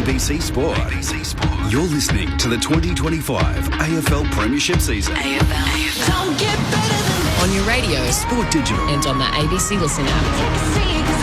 ABC Sport. You're listening to the 2025 AFL Premiership season. AFL. Don't get better than this. On your radio, Sport Digital. and on the ABC Listen app.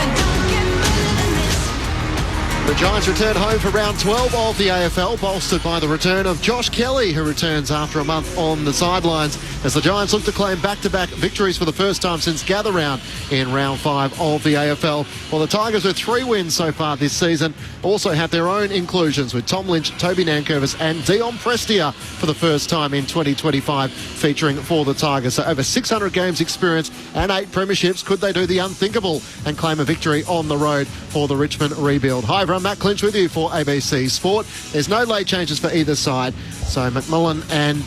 The Giants return home for round 12 of the AFL, bolstered by the return of Josh Kelly, who returns after a month on the sidelines, as the Giants look to claim back-to-back victories for the first time since gather round in round 5 of the AFL. Well, the Tigers, with 3 wins so far this season, also have their own inclusions, with Tom Lynch, Toby Nankervis and Dion Prestia for the first time in 2025 featuring for the Tigers. So over 600 games experience and 8 premierships. Could they do the unthinkable and claim a victory on the road for the Richmond rebuild? Hi, everyone. Matt Clinch with you for ABC Sport. There's no late changes for either side, so McMullen and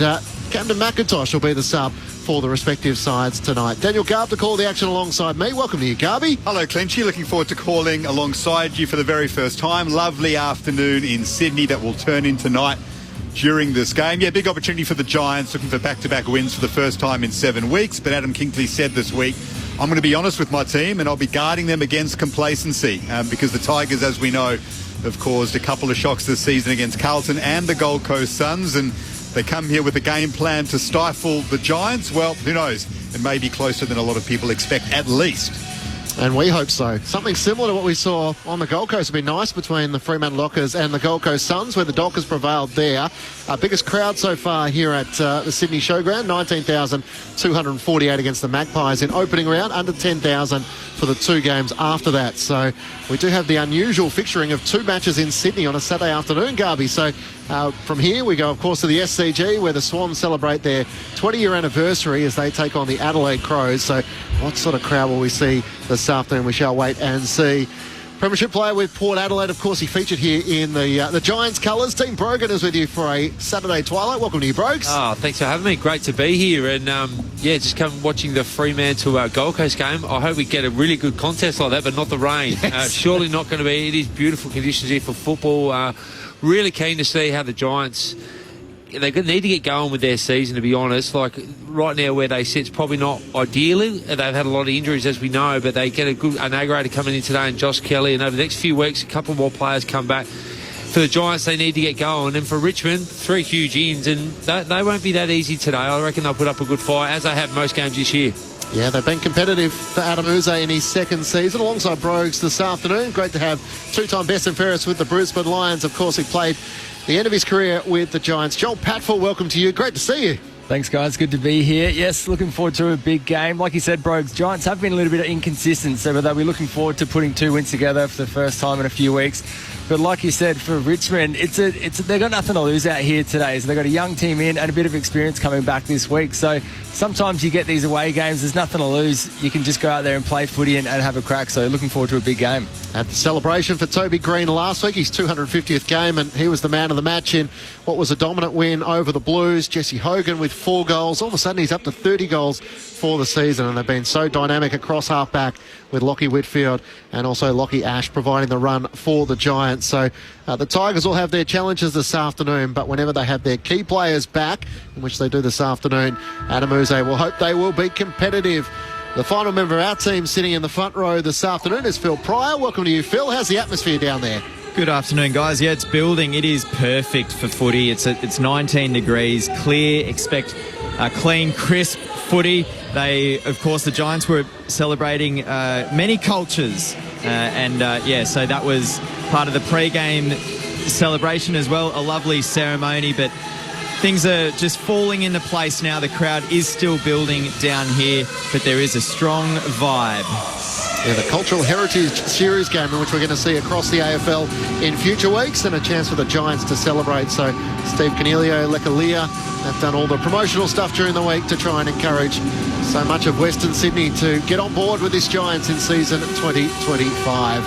Camden McIntosh will be the sub for the respective sides tonight. Daniel Garb to call the action alongside me. Welcome to you, Garby. Hello, Clinchy. Looking forward to calling alongside you for the very first time. Lovely afternoon in Sydney that will turn into night during this game. Yeah, big opportunity for the Giants, looking for back-to-back wins for the first time in 7 weeks. But Adam Kingsley said this week, I'm going to be honest with my team and I'll be guarding them against complacency because the Tigers, as we know, have caused a couple of shocks this season against Carlton and the Gold Coast Suns, and they come here with a game plan to stifle the Giants. Well, who knows? It may be closer than a lot of people expect, at least. And we hope so. Something similar to what we saw on the Gold Coast would be nice between the Fremantle Dockers and the Gold Coast Suns, where the Dockers prevailed there. Our biggest crowd so far here at the Sydney Showground, 19,248 against the Magpies in opening round, under 10,000 for the 2 games after that. So we do have the unusual fixturing of 2 matches in Sydney on a Saturday afternoon, Garby. So from here we go, of course, to the SCG, where the Swans celebrate their 20-year anniversary as they take on the Adelaide Crows. So what sort of crowd will we see this afternoon? We shall wait and see. Premiership player with Port Adelaide, of course, he featured here in the Giants colours. Dean Brogan is with you for a Saturday twilight. Welcome to you, Brogues. Oh, thanks for having me. Great to be here. And, just come watching the Fremantle Gold Coast game. I hope we get a really good contest like that, but not the rain. Yes. Surely not going to be. It is beautiful conditions here for football. Really keen to see how the Giants... They need to get going with their season, to be honest. Like right now where they sit, it's probably not ideally. They've had a lot of injuries, as we know, but they get an aggregator coming in today and Josh Kelly, and over the next few weeks a couple more players come back. For the Giants, they need to get going, and for Richmond, 3 huge ins, and they won't be that easy today. I reckon they'll put up a good fight, as they have most games this year. Yeah, they've been competitive for Adam Uze in his 2nd season, alongside Brogues this afternoon. Great to have 2-time best and fairest with the Brisbane Lions. Of course, he played the end of his career with the Giants. Joel Patfull, welcome to you. Great to see you. Thanks, guys. Good to be here. Yes, looking forward to a big game. Like you said, Brogues, Giants have been a little bit inconsistent, so they'll be looking forward to putting 2 wins together for the first time in a few weeks. But like you said, for Richmond, they've got nothing to lose out here today. So they've got a young team in and a bit of experience coming back this week. So sometimes you get these away games, there's nothing to lose. You can just go out there and play footy and have a crack. So looking forward to a big game. At the celebration for Toby Green last week, his 250th game, and he was the man of the match in what was a dominant win over the Blues. Jesse Hogan with 4 goals. All of a sudden he's up to 30 goals for the season, and they've been so dynamic across half-back with Lockie Whitfield and also Lockie Ash providing the run for the Giants. So the Tigers will have their challenges this afternoon, but whenever they have their key players back, in which they do this afternoon, Adam Uze will hope they will be competitive. The final member of our team sitting in the front row this afternoon is Phil Pryor. Welcome to you, Phil. How's the atmosphere down there? Good afternoon, guys. Yeah, it's building. It is perfect for footy. It's 19 degrees, clear. Expect a clean, crisp footy. Of course, the Giants were celebrating many cultures. So that was part of the pre-game celebration as well. A lovely ceremony, but things are just falling into place now. The crowd is still building down here, but there is a strong vibe. Yeah, the Cultural Heritage Series game, in which we're going to see across the AFL in future weeks, and a chance for the Giants to celebrate. So Steve Cornelio, Lekalia have done all the promotional stuff during the week to try and encourage so much of Western Sydney to get on board with this Giants in season 2025.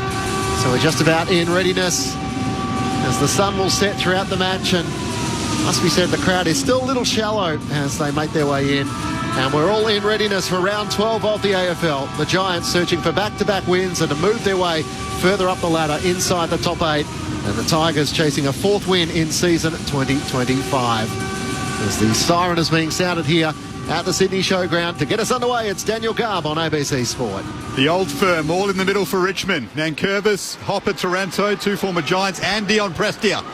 So we're just about in readiness as the sun will set throughout the match, and must be said the crowd is still a little shallow as they make their way in. And we're all in readiness for round 12 of the AFL. The Giants searching for back-to-back wins and to move their way further up the ladder inside the top 8. And the Tigers chasing a 4th win in season 2025. As the siren is being sounded here at the Sydney Showground. To get us underway, it's Daniel Garb on ABC Sport. The old firm all in the middle for Richmond. Nankervis, Hopper, Taranto, two former Giants, and Dion Prestia.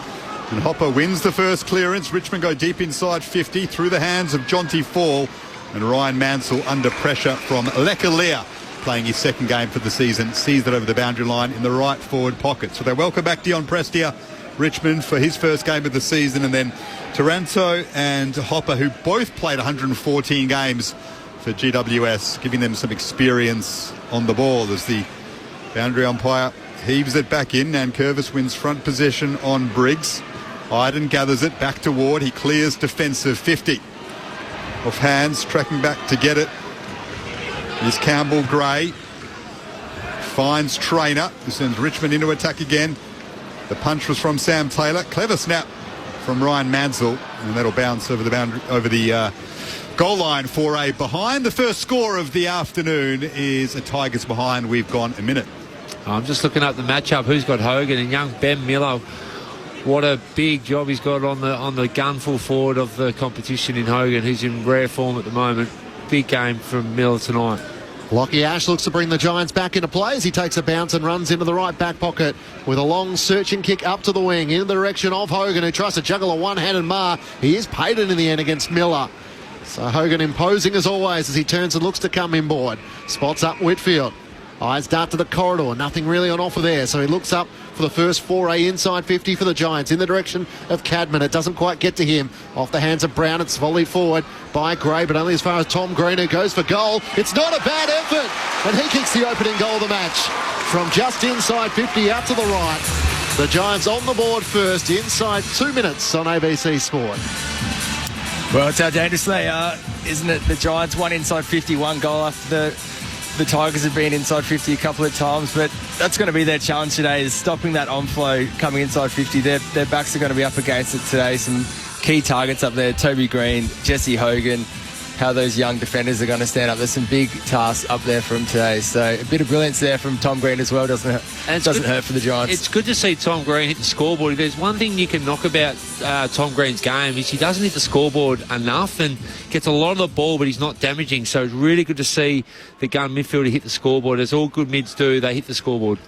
And Hopper wins the first clearance. Richmond go deep inside 50 through the hands of Jonty Fall. And Ryan Mansell under pressure from Lekalia, playing his second game for the season, sees it over the boundary line in the right forward pocket. So they welcome back Dion Prestia, Richmond, for his first game of the season, and then Taranto and Hopper, who both played 114 games for GWS, giving them some experience on the ball as the boundary umpire heaves it back in. And Curvis wins front possession on Briggs. Iden gathers it back to Ward. He clears defensive 50. Off hands, tracking back to get it is Campbell Gray. Finds Trainer, who sends Richmond into attack again. The punch was from Sam Taylor. Clever snap from Ryan Mansell, and that'll bounce over the boundary, over the goal line for a behind. The first score of the afternoon is a Tigers behind. We've gone a minute. I'm just looking up the matchup. Who's got Hogan and young Ben Miller? What a big job he's got on the gunful forward of the competition in Hogan, who's in rare form at the moment. Big game from Miller tonight. Lockie Ash looks to bring the Giants back into play as he takes a bounce and runs into the right back pocket with a long searching kick up to the wing in the direction of Hogan, who tries to juggle a one-handed mark. He is paid in the end against Miller. So Hogan imposing as always as he turns and looks to come inboard. Spots up Whitfield. Eyes dart to the corridor. Nothing really on offer there. So he looks up for the first foray inside 50 for the Giants in the direction of Cadman. It doesn't quite get to him. Off the hands of Brown, it's volleyed forward by Gray, but only as far as Tom Green, who goes for goal. It's not a bad effort, and he kicks the opening goal of the match from just inside 50 out to the right. The Giants on the board first inside 2 minutes on ABC Sport. Well, it's how dangerous they are, isn't it? The Giants won inside 51 goal after the Tigers have been inside 50 a couple of times, but that's going to be their challenge today, is stopping that on-flow coming inside 50. Their backs are going to be up against it today. Some key targets up there, Toby Green, Jesse Hogan, how those young defenders are going to stand up. There's some big tasks up there for them today. So a bit of brilliance there from Tom Green as well. Doesn't hurt for the Giants. It's good to see Tom Green hit the scoreboard. There's one thing you can knock about Tom Green's game is he doesn't hit the scoreboard enough and gets a lot of the ball, but he's not damaging. So it's really good to see the gun midfielder hit the scoreboard. As all good mids do, they hit the scoreboard.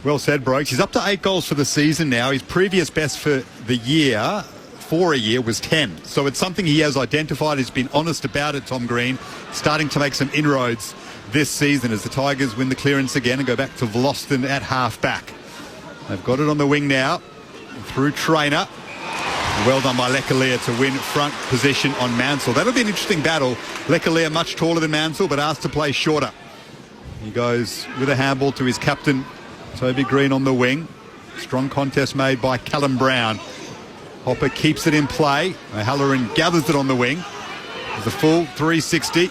Well said, Brokes. He's up to 8 goals for the season now. His previous best for the year, for a year, was 10. So it's something he has identified. He's been honest about it, Tom Green, starting to make some inroads this season as the Tigers win the clearance again and go back to Vlosten at half-back. They've got it on the wing now through Trainer. Well done by Lekalia to win front position on Mansell. That'll be an interesting battle. Lekalia much taller than Mansell, but asked to play shorter. He goes with a handball to his captain, Toby Green, on the wing. Strong contest made by Callum Brown. Hopper keeps it in play. Halloran gathers it on the wing. There's a full 360.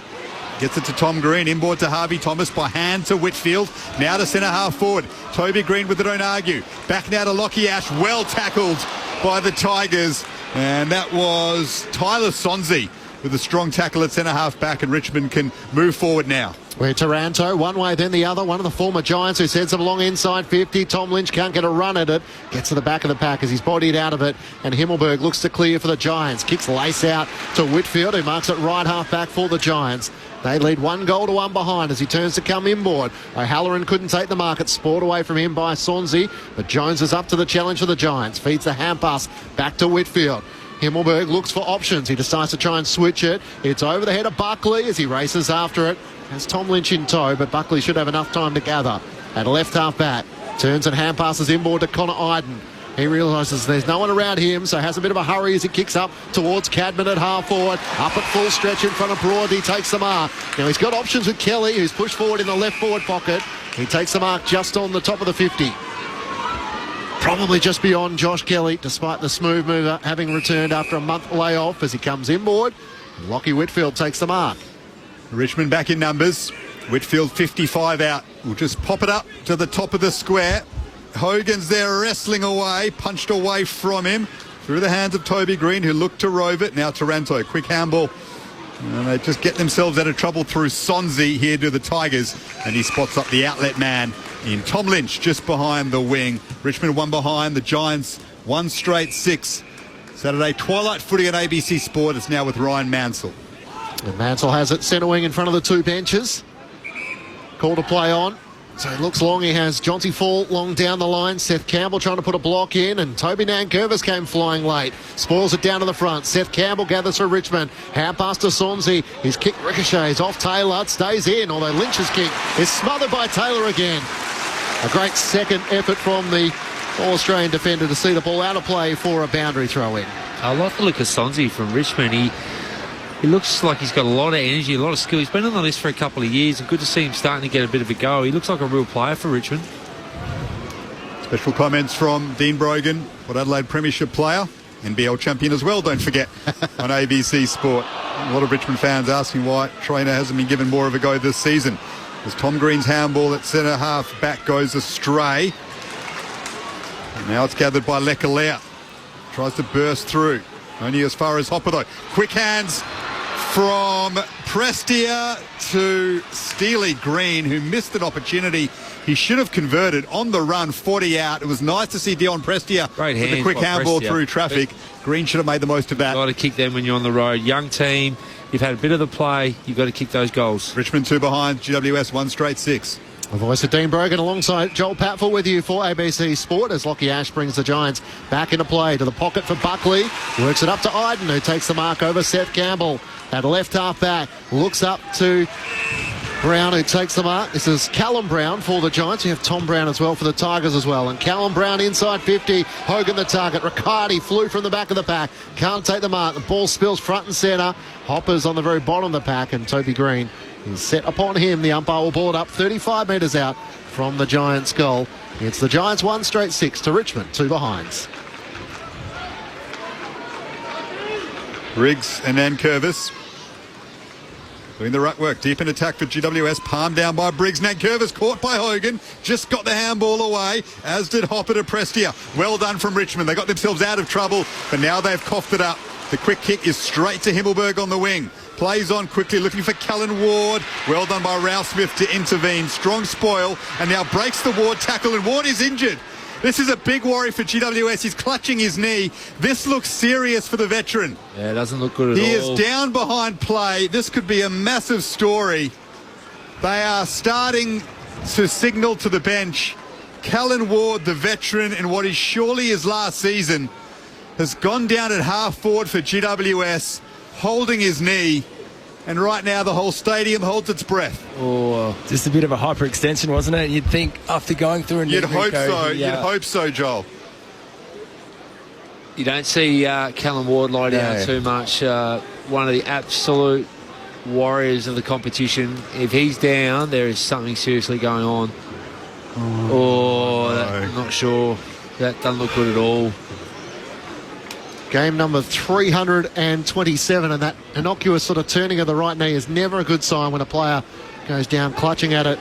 Gets it to Tom Green. Inboard to Harvey Thomas by hand to Whitfield. Now to centre half forward. Toby Green with it, don't argue. Back now to Lockie Ash. Well tackled by the Tigers. And that was Tyler Sonzi with a strong tackle at centre half back, and Richmond can move forward now. Where Taranto, one way then the other, one of the former Giants who sends them along inside 50. Tom Lynch can't get a run at it. Gets to the back of the pack as he's bodied out of it, and Himmelberg looks to clear for the Giants. Kicks Lace out to Whitfield, who marks it right half back for the Giants. They lead 1 goal to 1 behind as he turns to come inboard. O'Halloran couldn't take the mark. It's spoiled away from him by Sonzi, but Jones is up to the challenge for the Giants. Feeds the hand pass back to Whitfield. Himmelberg looks for options. He decides to try and switch it. It's over the head of Buckley as he races after it. Has Tom Lynch in tow, but Buckley should have enough time to gather. At left half back, turns and hand passes inboard to Connor Iden. He realises there's no one around him, so has a bit of a hurry as he kicks up towards Cadman at half forward. Up at full stretch in front of Broad. He takes the mark. Now he's got options with Kelly, who's pushed forward in the left forward pocket. He takes the mark just on the top of the 50. Probably just beyond Josh Kelly, despite the smooth mover having returned after a month layoff as he comes inboard. Lockie Whitfield takes the mark. Richmond back in numbers. Whitfield 55 out. We'll just pop it up to the top of the square. Hogan's there wrestling away, punched away from him through the hands of Toby Green, who looked to rove it. Now Taranto, quick handball. And they just get themselves out of trouble through Sonzi here to the Tigers. And he spots up the outlet man in Tom Lynch just behind the wing. Richmond 1 behind. The Giants 1 straight 6. Saturday twilight footy on ABC Sport. It's now with Ryan Mansell. And Mansell has it centre wing in front of the two benches. Call to play on. So it looks long. He has Jonty Fall long down the line. Seth Campbell trying to put a block in, and Toby Nankervis came flying late. Spoils it down to the front. Seth Campbell gathers for Richmond. Hand pass to Sonzi. His kick ricochets off Taylor. Stays in, although Lynch's kick is smothered by Taylor again. A great second effort from the All-Australian defender to see the ball out of play for a boundary throw-in. I like the look of Sonzi from Richmond. He looks like he's got a lot of energy, a lot of skill. He's been on the list for a couple of years, and good to see him starting to get a bit of a go. He looks like a real player for Richmond. Special comments from Dean Brogan, Port Adelaide Premiership player, NBL champion as well, don't forget, on ABC Sport. A lot of Richmond fans asking why Trainer hasn't been given more of a go this season. As Tom Green's handball at centre half back goes astray. And now it's gathered by Lekalea. Tries to burst through. Only as far as Hopper though. Quick hands from Prestia to Steely Green, who missed an opportunity. He should have converted on the run, 40 out. It was nice to see Dion Prestia with a quick handball through traffic. Green should have made the most of that. Got to kick them when you're on the road. Young team, you've had a bit of the play. You've got to kick those goals. Richmond 2 behind, GWS 1 straight 6. The voice of Dean Brogan alongside Joel Patfull with you for ABC Sport as Lockie Ash brings the Giants back into play to the pocket for Buckley. Works it up to Iden, who takes the mark over Seth Campbell. At left half back, looks up to Brown, who takes the mark. This is Callum Brown for the Giants. You have Tom Brown as well for the Tigers as well. And Callum Brown inside 50. Hogan the target. Riccardi flew from the back of the pack. Can't take the mark. The ball spills front and centre. Hopper's on the very bottom of the pack, and Toby Green is set upon him. The umpire will ball it up 35 metres out from the Giants' goal. It's the Giants 1 straight 6 to Richmond 2 behinds. Riggs and Nankervis doing the ruck work. Deep in attack for GWS. Palmed down by Briggs. Nankervis caught by Hogan. Just got the handball away, as did Hopper to Prestia. Well done from Richmond. They got themselves out of trouble, but now they've coughed it up. The quick kick is straight to Himmelberg on the wing. Plays on quickly, looking for Callan Ward. Well done by Ralph Smith to intervene. Strong spoil, and now breaks the Ward tackle, and Ward is injured. This is a big worry for GWS. He's clutching his knee. This looks serious for the veteran. Yeah, it doesn't look good at all. He is down behind play. This could be a massive story. They are starting to signal to the bench. Callan Ward, the veteran, in what is surely his last season, has gone down at half forward for GWS, holding his knee. And right now the whole stadium holds its breath. Oh, just a bit of a hyperextension, wasn't it? You'd think after going through a knee. You'd hope so. You'd hope so, Joel. You don't see Callum Ward lie down too much. One of the absolute warriors of the competition. If he's down, there is something seriously going on. I'm not sure. That doesn't look good at all. Game number 327, and that innocuous sort of turning of the right knee is never a good sign when a player goes down clutching at it.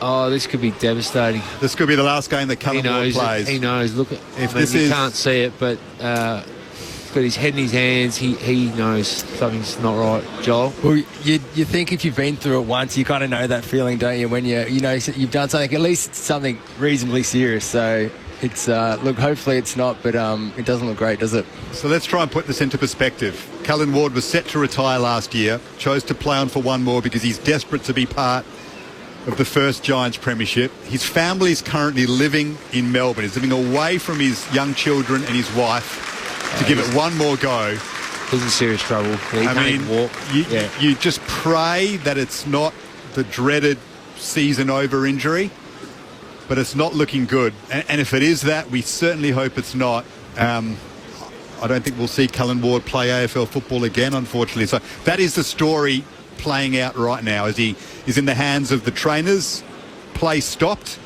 Oh, this could be devastating. This could be the last game that Callum Ward plays. He knows. Look, you can't see it, but he's got his head in his hands. He knows something's not right. Joel? Well, you think if you've been through it once, you kind of know that feeling, don't you? When you know you've done something, at least something reasonably serious. So it's look, hopefully it's not, but it doesn't look great, does it? So let's try and put this into perspective. Callan Ward was set to retire last year, chose to play on for one more because he's desperate to be part of the first Giants premiership. His family's currently living in Melbourne. He's living away from his young children and his wife to give it one more go. He's in serious trouble. Yeah, I mean, you just pray that it's not the dreaded season over injury, but it's not looking good. And if it is that, we certainly hope it's not. I don't think we'll see Callan Ward play AFL football again, unfortunately. So that is the story playing out right now as he is in the hands of the trainers. Play stopped.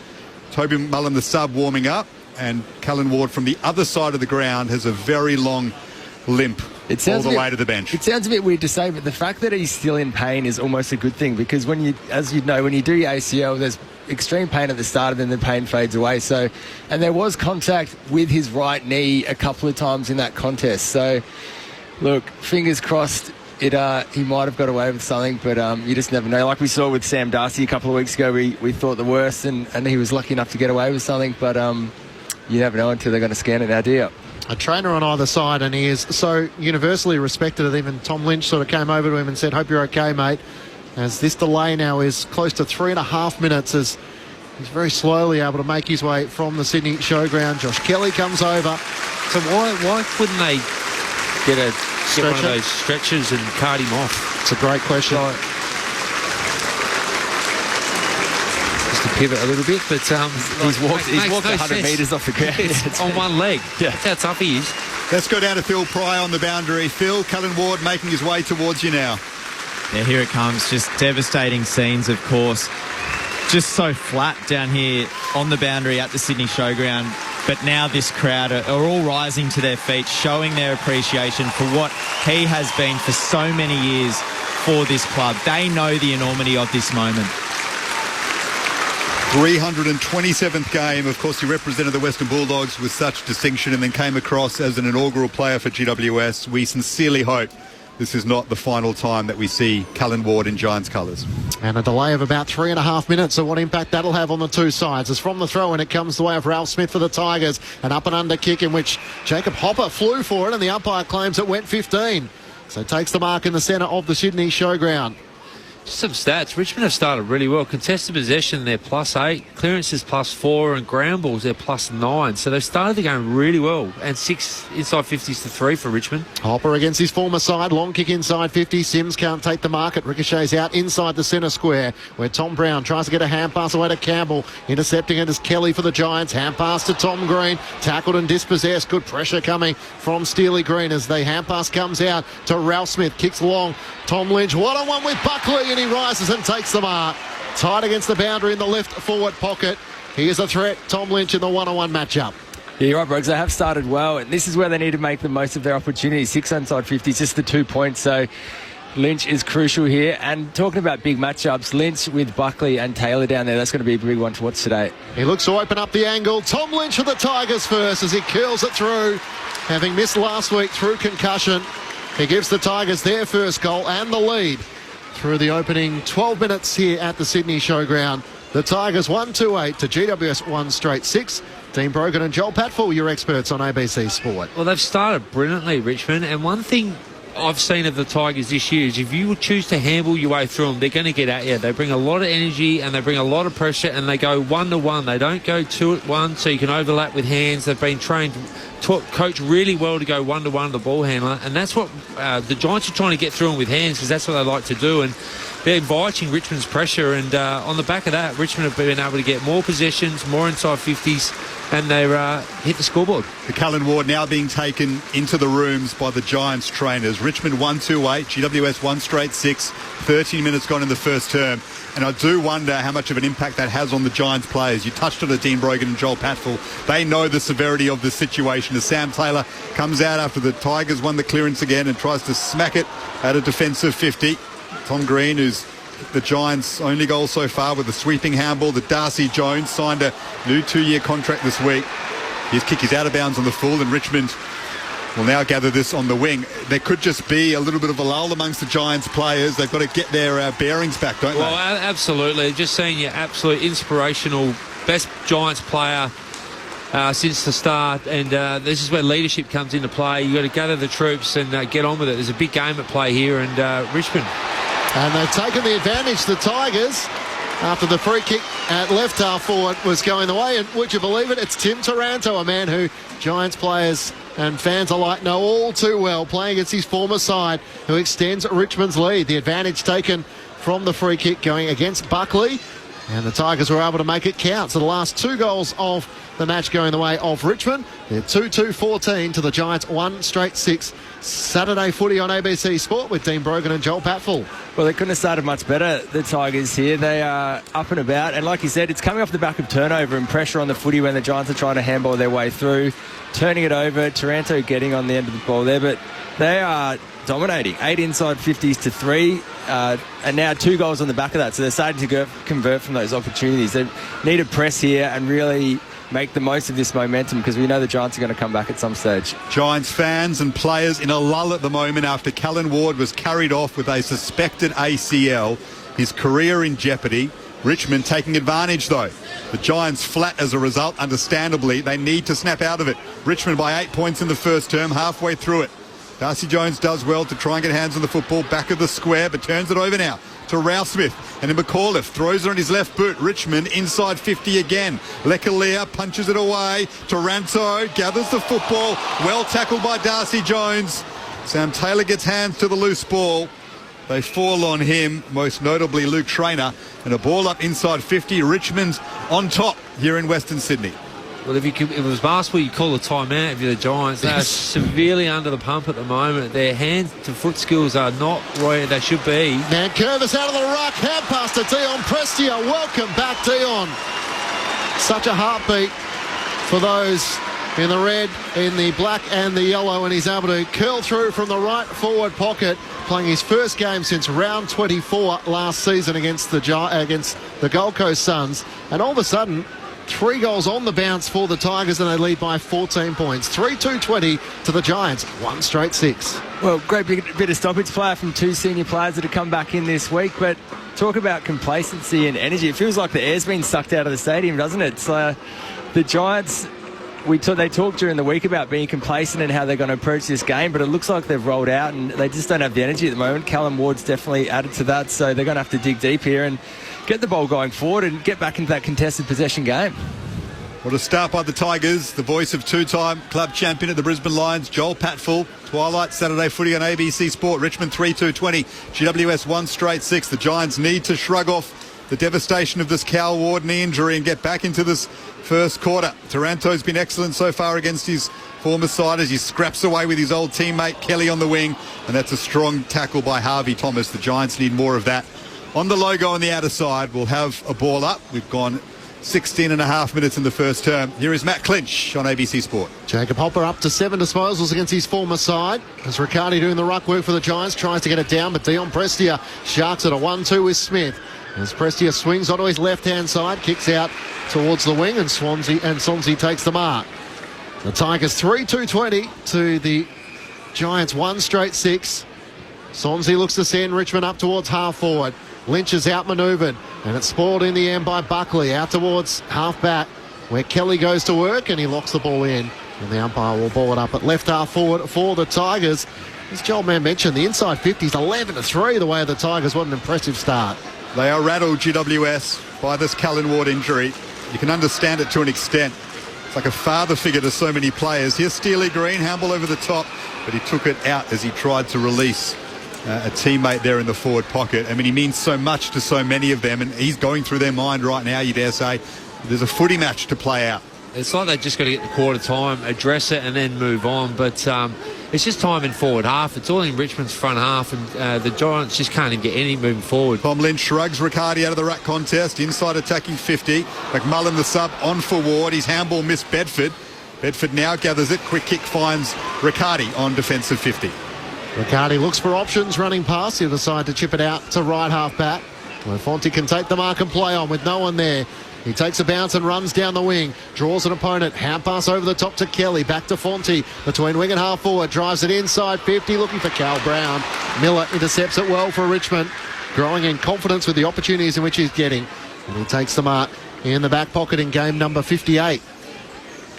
Toby Mullen, the sub, warming up, and Callan Ward from the other side of the ground has a very long limp all the way to the bench. It sounds a bit weird to say, but the fact that he's still in pain is almost a good thing, because when you, as you know, when you do your ACL, there's extreme pain at the start and then the pain fades away. So, and there was contact with his right knee a couple of times in that contest. So, look, fingers crossed. He might have got away with something, but you just never know. Like we saw with Sam Darcy a couple of weeks ago, we thought the worst, and he was lucky enough to get away with something, but you never know until they're going to scan it now, do you? A trainer on either side, and he is so universally respected that even Tom Lynch sort of came over to him and said, "Hope you're okay, mate," as this delay now is close to 3.5 minutes as he's very slowly able to make his way from the Sydney Showground. Josh Kelly comes over. So why couldn't they get one of those stretchers and cart him off? It's a great question. Just to pivot a little bit, but he's walked 100 metres off the ground. On one leg. Yeah. That's how tough he is. Let's go down to Phil Pryor on the boundary. Phil, Cullen Ward making his way towards you now. Yeah, here it comes. Just devastating scenes, of course. Just so flat down here on the boundary at the Sydney Showground. But now this crowd are all rising to their feet, showing their appreciation for what he has been for so many years for this club. They know the enormity of this moment. 327th game. Of course, he represented the Western Bulldogs with such distinction and then came across as an inaugural player for GWS. We sincerely hope this is not the final time that we see Cullen Ward in Giants colours. And a delay of about 3.5 minutes. So what impact that'll have on the two sides? As from the throw, and it comes the way of Ralph Smith for the Tigers. An up and under kick in which Jacob Hopper flew for it, and the umpire claims it went 15. So takes the mark in the centre of the Sydney Showground. Just some stats. Richmond have started really well. Contested possession, they're +8. Clearances +4. And ground balls, they're +9. So they've started the game really well. And 6 inside 50s to 3 for Richmond. Hopper against his former side. Long kick inside 50. Sims can't take the mark. It ricochets out inside the centre square where Tom Brown tries to get a hand pass away to Campbell. Intercepting it is Kelly for the Giants. Hand pass to Tom Green. Tackled and dispossessed. Good pressure coming from Steely Green as the hand pass comes out to Ralph Smith. Kicks long. Tom Lynch one-on-one with Buckley, and he rises and takes the mark. Tight against the boundary in the left forward pocket. He is a threat, Tom Lynch, in the one-on-one matchup. Yeah, you're right, Brooks. They have started well, and this is where they need to make the most of their opportunities. 6 inside 50, just the 2 points, so Lynch is crucial here. And talking about big matchups, Lynch with Buckley and Taylor down there, that's going to be a big one to watch today. He looks to open up the angle. Tom Lynch for the Tigers first as he curls it through, having missed last week through concussion. He gives the Tigers their first goal and the lead through the opening 12 minutes here at the Sydney Showground. The Tigers 1-2-8 to GWS 1 straight 6. Dean Brogan and Joel Patfull, your experts on ABC Sport. Well, they've started brilliantly, Richmond. And one thing I've seen of the Tigers this year is if you choose to handle your way through them, they're going to get at you. They bring a lot of energy and they bring a lot of pressure, and they go 1-to-1. They don't go 2-at-1, so you can overlap with hands. They've been trained, coached really well to go 1-to-1 to the ball handler, and that's what the Giants are trying to get through them with hands, because that's what they like to do. And they're inviting Richmond's pressure, and on the back of that, Richmond have been able to get more possessions, more inside 50s, and they're hit the scoreboard. The Cullen Ward now being taken into the rooms by the Giants trainers. Richmond 1-2-8, GWS 1 straight 6, 13 minutes gone in the first term. And I do wonder how much of an impact that has on the Giants players. You touched on it, Dean Brogan and Joel Patfull. They know the severity of the situation as Sam Taylor comes out after the Tigers won the clearance again and tries to smack it at a defensive 50. Tom Green, who's the Giants' only goal so far with a sweeping handball. The Darcy Jones signed a new 2-year contract this week. His kick is out of bounds on the full, and Richmond will now gather this on the wing. There could just be a little bit of a lull amongst the Giants players. They've got to get their bearings back, don't well, they? Well, absolutely. Just seeing your absolute inspirational, best Giants player since the start, and this is where leadership comes into play. You've got to gather the troops and get on with it. There's a big game at play here, and Richmond. And they've taken the advantage, the Tigers, after the free kick at left half forward was going the way. And would you believe it? It's Tim Taranto, a man who Giants players and fans alike know all too well, playing against his former side, who extends Richmond's lead. The advantage taken from the free kick going against Buckley, and the Tigers were able to make it count. So the last 2 goals of the match going the way of Richmond. They're 2-2-14 to the Giants 1 straight 6. Saturday footy on ABC Sport with Dean Brogan and Joel Patfull. Well, they couldn't have started much better, the Tigers here. They are up and about, and like you said, it's coming off the back of turnover and pressure on the footy when the Giants are trying to handball their way through, turning it over. Taranto getting on the end of the ball there, but they are dominating. 8 inside 50s to 3, and now 2 goals on the back of that, so they're starting to convert from those opportunities. They need to press here and really make the most of this momentum, because we know the Giants are going to come back at some stage. Giants fans and players in a lull at the moment after Cullen Ward was carried off with a suspected ACL. His career in jeopardy. Richmond taking advantage, though. The Giants flat as a result, understandably. They need to snap out of it. Richmond by 8 points in the first term, halfway through it. Darcy Jones does well to try and get hands on the football, back of the square, but turns it over now to Ralph Smith. And then McAuliffe throws it on his left boot. Richmond inside 50 again. Lekalia punches it away. Taranto gathers the football. Well tackled by Darcy Jones. Sam Taylor gets hands to the loose ball. They fall on him, most notably Luke Traynor. And a ball up inside 50. Richmond on top here in Western Sydney. Well, if it was basketball, you'd call a timeout if you're the Giants. They're severely under the pump at the moment. Their hand-to-foot skills are not where they should be. Nankervis out of the ruck, hand pass to Dion Prestia. Welcome back, Dion. Such a heartbeat for those in the red, in the black and the yellow, and he's able to curl through from the right forward pocket, playing his first game since round 24 last season against the Gold Coast Suns. And all of a sudden, 3 goals on the bounce for the Tigers, and they lead by 14 points. 3-2-20 to the Giants, 1 straight 6. Well, great bit of stoppage play from 2 senior players that have come back in this week, but talk about complacency and energy. It feels like the air's been sucked out of the stadium, doesn't it? It's, the Giants, they talked during the week about being complacent and how they're going to approach this game, but it looks like they've rolled out and they just don't have the energy at the moment. Callum Ward's definitely added to that, so they're going to have to dig deep here and get the ball going forward and get back into that contested possession game. Well, to start by the Tigers, the voice of 2-time club champion at the Brisbane Lions, Joel Patfull. Twilight Saturday footy on ABC Sport. Richmond 3-2-20. GWS 1 straight 6. The Giants need to shrug off the devastation of this Cal Ward knee injury and get back into this first quarter. Taranto's been excellent so far against his former side as he scraps away with his old teammate Kelly on the wing, and that's a strong tackle by Harvey Thomas. The Giants need more of that. On the logo on the outer side, we'll have a ball up. We've gone 16 and a half minutes in the first term. Here is Matt Clinch on ABC Sport. Jacob Hopper up to 7 disposals against his former side. As Riccardi doing the ruck work for the Giants, tries to get it down, but Dion Prestia sharks it a 1-2 with Smith. As Prestia swings onto his left-hand side, kicks out towards the wing, and Swansea takes the mark. The Tigers 3-2-20 to the Giants 1 straight 6. Swansea looks to send Richmond up towards half forward. Lynch is outmanoeuvred, and it's spoiled in the end by Buckley out towards half back, where Kelly goes to work and he locks the ball in, and the umpire will ball it up at left half forward for the Tigers. As Joel Mann mentioned, the inside 50s 11-3 the way of the Tigers. What an impressive start. They are rattled, GWS, by this Callan Ward injury. You can understand it to an extent. It's like a father figure to so many players. Here's Steely Green, handball over the top, but he took it out as he tried to release a teammate there in the forward pocket. I mean, he means so much to so many of them, and he's going through their mind right now, you dare say. There's a footy match to play out. It's like they've just got to get the quarter time, address it, and then move on. But it's just time in forward half. It's all in Richmond's front half, and the Giants just can't even get any moving forward. Tom Lynch shrugs Riccardi out of the ruck contest. Inside attacking 50. McMullen, the sub, on for Ward. His handball missed Bedford. Bedford now gathers it. Quick kick finds Riccardi on defensive 50. Riccardi looks for options running past. He'll decide to chip it out to right half back, where Fonte can take the mark and play on with no one there. He takes a bounce and runs down the wing, draws an opponent, hand pass over the top to Kelly, back to Fonte, between wing and half forward, drives it inside 50, looking for Cal Brown. Miller intercepts it well for Richmond, growing in confidence with the opportunities in which he's getting, and he takes the mark in the back pocket in game number 58.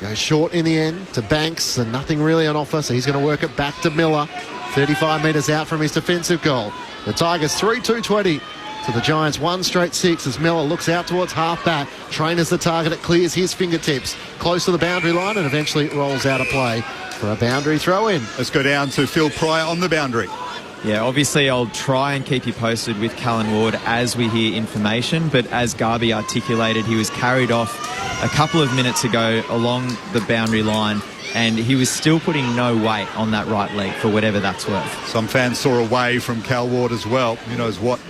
Goes short in the end to Banks, and nothing really on offer, so he's going to work it back to Miller, 35 metres out from his defensive goal. The Tigers 3-2-20 to the Giants 1 straight 6 as Miller looks out towards half back. Trainer's the target, it clears his fingertips close to the boundary line and eventually rolls out of play for a boundary throw in. Let's go down to Phil Pryor on the boundary. Yeah, obviously I'll try and keep you posted with Callan Ward as we hear information, but as Garby articulated, he was carried off a couple of minutes ago along the boundary line, and he was still putting no weight on that right leg for whatever that's worth. Some fans saw away from Cal Ward as well. Who knows what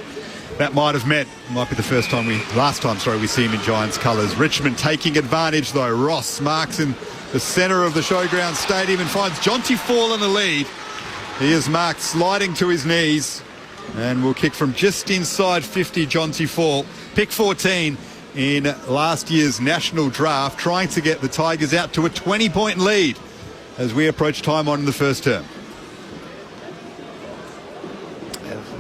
that might have meant. It might be the last time we see him in Giants colours. Richmond taking advantage though. Ross marks in the centre of the Showground Stadium and finds Jonty Fall in the lead. He is marked sliding to his knees, and will kick from just inside 50. Jonty Fall, pick 14 in last year's national draft, trying to get the Tigers out to a 20-point lead as we approach time on in the first term.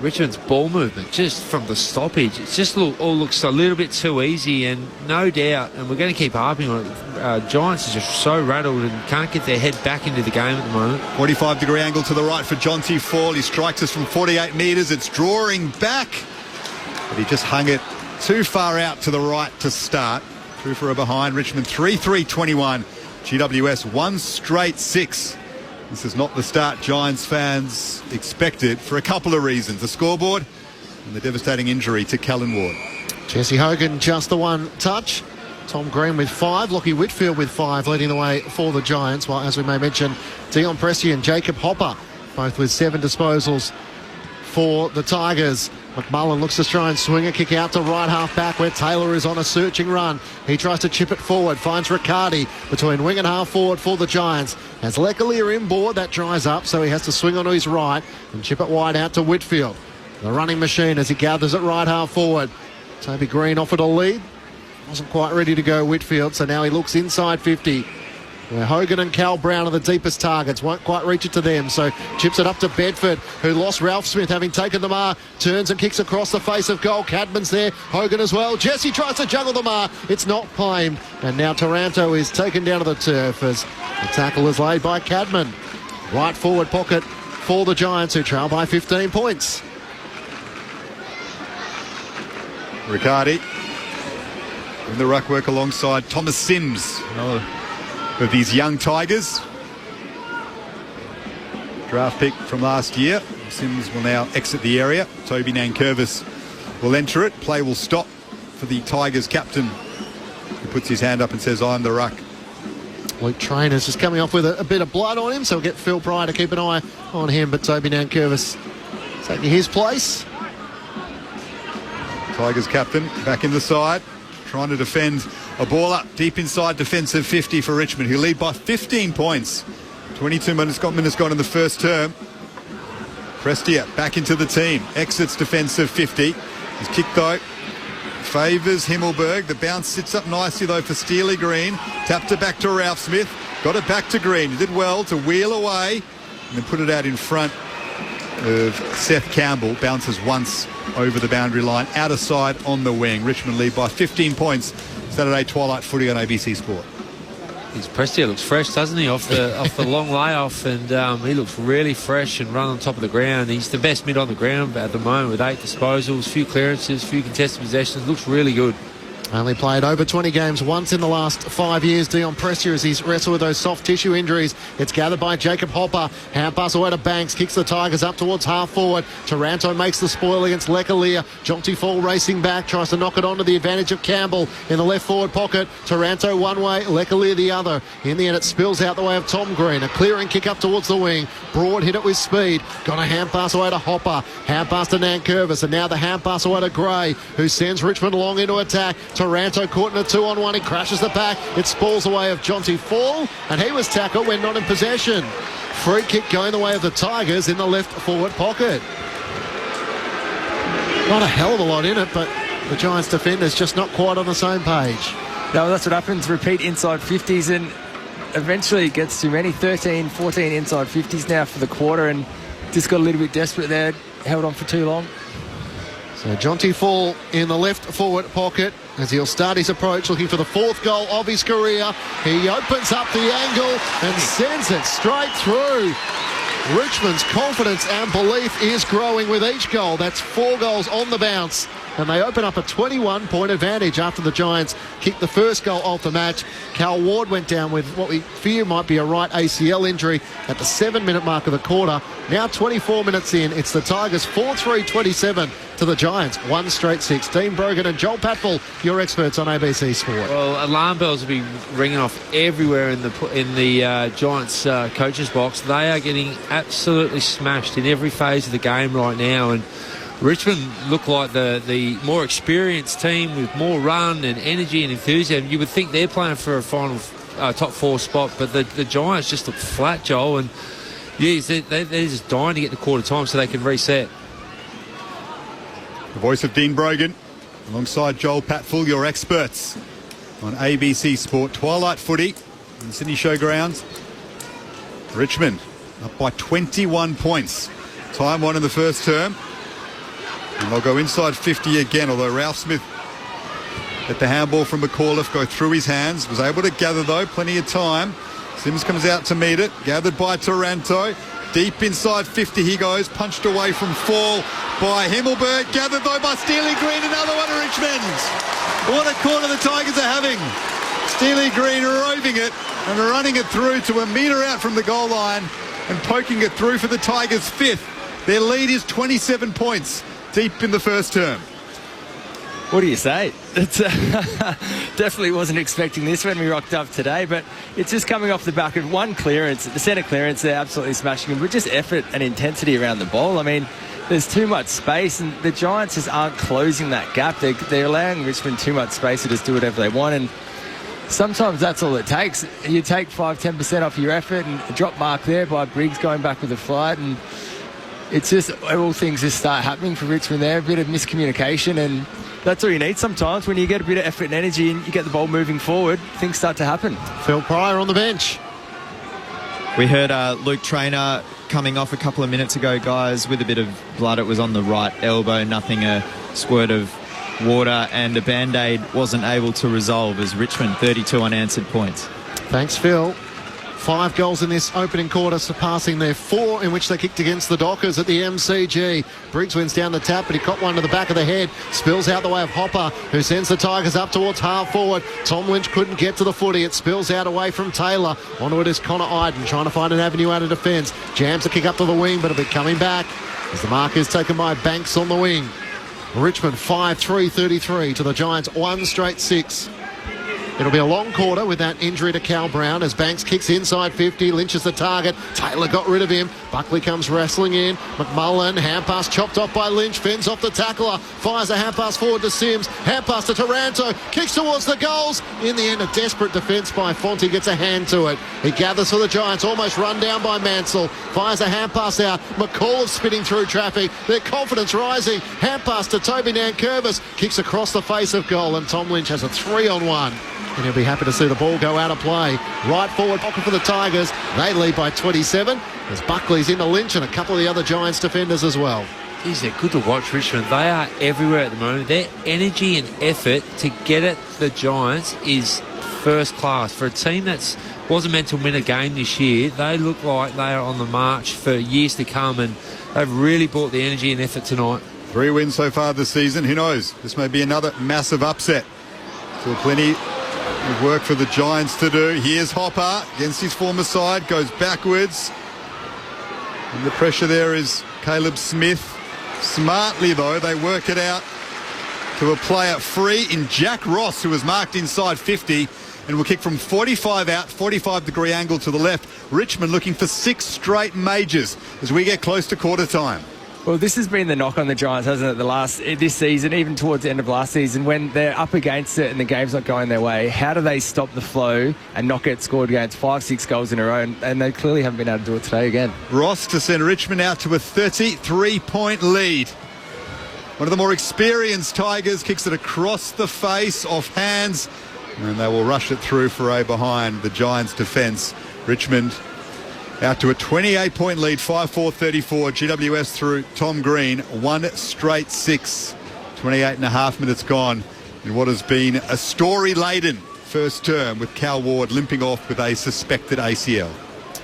Richmond's ball movement, just from the stoppage, it just all looks a little bit too easy, and no doubt, and we're going to keep harping on it, Giants are just so rattled and can't get their head back into the game at the moment. 45-degree angle to the right for Jonty Fall. He strikes us from 48 metres. It's drawing back, but he just hung it too far out to the right to start. Through for a behind. Richmond 3-3-21. GWS 1 straight 6. This is not the start Giants fans expected for a couple of reasons. The scoreboard and the devastating injury to Callan Ward. Jesse Hogan just the one touch. Tom Green with 5. Lockie Whitfield with 5 leading the way for the Giants. While, as we may mention, Dion Prestia and Jacob Hopper both with 7 disposals for the Tigers. McMullen looks to try and swing a kick out to right half back where Taylor is on a searching run. He tries to chip it forward, finds Riccardi between wing and half forward for the Giants. As Lecalier inboard, that dries up, so he has to swing onto his right and chip it wide out to Whitfield. The running machine as he gathers it right half forward. Toby Green offered a lead. Wasn't quite ready to go, Whitfield, so now he looks inside 50. Where Hogan and Cal Brown are the deepest targets. Won't quite reach it to them, so chips it up to Bedford, who lost Ralph Smith having taken the mark. Turns and kicks across the face of goal. Cadman's there, Hogan as well. Jesse tries to juggle the mark. It's not claimed, and now Taranto is taken down to the turf as the tackle is laid by Cadman. Right forward pocket for the Giants, who trail by 15 points. Riccardi in the ruck work alongside Thomas Sims. Of these young Tigers. Draft pick from last year. Sims will now exit the area. Toby Nankervis will enter it. Play will stop for the Tigers captain, who puts his hand up and says, I'm the ruck. Luke Trainer's just coming off with a bit of blood on him, so we'll get Phil Pryor to keep an eye on him, but Toby Nankervis taking his place. Tigers captain back in the side, trying to defend a ball up deep inside defensive 50 for Richmond, who lead by 15 points. 22 minutes gone in the first term. Prestia back into the team. Exits defensive 50. His kick, though, favours Himmelberg. The bounce sits up nicely, though, for Steely Green. Tapped it back to Ralph Smith. Got it back to Green. He did well to wheel away and then put it out in front of Seth Campbell. Bounces once over the boundary line. Out of side on the wing. Richmond lead by 15 points. Saturday twilight footy on ABC Sport. His Prestia looks fresh, doesn't he, off the long layoff, and he looks really fresh and run on top of the ground. He's the best mid on the ground at the moment with 8 disposals, few clearances, few contested possessions. Looks really good. Only played over 20 games once in the last 5 years. Dion Prestia, as he's wrestled with those soft tissue injuries. It's gathered by Jacob Hopper. Hand pass away to Banks. Kicks the Tigers up towards half forward. Taranto makes the spoil against Lecalier. Jonty Fall racing back. Tries to knock it onto the advantage of Campbell in the left forward pocket. Taranto one way, Lecalier the other. In the end, it spills out the way of Tom Green. A clearing kick up towards the wing. Broad hit it with speed. Got a hand pass away to Hopper. Hand pass to Nankervis. And now the hand pass away to Gray, who sends Richmond long into attack. Taranto caught in a 2-on-1. He crashes the pack. It spalls away of Jonty Fall, and he was tackled when not in possession. Free kick going the way of the Tigers in the left forward pocket. Not a hell of a lot in it, but the Giants defenders just not quite on the same page. No, that's what happens. Repeat inside 50s, and eventually it gets too many. 13, 14 inside 50s now for the quarter, and just got a little bit desperate there. Held on for too long. So Jonty Fall in the left forward pocket as he'll start his approach, looking for the 4th goal of his career. He opens up the angle and sends it straight through. Richmond's confidence and belief is growing with each goal. That's 4 goals on the bounce, and they open up a 21-point advantage after the Giants kicked the first goal of the match. Cal Ward went down with what we fear might be a right ACL injury at the 7-minute mark of the quarter. Now 24 minutes in, it's the Tigers 4-3-27 to the Giants 1 straight 6. Dean Brogan and Joel Patfull, your experts on ABC Sport. Well, alarm bells will be ringing off everywhere in the Giants coaches box. They are getting absolutely smashed in every phase of the game right now, and Richmond look like the more experienced team with more run and energy and enthusiasm. You would think they're playing for a final top 4 spot, but the Giants just look flat, Joel, and they're just dying to get to quarter time so they can reset. The voice of Dean Brogan alongside Joel Patfull, your experts on ABC Sport. Twilight footy in the Sydney Showgrounds. Richmond up by 21 points. Time 1 in the first term. And they'll go inside 50 again, although Ralph Smith let the handball from McAuliffe go through his hands. Was able to gather, though, plenty of time. Sims comes out to meet it. Gathered by Taranto. Deep inside 50 he goes. Punched away from fall by Himmelberg. Gathered, though, by Steely Green. Another one to Richmond. What a corner the Tigers are having. Steely Green roving it and running it through to a metre out from the goal line and poking it through for the Tigers' fifth. Their lead is 27 points deep in the first term. What do you say? It's, definitely wasn't expecting this when we rocked up today, but it's just coming off the back of one clearance, the centre clearance, they're absolutely smashing them, but just effort and intensity around the ball. I mean, there's too much space, and the Giants just aren't closing that gap. They're allowing Richmond too much space to just do whatever they want, and sometimes that's all it takes. You take 5-10% off your effort, and a drop mark there by Briggs going back with the flight, and it's just all things just start happening for Richmond there. A bit of miscommunication, and that's all you need sometimes. When you get a bit of effort and energy and you get the ball moving forward, things start to happen. Phil Pryor on the bench. We heard Luke Traynor coming off a couple of minutes ago, guys, with a bit of blood. It was on the right elbow, nothing, a squirt of water, and a Band-Aid wasn't able to resolve as Richmond 32 unanswered points. Thanks, Phil. 5 goals in this opening quarter, surpassing their 4 in which they kicked against the Dockers at the MCG. Briggs wins down the tap, but he caught one to the back of the head. Spills out the way of Hopper, who sends the Tigers up towards half forward. Tom Lynch couldn't get to the footy. It spills out away from Taylor. Onto it is Connor Iden, trying to find an avenue out of defence. Jams a kick up to the wing, but it'll be coming back as the mark is taken by Banks on the wing. Richmond 5-3-33 to the Giants 1 straight 6. It'll be a long quarter with that injury to Cal Brown as Banks kicks inside 50. Lynch is the target. Taylor got rid of him. Buckley comes wrestling in. McMullen, hand pass chopped off by Lynch. Fends off the tackler. Fires a hand pass forward to Sims. Hand pass to Taranto. Kicks towards the goals. In the end, a desperate defence by Fonte gets a hand to it. He gathers for the Giants. Almost run down by Mansell. Fires a hand pass out. McCall spinning through traffic. Their confidence rising. Hand pass to Toby Nankervis. Kicks across the face of goal, and Tom Lynch has a 3-on-1. And he'll be happy to see the ball go out of play. Right forward pocket for the Tigers. They lead by 27 as Buckley's into Lynch and a couple of the other Giants defenders as well. Geez, they're good to watch, Richmond. They are everywhere at the moment. Their energy and effort to get at the Giants is first class. For a team that wasn't meant to win a game this year, they look like they are on the march for years to come, and they've really brought the energy and effort tonight. 3 wins so far this season. Who knows? This may be another massive upset. Still plenty of work for the Giants to do. Here's Hopper against his former side, goes backwards. And the pressure there is Caleb Smith. Smartly, though, they work it out to a player free in Jack Ross, who was marked inside 50 and will kick from 45 out, 45-degree angle to the left. Richmond looking for 6 straight majors as we get close to quarter time. Well, this has been the knock on the Giants, hasn't it, this season, even towards the end of last season, when they're up against it and the game's not going their way. How do they stop the flow and not get scored against 5-6 goals in a row? And they clearly haven't been able to do it today again. Ross to send Richmond out to a 33-point lead. One of the more experienced Tigers kicks it across the face, off hands, and they will rush it through for a behind the Giants' defence. Richmond out to a 28-point lead, 5-4-34. GWS through Tom Green, 1 straight 6. 28 and a half minutes gone in what has been a story-laden first term, with Cal Ward limping off with a suspected ACL.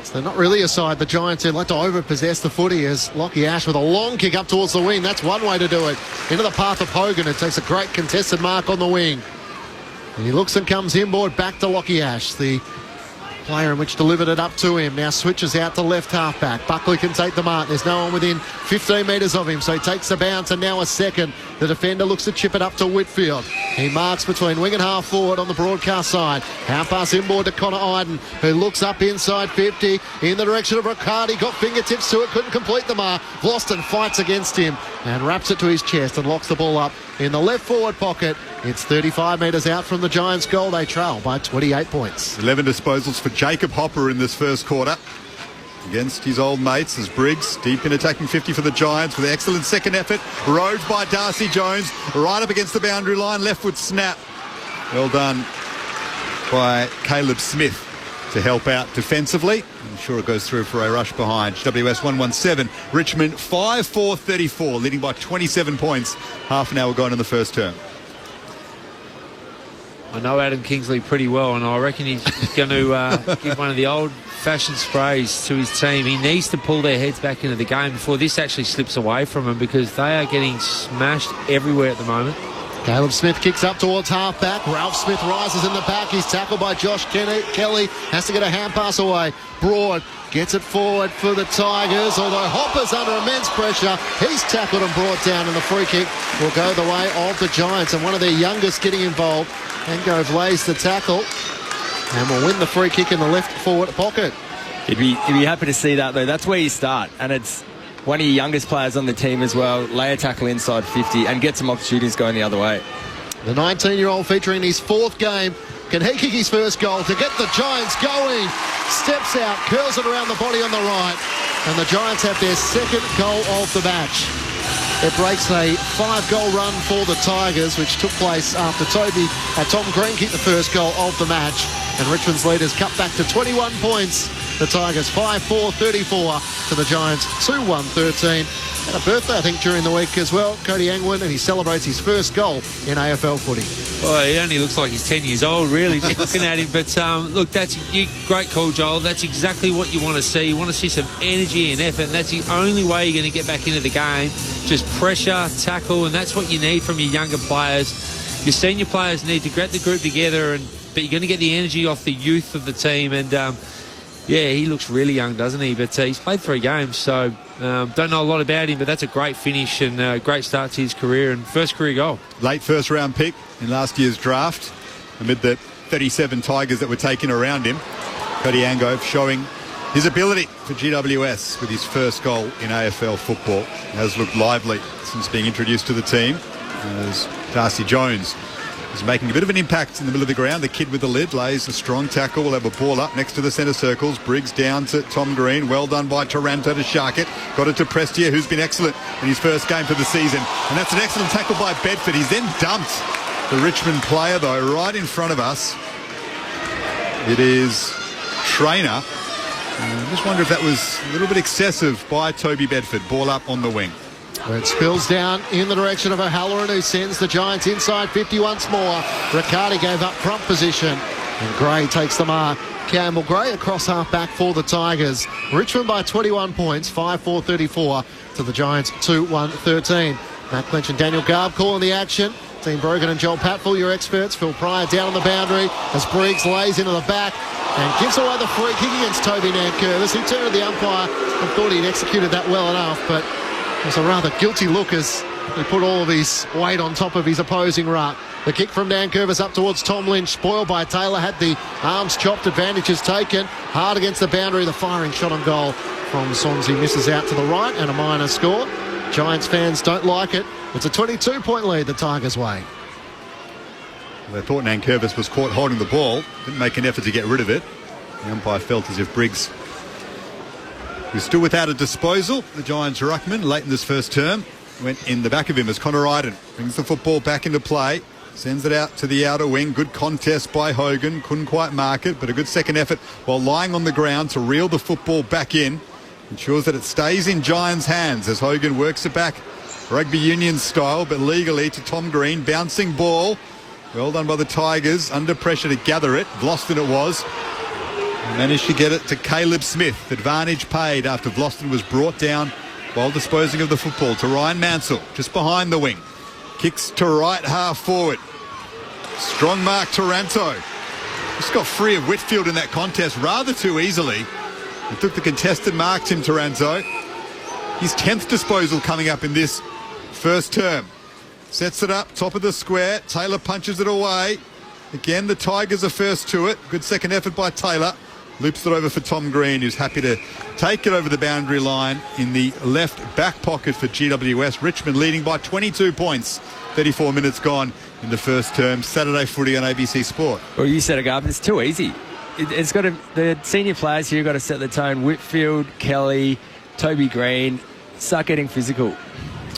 So they're not really a side, the Giants, who like to overpossess the footy, as Lockie Ash with a long kick up towards the wing. That's one way to do it. Into the path of Hogan, who takes a great contested mark on the wing. And he looks and comes inboard back to Lockie Ash, the player in which delivered it up to him. Now switches out to left halfback. Buckley can take the mark. There's no one within 15 metres of him, so he takes the bounce, and now a second. The defender looks to chip it up to Whitfield. He marks between wing and half forward on the broadcast side. Half pass inboard to Connor Iden, who looks up inside 50 in the direction of Riccardi. Got fingertips to it, couldn't complete the mark. Vlauston fights against him and wraps it to his chest and locks the ball up in the left forward pocket. It's 35 metres out from the Giants' goal. They trail by 28 points. 11 disposals for Jacob Hopper in this first quarter against his old mates, as Briggs deep in attacking 50 for the Giants with excellent second effort. Rode by Darcy Jones, right up against the boundary line, left foot snap. Well done by Caleb Smith. to help out defensively. I'm sure it goes through for a rush behind. GWS 117, Richmond 5-4-34, leading by 27 points. Half an hour gone in the first term. I know Adam Kingsley pretty well, and I reckon he's going to give one of the old-fashioned sprays to his team. He needs to pull their heads back into the game before this actually slips away from them, because they are getting smashed everywhere at the moment. Caleb Smith kicks up towards half-back. Ralph Smith rises in the back. He's tackled by Josh Kelly. Has to get a hand pass away. Broad gets it forward for the Tigers, although Hopper's under immense pressure. He's tackled and brought down, and the free kick will go the way of the Giants, and one of their youngest getting involved. Angove lays the tackle and will win the free kick in the left forward pocket. He'd be happy to see that, though. That's where you start, and it's one of your youngest players on the team as well. Lay a tackle inside 50 and get some opportunities going the other way. The 19-year-old featuring his fourth game. Can he kick his first goal to get the Giants going? Steps out, curls it around the body on the right, and the Giants have their second goal of the match. It breaks a 5-goal run for the Tigers, which took place after Tom Green kicked the first goal of the match, and Richmond's leaders cut back to 21 points. The Tigers 5-4-34 to the Giants 2-1-13. Had a birthday, I think, during the week as well, Cody Angwin, and he celebrates his first goal in AFL footy. Well, he only looks like he's 10 years old, really, looking at him. But, look, great call, Joel. That's exactly what you want to see. You want to see some energy and effort, and that's the only way you're going to get back into the game. Just pressure, tackle, and that's what you need from your younger players. Your senior players need to get the group together, but you're going to get the energy off the youth of the team. And, yeah, he looks really young, doesn't he? But he's played 3 games, so don't know a lot about him, but that's a great finish and a great start to his career and first career goal. Late first-round pick in last year's draft amid the 37 Tigers that were taken around him. Cody Angove showing his ability for GWS with his first goal in AFL football. Has looked lively since being introduced to the team, as Darcy Jones is making a bit of an impact in the middle of the ground. The kid with the lid lays a strong tackle. Will have a ball up next to the centre circles. Briggs down to Tom Green. Well done by Taranto to shark it. Got it to Prestia, who's been excellent in his first game for the season. And that's an excellent tackle by Bedford. He's then dumped the Richmond player, though, right in front of us. It is Trainer. I just wonder if that was a little bit excessive by Toby Bedford. Ball up on the wing. It spills down in the direction of O'Halloran, who sends the Giants inside 50 once more. Riccardi gave up front position, and Gray takes the mark. Campbell Gray across half-back for the Tigers. Richmond by 21 points, 5-4-34 to the Giants 2-1-13. Matt Clinch and Daniel Garb calling the action. Dean Brogan and Joel Patfull, your experts. Phil Pryor down on the boundary as Briggs lays into the back and gives away the free kick against Toby Nankervis. He turned to the umpire and thought he'd executed that well enough, but it was a rather guilty look as he put all of his weight on top of his opposing ruck. The kick from Nankervis up towards Tom Lynch, spoiled by Taylor, had the arms chopped, advantages taken. Hard against the boundary, the firing shot on goal from Sonsi misses out to the right, and a minor score. Giants fans don't like it. It's a 22-point lead the Tigers' way. They thought Nankervis was caught holding the ball. Didn't make an effort to get rid of it. The umpire felt as if Briggs was still without a disposal. The Giants' ruckman, late in this first term, went in the back of him as Connor Iden brings the football back into play. Sends it out to the outer wing. Good contest by Hogan. Couldn't quite mark it, but a good second effort while lying on the ground to reel the football back in. Ensures that it stays in Giants' hands as Hogan works it back rugby union style, but legally to Tom Green. Bouncing ball. Well done by the Tigers. Under pressure to gather it. Vlosten it was. Managed to get it to Caleb Smith. Advantage paid after Vlosten was brought down while disposing of the football to Ryan Mansell, just behind the wing. Kicks to right half forward. Strong mark Taranto. Just got free of Whitfield in that contest rather too easily. He took the contested mark, Tim Taranto. His 10th disposal coming up in this first term. Sets it up, top of the square. Taylor punches it away. Again, the Tigers are first to it. Good second effort by Taylor. Loops it over for Tom Green, who's happy to take it over the boundary line in the left back pocket for GWS. Richmond leading by 22 points. 34 minutes gone in the first term. Saturday footy on ABC Sport. Well, you set it up. It's too easy. It's got to, the senior players here have got to set the tone. Whitfield, Kelly, Toby Green, start getting physical.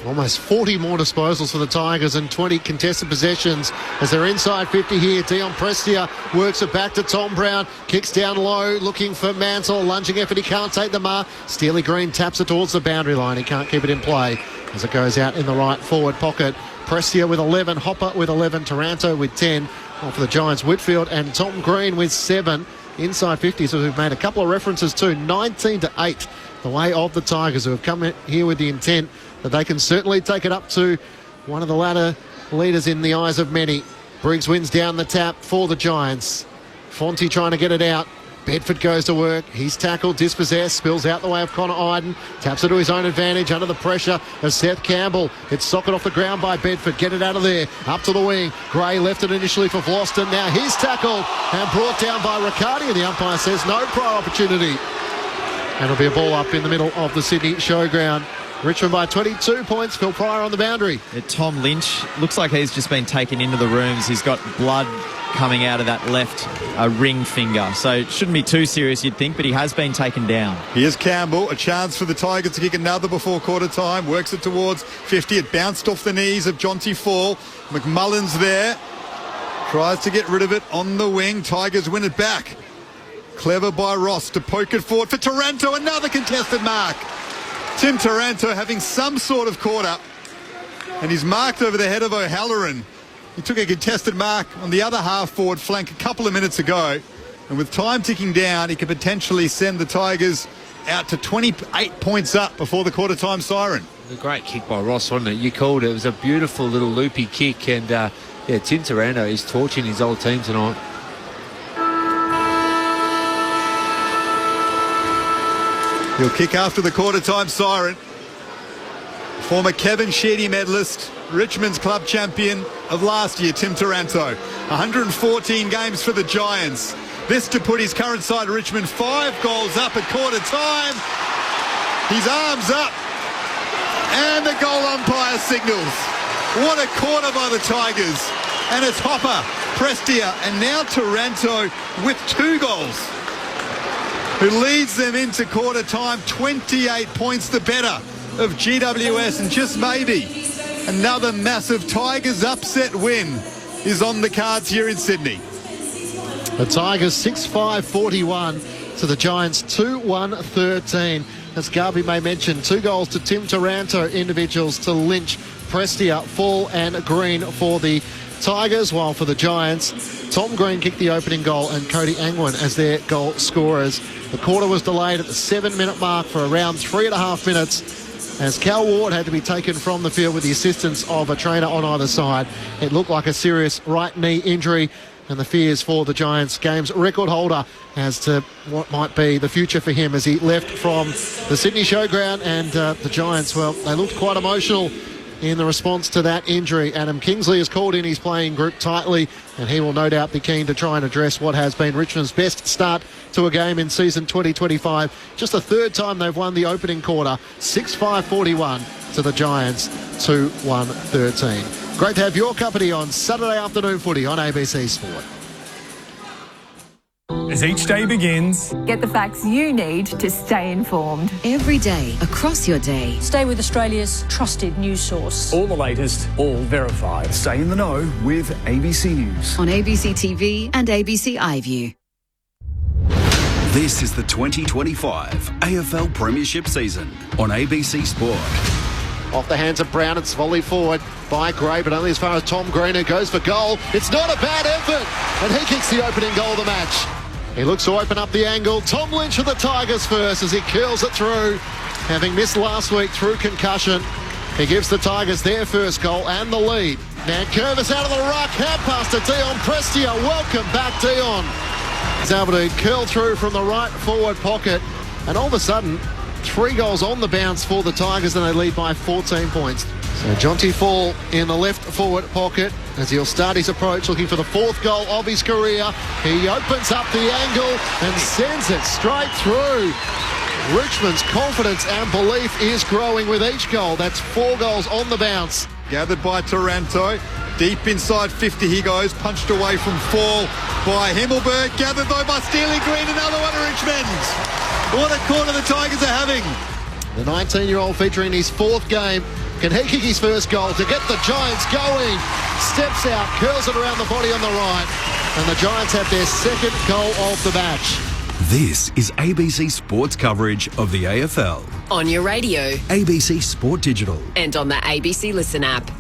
Almost 40 more disposals for the Tigers and 20 contested possessions as they're inside 50 here. Dion Prestia works it back to Tom Brown. Kicks down low, looking for Mansell. Lunging effort, he can't take the mark. Steely Green taps it towards the boundary line. He can't keep it in play as it goes out in the right forward pocket. Prestia with 11, Hopper with 11, Taranto with 10. Well, for the Giants, Whitfield and Tom Green with 7. Inside 50, so we've made a couple of references to 19-8. The way of the Tigers, who have come in here with the intent that they can certainly take it up to one of the latter leaders in the eyes of many. Briggs wins down the tap for the Giants. Fonte trying to get it out. Bedford goes to work. He's tackled, dispossessed, spills out the way of Connor Iden. Taps it to his own advantage under the pressure of Seth Campbell. It's socket off the ground by Bedford. Get it out of there. Up to the wing. Gray left it initially for Vlosten. Now he's tackled and brought down by Riccardi. And the umpire says no prior opportunity. And it'll be a ball up in the middle of the Sydney Showground. Richmond by 22 points. Phil Pryor on the boundary. Tom Lynch looks like he's just been taken into the rooms. He's got blood coming out of that left ring finger. So it shouldn't be too serious, you'd think, but he has been taken down. Here's Campbell. A chance for the Tigers to kick another before quarter time. Works it towards 50. It bounced off the knees of Jonty Fall. McMullen's there. Tries to get rid of it on the wing. Tigers win it back. Clever by Ross to poke it forward for Taranto. Another contested mark. Tim Taranto having some sort of caught up, and he's marked over the head of O'Halloran. He took a contested mark on the other half forward flank a couple of minutes ago, and with time ticking down, he could potentially send the Tigers out to 28 points up before the quarter time siren. A great kick by Ross, wasn't it? You called it. It was a beautiful little loopy kick, and Tim Taranto is torching his old team tonight. He'll kick after the quarter-time siren. Former Kevin Sheedy medalist, Richmond's club champion of last year, Tim Taranto. 114 games for the Giants. This to put his current side, Richmond, 5 goals up at quarter-time. His arms up. And the goal umpire signals. What a quarter by the Tigers. And it's Hopper, Prestia, and now Taranto with 2 goals, who leads them into quarter time. 28 points the better of GWS, and just maybe another massive Tigers upset win is on the cards here in Sydney. The Tigers 6-5-41 to the Giants 2-1-13. As Garby may mention, 2 goals to Tim Taranto, individuals to Lynch, Prestia, Fall and Green for the Tigers, while for the Giants, Tom Green kicked the opening goal and Cody Angwin as their goal scorers. The quarter was delayed at the 7-minute mark for around 3.5 minutes as Cal Ward had to be taken from the field with the assistance of a trainer on either side. It looked like a serious right knee injury, and the fears for the Giants games record holder as to what might be the future for him as he left from the Sydney Showground. And the Giants, well, they looked quite emotional in the response to that injury. Adam Kingsley has called in his playing group tightly, and he will no doubt be keen to try and address what has been Richmond's best start to a game in season 2025. Just the 3rd time they've won the opening quarter. 6-5-41 to the Giants, 2-1-13. Great to have your company on Saturday afternoon footy on ABC Sport. As each day begins, get the facts you need to stay informed. Every day, across your day. Stay with Australia's trusted news source. all the latest, all verified. Stay in the know with ABC News. On ABC TV and ABC iView. This is the 2025 AFL Premiership season on ABC Sport. Off the hands of Brown, it's volleyed forward by Gray, but only as far as Tom Green, who goes for goal. It's not a bad effort, and he kicks the opening goal of the match. He looks to open up the angle. Tom Lynch for the Tigers first as he curls it through, having missed last week through concussion. He gives the Tigers their first goal and the lead. Now Curvis out of the ruck, hand pass to Dion Prestia. Welcome back, Dion. He's able to curl through from the right forward pocket, and all of a sudden, 3 goals on the bounce for the Tigers, and they lead by 14 points. So Jonty Fall in the left forward pocket as he'll start his approach, looking for the 4th goal of his career. He opens up the angle and sends it straight through. Richmond's confidence and belief is growing with each goal. That's 4 goals on the bounce. Gathered by Taranto. Deep inside 50 he goes. Punched away from Fall by Himmelberg. Gathered though by Steely Green. Another one to Richmond. What a quarter the Tigers are having. The 19-year-old featuring his 4th game Can he kick his first goal to get the Giants going? Steps out, curls it around the body on the right, and the Giants have their second goal of the match. This is ABC Sports coverage of the AFL. On your radio. ABC Sport Digital. And on the ABC Listen app.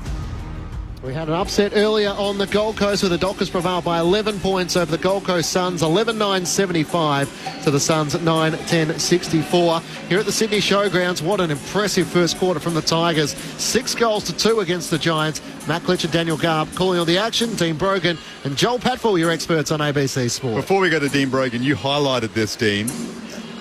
We had an upset earlier on the Gold Coast where the Dockers prevailed by 11 points over the Gold Coast Suns, 11-9-75 to the Suns 9-10-64. Here at the Sydney Showgrounds, what an impressive first quarter from the Tigers. 6 goals to 2 against the Giants. Matt Klitsch and Daniel Garb calling on the action. Dean Brogan and Joel Patfull, your experts on ABC Sport. Before we go to Dean Brogan, you highlighted this, Dean.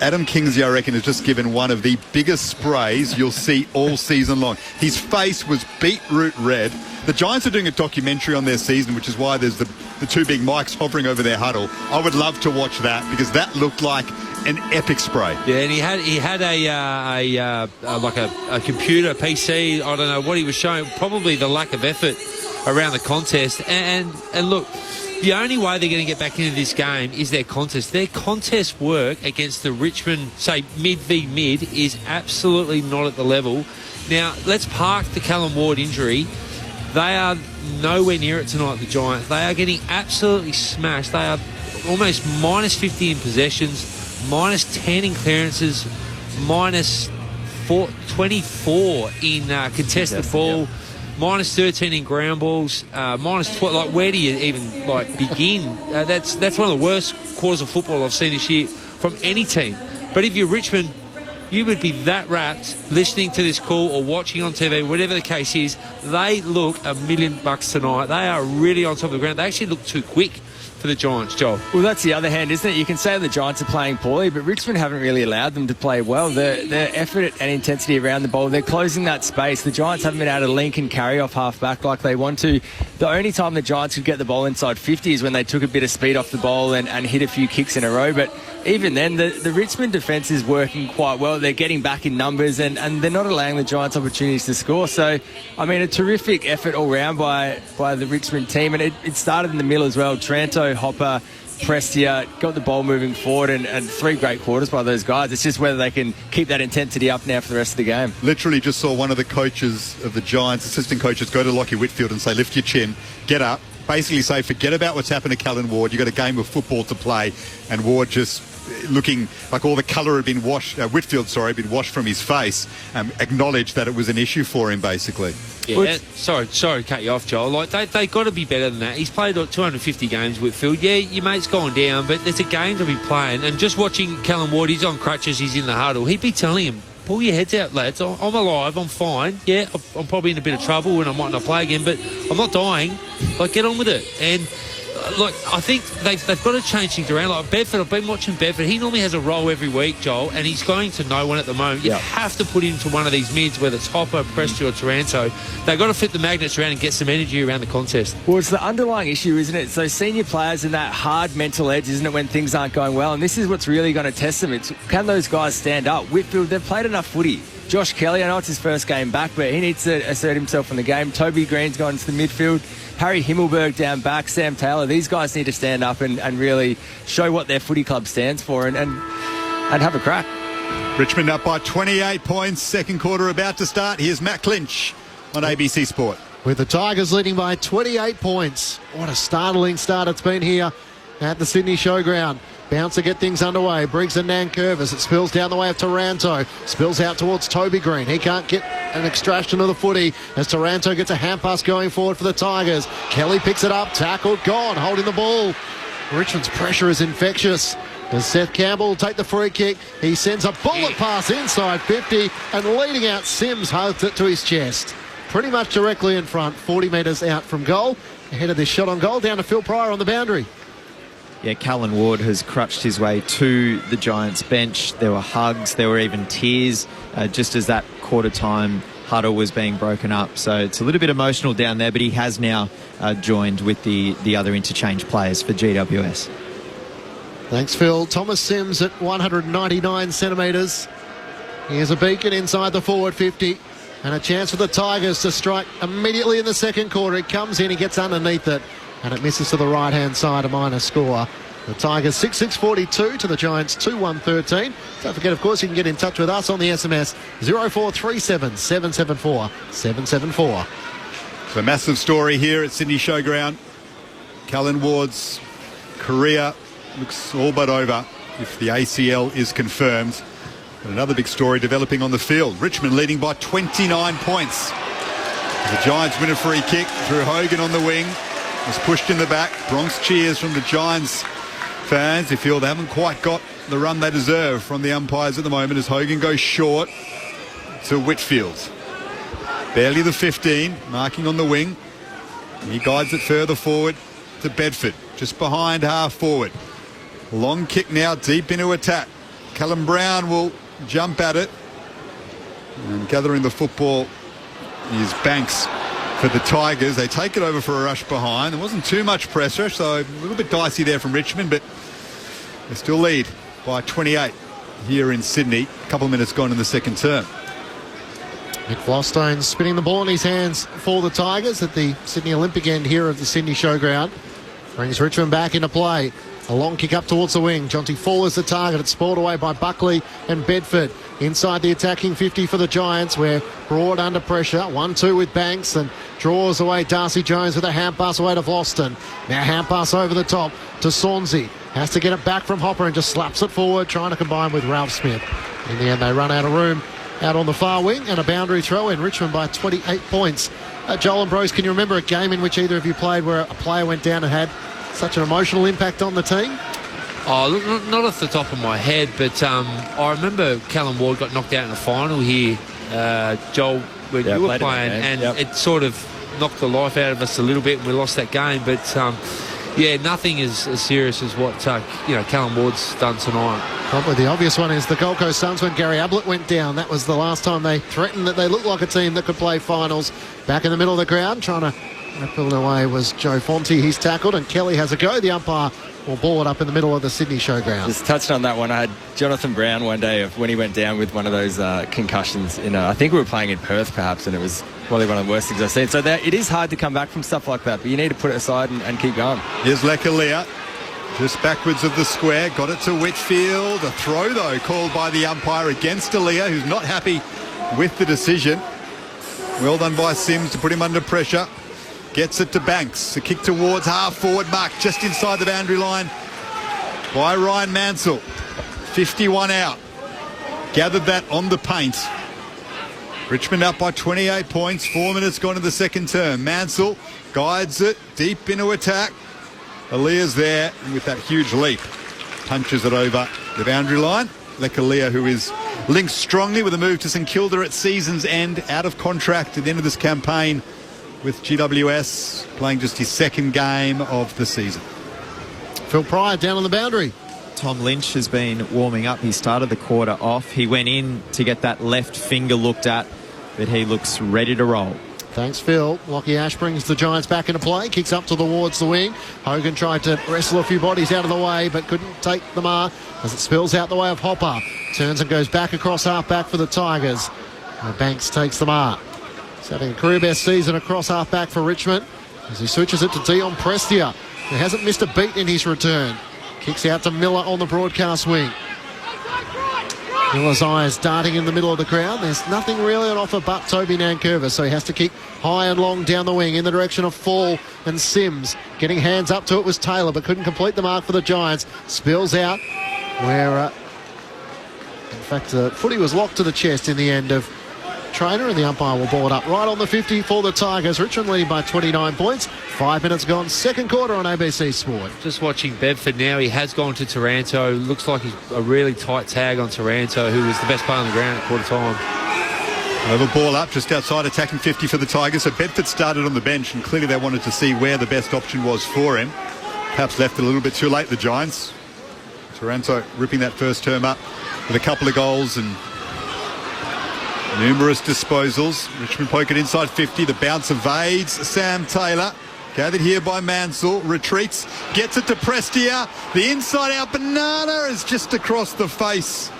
Adam Kingsley, I reckon, has just given one of the biggest sprays you'll see all season long. His face was beetroot red. The Giants are doing a documentary on their season, which is why there's the two big mics hovering over their huddle. I would love to watch that because that looked like an epic spray. Yeah, and he had a computer PC. I don't know what he was showing. Probably the lack of effort around the contest. And look, the only way they're going to get back into this game is their contest. Their contest work against the Richmond, say, mid v mid, is absolutely not at the level. Now, let's park the Callum Ward injury. They are nowhere near it tonight, the Giants. They are getting absolutely smashed. They are almost minus 50 in possessions, minus 10 in clearances, minus 24 in contested ball. Yep. Minus 13 in ground balls, minus 12. Like, where do you even begin? That's one of the worst quarters of football I've seen this year from any team. But if you're Richmond, you would be that rapt listening to this call or watching on TV, whatever the case is. They look $1 million tonight. They are really on top of the ground. They actually look too quick for the Giants, Joel. Well, that's the other hand, isn't it? You can say the Giants are playing poorly, but Richmond haven't really allowed them to play well. Their effort and intensity around the ball, they're closing that space. The Giants haven't been able to link and carry off half-back like they want to. The only time the Giants could get the ball inside 50 is when they took a bit of speed off the ball and hit a few kicks in a row. But even then, the Richmond defence is working quite well. They're getting back in numbers and they're not allowing the Giants opportunities to score. So, I mean, a terrific effort all round by the Richmond team. And it started in the middle as well. Tranto, Hopper, Prestia got the ball moving forward and 3 great quarters by those guys. It's just whether they can keep that intensity up now for the rest of the game. Literally just saw one of the coaches of the Giants, assistant coaches, go to Lockie Whitfield and say, lift your chin, get up. Basically say, forget about what's happened to Callan Ward. You've got a game of football to play. And Ward just looking like all the colour had been washed, Whitfield, had been washed from his face, acknowledged that it was an issue for him, basically. Yeah, sorry to cut you off, Joel. Like, they got to be better than that. He's played 250 games, Whitfield. Yeah, your mate's gone down, but there's a game to be playing. And just watching Callum Ward, he's on crutches, he's in the huddle. He'd be telling him, pull your heads out, lads. I'm alive, I'm fine. Yeah, I'm probably in a bit of trouble and I might not play again, but I'm not dying. Like, get on with it. And look, I think they've got to change things around. Like Bedford, I've been watching Bedford. He normally has a role every week, Joel, and he's going to no one at the moment. You have to put him to one of these mids, whether it's Hopper, Prestia or Taranto. They've got to flip the magnets around and get some energy around the contest. Well, it's the underlying issue, isn't it? So senior players and that hard mental edge, isn't it, when things aren't going well? And this is what's really going to test them. It's, can those guys stand up? Whitfield, they've played enough footy. Josh Kelly, I know it's his first game back, but he needs to assert himself in the game. Toby Green's gone into the midfield. Harry Himmelberg down back, Sam Taylor. These guys need to stand up and really show what their footy club stands for and have a crack. Richmond up by 28 points. Second quarter about to start. Here's Matt Klitsch on ABC Sport. With the Tigers leading by 28 points. What a startling start it's been here at the Sydney Showground. Bounce to get things underway. Briggs and Nankervis. It spills down the way of Taranto. Spills out towards Toby Green. He can't get an extraction of the footy as Taranto gets a hand pass going forward for the Tigers. Kelly picks it up. Tackled. Gone. Holding the ball. Richmond's pressure is infectious. Does Seth Campbell take the free kick? He sends a bullet pass inside 50 and leading out Sims hugs it to his chest. Pretty much directly in front. 40 metres out from goal. Ahead of this shot on goal. Down to Phil Pryor on the boundary. Yeah, Callan Ward has crutched his way to the Giants bench. There were hugs, there were even tears just as that quarter-time huddle was being broken up. So it's a little bit emotional down there, but he has now joined with the other interchange players for GWS. Thanks, Phil. Thomas Sims at 199 centimetres. Here's a beacon inside the forward 50 and a chance for the Tigers to strike immediately in the second quarter. It comes in, he gets underneath it. And it misses to the right-hand side, a minor score. The Tigers 6-6-42 to the Giants 2-1-13. Don't forget, of course, you can get in touch with us on the SMS 0437 774 774. It's a massive story here at Sydney Showground. Callan Ward's career looks all but over if the ACL is confirmed. But another big story developing on the field. Richmond leading by 29 points. The Giants win a free kick through Hogan on the wing. Was pushed in the back. Bronx cheers from the Giants fans. They feel they haven't quite got the run they deserve from the umpires at the moment as Hogan goes short to Whitfield. Barely the 15, marking on the wing. He guides it further forward to Bedford, just behind half forward. Long kick now, deep into attack. Callum Brown will jump at it. And gathering the football is Banks for the Tigers. They take it over for a rush behind. There wasn't too much pressure, so a little bit dicey there from Richmond, but they still lead by 28 here in Sydney. A couple of minutes gone in the second term. Mick Flostone spinning the ball in his hands for the Tigers at the Sydney Olympic end here of the Sydney Showground. Brings Richmond back into play. A long kick up towards the wing. Jonty Faller's the target. It's spoiled away by Buckley and Bedford. Inside the attacking 50 for the Giants. We're Broad under pressure. 1-2 with Banks and draws away Darcy Jones with a hand pass away to Floston. Now hand pass over the top to Saunsey. Has to get it back from Hopper and just slaps it forward, trying to combine with Ralph Smith. In the end, they run out of room out on the far wing and a boundary throw in. Richmond by 28 points. Joel and Bros, can you remember a game in which either of you played where a player went down and had such an emotional impact on the team? Oh, look, not off the top of my head, but I remember Callum Ward got knocked out in the final here, Joel, when you were playing, and it sort of knocked the life out of us a little bit and we lost that game. But, yeah, nothing as serious as what, Callum Ward's done tonight. Probably the obvious one is the Gold Coast Suns when Gary Ablett went down. That was the last time they threatened that they looked like a team that could play finals. Back in the middle of the ground, trying to pull it away was Joe Fonte. He's tackled and Kelly has a go. The umpire will ball it up in the middle of the Sydney Showground. Just touched on that one. I had Jonathan Brown one day of when he went down with one of those concussions. I think we were playing in Perth perhaps, and it was probably one of the worst things I've seen. So it is hard to come back from stuff like that, but you need to put it aside and keep going. Here's Lekalia, just backwards of the square, got it to Whitfield. A throw though called by the umpire against Alia, who's not happy with the decision. Well done by Sims to put him under pressure. Gets it to Banks. A kick towards half forward mark just inside the boundary line by Ryan Mansell. 51 out. Gathered that on the paint. Richmond up by 28 points. 4 minutes gone in the second term. Mansell guides it deep into attack. Alia's there with that huge leap. Punches it over the boundary line. Lekalia, who is linked strongly with a move to St Kilda at season's end, out of contract at the end of this campaign with GWS, playing just his second game of the season. Phil Pryor down on the boundary. Tom Lynch has been warming up. He started the quarter off. He went in to get that left finger looked at, but he looks ready to roll. Thanks, Phil. Lockie Ash brings the Giants back into play. Kicks up towards the wing. Hogan tried to wrestle a few bodies out of the way, but couldn't take the mark as it spills out the way of Hopper. Turns and goes back across half-back for the Tigers. Banks takes the mark. He's having a career-best season across half-back for Richmond as he switches it to Dion Prestia, who hasn't missed a beat in his return. Kicks out to Miller on the broadcast wing. Miller's eyes darting in the middle of the crowd. There's nothing really on offer but Toby Nankervis, so he has to kick high and long down the wing in the direction of Fall and Sims. Getting hands up to it was Taylor, but couldn't complete the mark for the Giants. Spills out where, in fact, footy was locked to the chest in the end of Trainer, and the umpire will ball it up right on the 50 for the Tigers. Richmond leading by 29 points. 5 minutes gone, second quarter on ABC Sport. Just watching Bedford now. He has gone to Taranto. Looks like he's a really tight tag on Taranto, who was the best player on the ground at quarter time. Over ball up just outside attacking 50 for the Tigers. So Bedford started on the bench, and clearly they wanted to see where the best option was for him. Perhaps left it a little bit too late, the Giants. Taranto ripping that first term up with a couple of goals and numerous disposals. Richmond poke it inside 50. The bounce evades Sam Taylor. Gathered here by Mansell. Retreats. Gets it to Prestia. The inside out banana is just across the face.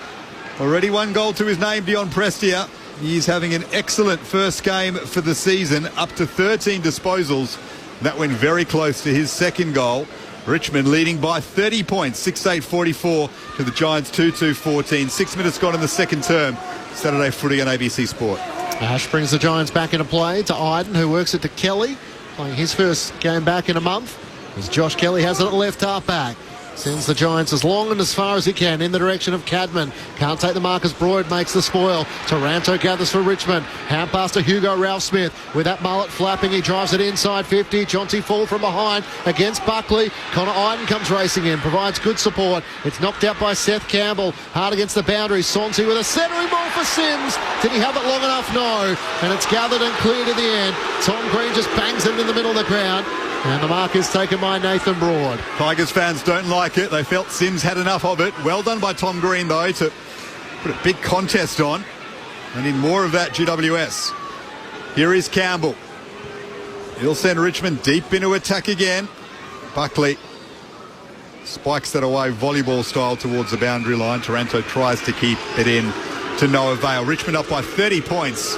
Already one goal to his name, Dion Prestia. He's having an excellent first game for the season. Up to 13 disposals. That went very close to his second goal. Richmond leading by 30 points, 6-8-44 to the Giants 2-2-14. 6 minutes gone in the second term. Saturday footy on ABC Sport. Ash brings the Giants back into play to Iden, who works it to Kelly, playing his first game back in a month. As Josh Kelly has it at left half back. Sends the Giants as long and as far as he can in the direction of Cadman. Can't take the mark as Broad makes the spoil. Taranto gathers for Richmond. Hand pass to Hugo Ralph Smith. With that mullet flapping, he drives it inside 50. Jonty Fall from behind against Buckley. Connor Iden comes racing in, provides good support. It's knocked out by Seth Campbell. Hard against the boundary. Sonsi with a centering ball for Sims. Did he have it long enough? No. And it's gathered and cleared at the end. Tom Green just bangs it in the middle of the ground. And the mark is taken by Nathan Broad. Tigers fans don't like it. They felt Sims had enough of it. Well done by Tom Green, though, to put a big contest on. They need more of that, GWS. Here is Campbell. He'll send Richmond deep into attack again. Buckley spikes that away volleyball style towards the boundary line. Taranto tries to keep it in to no avail. Richmond up by 30 points.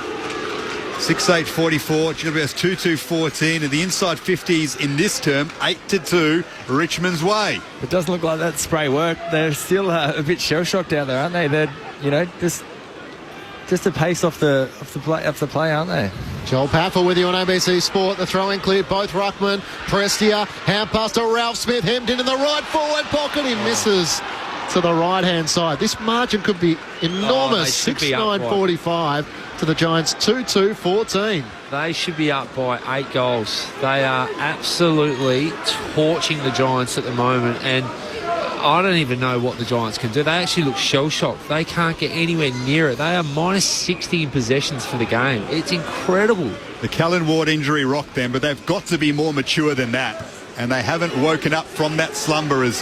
6-8-44, GWS 2-2-14, and the inside 50s in this term, 8-2, Richmond's way. It doesn't look like that spray worked. They're still a bit shell-shocked out there, aren't they? They're, just a pace off the play, aren't they? Joel Paffer with you on ABC Sport. The throw-in cleared both ruckman. Prestia, hand pass to Ralph Smith, hemmed in the right forward pocket. He misses to the right-hand side. This margin could be enormous. 6-9-45 to the Giants 2-2-14. They should be up by 8 goals. They are absolutely torching the Giants at the moment, and I don't even know what the Giants can do. They actually look shell-shocked. They can't get anywhere near it. They are minus 60 in possessions for the game. It's incredible. The Callan Ward injury rocked them, but they've got to be more mature than that, and they haven't woken up from that slumber as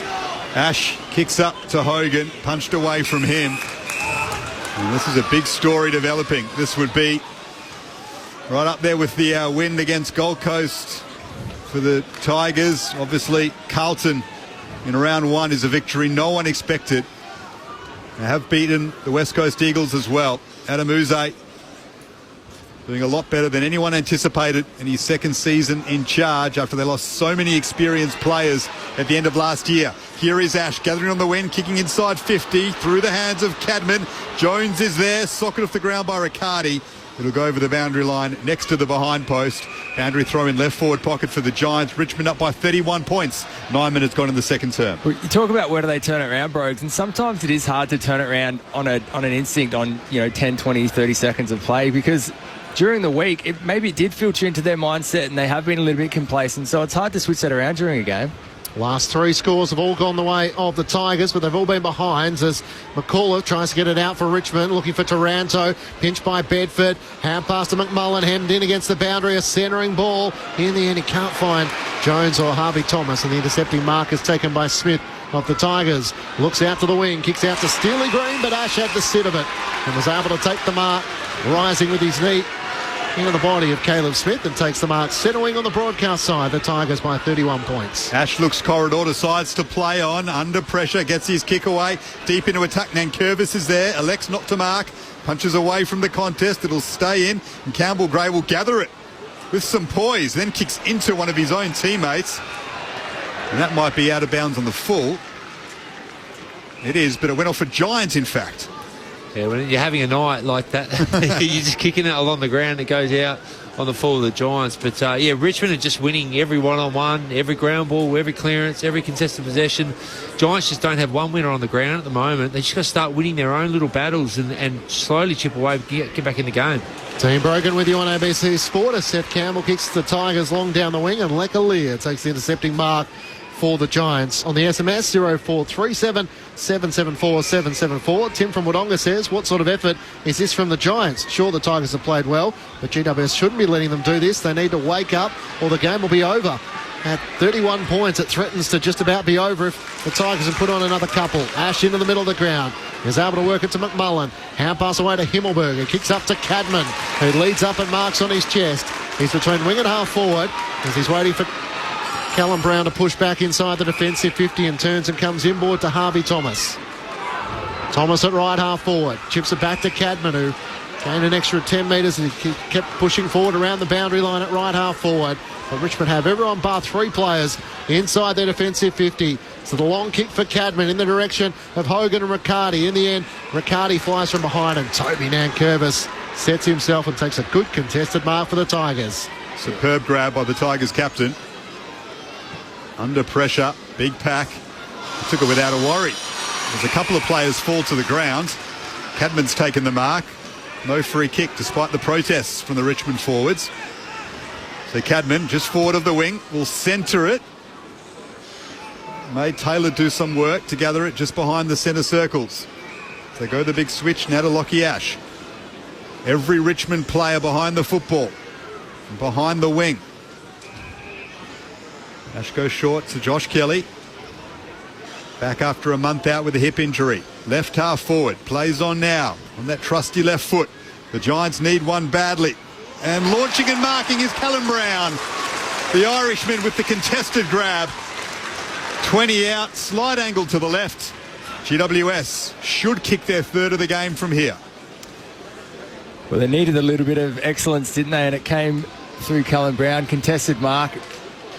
Ash kicks up to Hogan, punched away from him. And this is a big story developing. This would be right up there with the win against Gold Coast for the Tigers. Obviously, Carlton in round one is a victory no one expected. They have beaten the West Coast Eagles as well. Adam Uze doing a lot better than anyone anticipated in his second season in charge after they lost so many experienced players at the end of last year. Here is Ash gathering on the wing, kicking inside 50 through the hands of Cadman. Jones is there, socket off the ground by Riccardi. It'll go over the boundary line next to the behind post. Boundary throw in left forward pocket for the Giants. Richmond up by 31 points. 9 minutes gone in the second term. You talk about where do they turn it around, Brogues, and sometimes it is hard to turn it around on an instinct on 10, 20, 30 seconds of play, because during the week it did filter into their mindset and they have been a little bit complacent, so it's hard to switch that around during a game. Last three scores have all gone the way of the Tigers, but they've all been behinds as McCullough tries to get it out for Richmond, looking for Taranto, pinched by Bedford, hand pass to McMullen, hemmed in against the boundary, a centering ball. In the end, he can't find Jones or Harvey Thomas, and the intercepting mark is taken by Smith of the Tigers. Looks out to the wing, kicks out to Steely Green, but Ash had the sit of it and was able to take the mark, rising with his knee into the body of Caleb Smith, and takes the mark. Centering on the broadcast side, the Tigers by 31 points. Ash looks corridor, decides to play on, under pressure, gets his kick away, deep into attack. Nankervis is there, elects not to mark, punches away from the contest, it'll stay in, and Campbell Gray will gather it with some poise, then kicks into one of his own teammates, and that might be out of bounds on the full. It is, but it went off for Giants, in fact. Yeah, when you're having a night like that, you're just kicking it along the ground. It goes out on the full of the Giants. But, Richmond are just winning every one-on-one, every ground ball, every clearance, every contested possession. Giants just don't have one winner on the ground at the moment. They just got to start winning their own little battles and slowly chip away, get back in the game. Team Brogan with you on ABC Sport as Seth Campbell kicks the Tigers long down the wing, and Lecalier takes the intercepting mark for the Giants. On the SMS, 0437 774 774. Tim from Wodonga says, what sort of effort is this from the Giants? Sure, the Tigers have played well, but GWS shouldn't be letting them do this. They need to wake up or the game will be over. At 31 points, it threatens to just about be over if the Tigers can put on another couple. Ash into the middle of the ground. Is able to work it to McMullen. Hand pass away to Himmelberger. Kicks up to Cadman, who leads up and marks on his chest. He's between wing and half forward as he's waiting for Callum Brown to push back inside the defensive 50 and turns and comes inboard to Harvey Thomas. Thomas at right half forward. Chips it back to Cadman, who gained an extra 10 metres and he kept pushing forward around the boundary line at right half forward. But Richmond have everyone bar 3 players inside their defensive 50. So the long kick for Cadman in the direction of Hogan and Riccardi. In the end, Riccardi flies from behind and Toby Nankervis sets himself and takes a good contested mark for the Tigers. Superb grab by the Tigers captain. Under pressure, big pack. He took it without a worry. There's a couple of players fall to the ground. Cadman's taken the mark. No free kick despite the protests from the Richmond forwards. So Cadman, just forward of the wing, will centre it. Made Taylor do some work to gather it just behind the centre circles. So they go the big switch now to Lockie Ash. Every Richmond player behind the football, behind the wing. Ash goes short to Josh Kelly. Back after a month out with a hip injury. Left half forward, plays on now on that trusty left foot. The Giants need one badly. And launching and marking is Callum Brown. The Irishman with the contested grab. 20 out, slight angle to the left. GWS should kick their third of the game from here. Well, they needed a little bit of excellence, didn't they? And it came through Callum Brown, contested mark.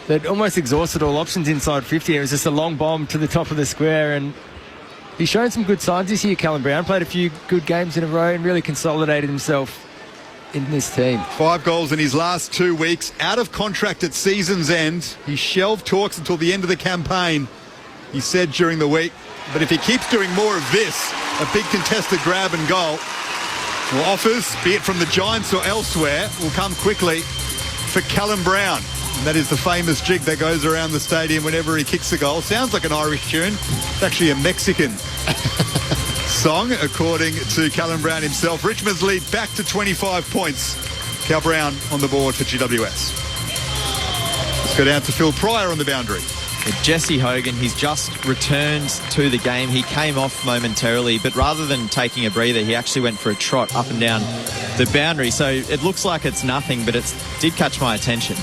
They'd almost exhausted all options inside 50. It was just a long bomb to the top of the square, and he's shown some good signs this year, Callum Brown. Played a few good games in a row and really consolidated himself in this team. 5 goals in his last 2 weeks. Out of contract at season's end. He shelved talks until the end of the campaign, he said during the week. But if he keeps doing more of this, a big contested grab and goal, well, offers, be it from the Giants or elsewhere, will come quickly for Callum Brown. And that is the famous jig that goes around the stadium whenever he kicks a goal. Sounds like an Irish tune. It's actually a Mexican song, according to Callum Brown himself. Richmond's lead back to 25 points. Cal Brown on the board for GWS. Let's go down to Phil Pryor on the boundary. Jesse Hogan, he's just returned to the game. He came off momentarily, but rather than taking a breather, he actually went for a trot up and down the boundary. So it looks like it's nothing, but it did catch my attention.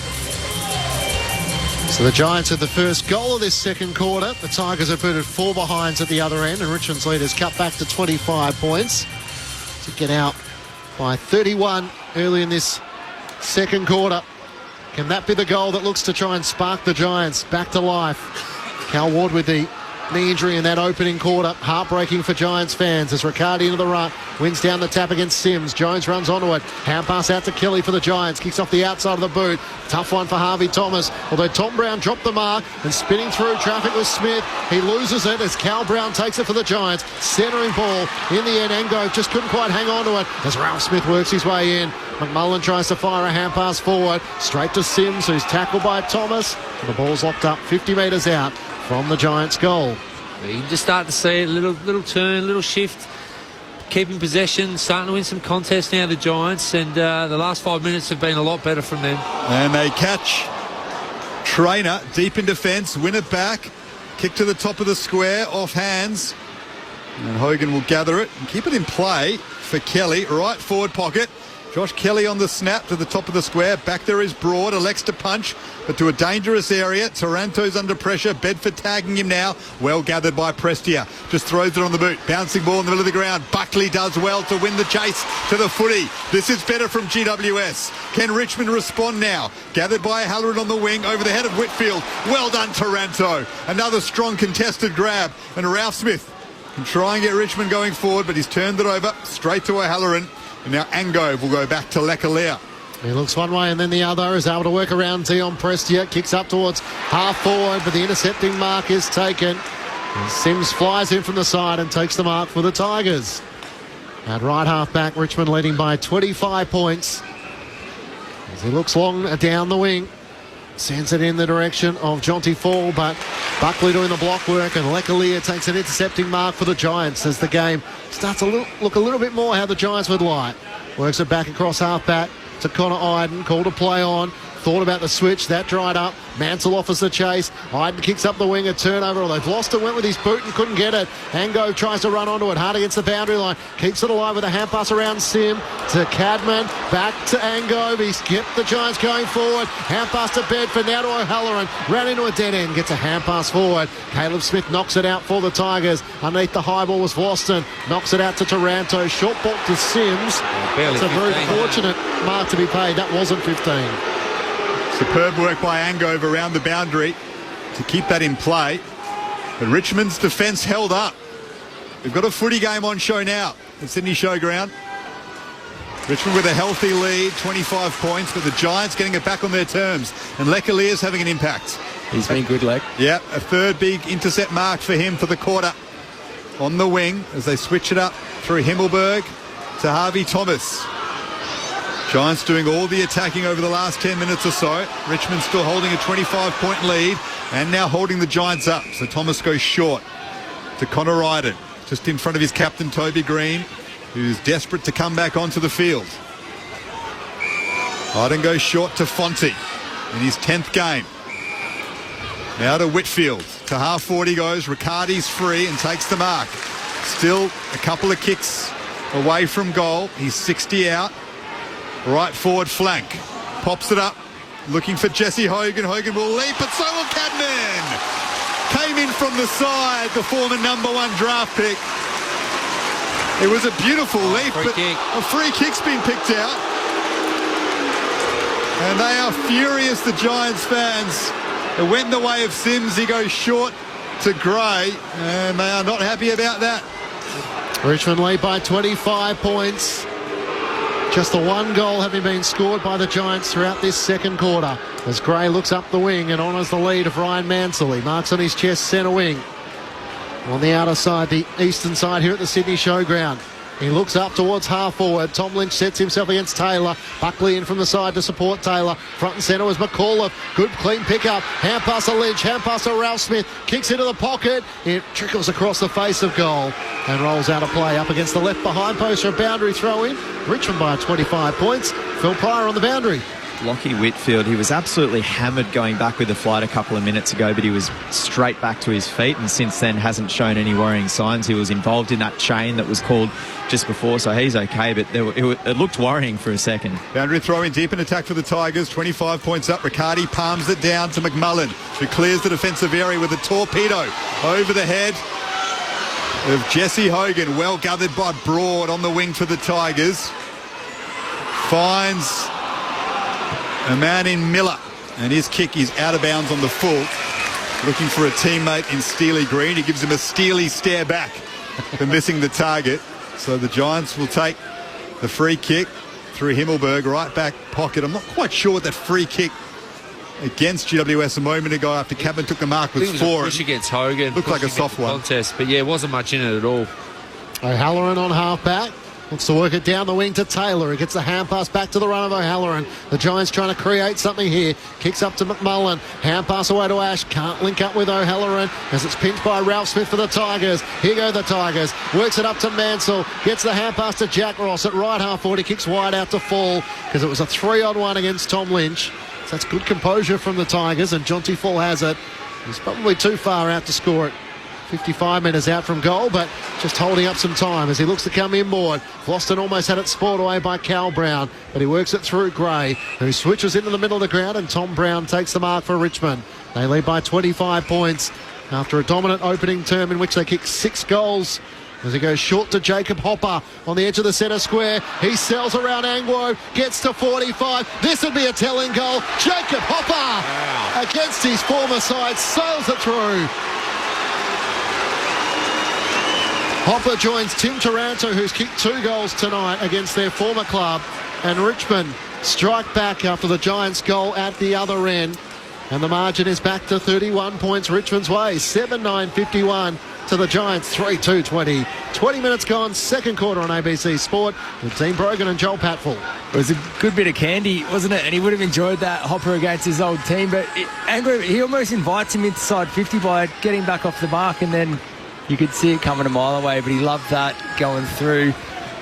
So the Giants have the first goal of this second quarter. The Tigers have booted 4 behinds at the other end, and Richmond's lead is cut back to 25 points to get out by 31 early in this second quarter. Can that be the goal that looks to try and spark the Giants back to life? Cal Ward with the knee injury in that opening quarter. Heartbreaking for Giants fans as Riccardi into the ruck. Wins down the tap against Sims. Jones runs onto it. Hand pass out to Kelly for the Giants. Kicks off the outside of the boot. Tough one for Harvey Thomas. Although Tom Brown dropped the mark and spinning through traffic with Smith. He loses it as Cal Brown takes it for the Giants. Centering ball in the end. Angove just couldn't quite hang on to it as Ralph Smith works his way in. McMullen tries to fire a hand pass forward. Straight to Sims, who's tackled by Thomas. And the ball's locked up 50 metres out from the Giants' goal. You can just start to see a little turn, little shift, keeping possession, starting to win some contests now, the Giants, and the last 5 minutes have been a lot better from them. And they catch Trainer deep in defence, win it back, kick to the top of the square, off hands, and Hogan will gather it and keep it in play for Kelly, right forward pocket. Josh Kelly on the snap to the top of the square. Back there is Broad, elects to punch, but to a dangerous area. Taranto's under pressure. Bedford tagging him now. Well gathered by Prestia. Just throws it on the boot. Bouncing ball in the middle of the ground. Buckley does well to win the chase to the footy. This is better from GWS. Can Richmond respond now? Gathered by Halloran on the wing over the head of Whitfield. Well done, Taranto. Another strong contested grab. And Ralph Smith can try and get Richmond going forward, but he's turned it over straight to O'Halloran. And now Angove will go back to Leclerc. He looks one way and then the other, is able to work around Dion Prestia, kicks up towards half forward, but the intercepting mark is taken. And Sims flies in from the side and takes the mark for the Tigers. At right half back, Richmond leading by 25 points. As he looks long down the wing, sends it in the direction of Jonty Fall, but Buckley doing the block work, and Leclerc takes an intercepting mark for the Giants as the game starts to look a little bit more how the Giants would like. Works it back across half back to Connor Iden, called to play on. thought about the switch. That dried up. Mansell offers the chase. Iden kicks up the wing, a turnover. They've lost it, went with his boot and couldn't get it. Ango tries to run onto it. Hard against the boundary line. Keeps it alive with a hand pass around Sim to Cadman. Back to Ango. He's kept the Giants going forward. Hand pass to Bedford. Now to O'Halloran. Ran into a dead end. Gets a hand pass forward. Caleb Smith knocks it out for the Tigers. Underneath the high ball was Voston. Knocks it out to Taranto. Short ball to Sims. It's a very fortunate mark to be paid. That wasn't 15. Superb work by Angove around the boundary to keep that in play. But Richmond's defence held up. We've got a footy game on show now at Sydney Showground. Richmond with a healthy lead, 25 points, but the Giants getting it back on their terms. And Lecalire's having an impact. He's been good, Lec. Yeah, a third big intercept mark for him for the quarter. On the wing as they switch it up through Himmelberg to Harvey Thomas. Giants doing all the attacking over the last 10 minutes or so. Richmond still holding a 25-point lead and now holding the Giants up. So Thomas goes short to Connor Ryden, just in front of his captain, Toby Green, who's desperate to come back onto the field. Ryden goes short to Fonte in his 10th game. Now to Whitfield. To half 40 goes. Riccardi's free and takes the mark. Still a couple of kicks away from goal. He's 60 out. Right forward flank. Pops it up. Looking for Jesse Hogan. Hogan will leap, but so will Cadman. Came in from the side, the former #1 draft pick. It was a beautiful leap, but a free kick's been picked out. And they are furious, the Giants fans. It went the way of Sims. He goes short to Gray, and they are not happy about that. Richmond lead by 25 points. Just the one goal having been scored by the Giants throughout this second quarter. As Gray looks up the wing and honours the lead of Ryan Mansell. He marks on his chest centre wing. On the outer side, the eastern side here at the Sydney Showground. He looks up towards half forward. Tom Lynch sets himself against Taylor. Buckley in from the side to support Taylor. Front and centre was McAuliffe. Good clean pickup. Hand pass to Lynch. Hand pass to Ralph Smith. Kicks into the pocket. It trickles across the face of goal and rolls out of play up against the left behind post for a boundary throw in. Richmond by 25 points. Phil Pryor on the boundary. Lockie Whitfield, he was absolutely hammered going back with the flight a couple of minutes ago, but he was straight back to his feet and since then hasn't shown any worrying signs. He was involved in that chain that was called just before, so he's okay, but it looked worrying for a second. Boundary throw in deep in attack for the Tigers, 25 points up. Riccardi palms it down to McMullen, who clears the defensive area with a torpedo over the head of Jesse Hogan. Well gathered by Broad on the wing for the Tigers. Finds a man in Miller, and his kick is out of bounds on the full. Looking for a teammate in Steely Green. He gives him a steely stare back for missing the target. So the Giants will take the free kick through Himmelberg, right back pocket. I'm not quite sure what that free kick against GWS a moment ago after Cabin took the mark was for. Push against Hogan. Looked like a soft one. Contest, but yeah, it wasn't much in it at all. O'Halloran on half back. Looks to work it down the wing to Taylor. He gets the hand pass back to the run of O'Halloran. The Giants trying to create something here. Kicks up to McMullen. Hand pass away to Ash. Can't link up with O'Halloran as it's pinched by Ralph Smith for the Tigers. Here go the Tigers. Works it up to Mansell. Gets the hand pass to Jack Ross at right half forward. He kicks wide out to Fall because it was a 3-on-1 against Tom Lynch. So that's good composure from the Tigers, and Jonty Fall has it. He's probably too far out to score it. 55 metres out from goal, but just holding up some time as he looks to come inboard. Boston almost had it spoiled away by Cal Brown, but he works it through Gray, who switches into the middle of the ground, and Tom Brown takes the mark for Richmond. They lead by 25 points after a dominant opening term in which they kicked 6 goals. As he goes short to Jacob Hopper on the edge of the centre square. He sells around Angwo, gets to 45. This would be a telling goal. Jacob Hopper against his former side, sails it through. Hopper joins Tim Taranto, who's kicked 2 goals tonight against their former club, and Richmond strike back after the Giants' goal at the other end, and the margin is back to 31 points Richmond's way. 7-9-51 to the Giants, 3-2-20. 20 minutes gone, second quarter on ABC Sport with Dean Brogan and Joel Patfull. It was a good bit of candy, wasn't it? And he would have enjoyed that, Hopper against his old team, but Angry, he almost invites him inside 50 by getting back off the mark, and then you could see it coming a mile away, but he loved that going through.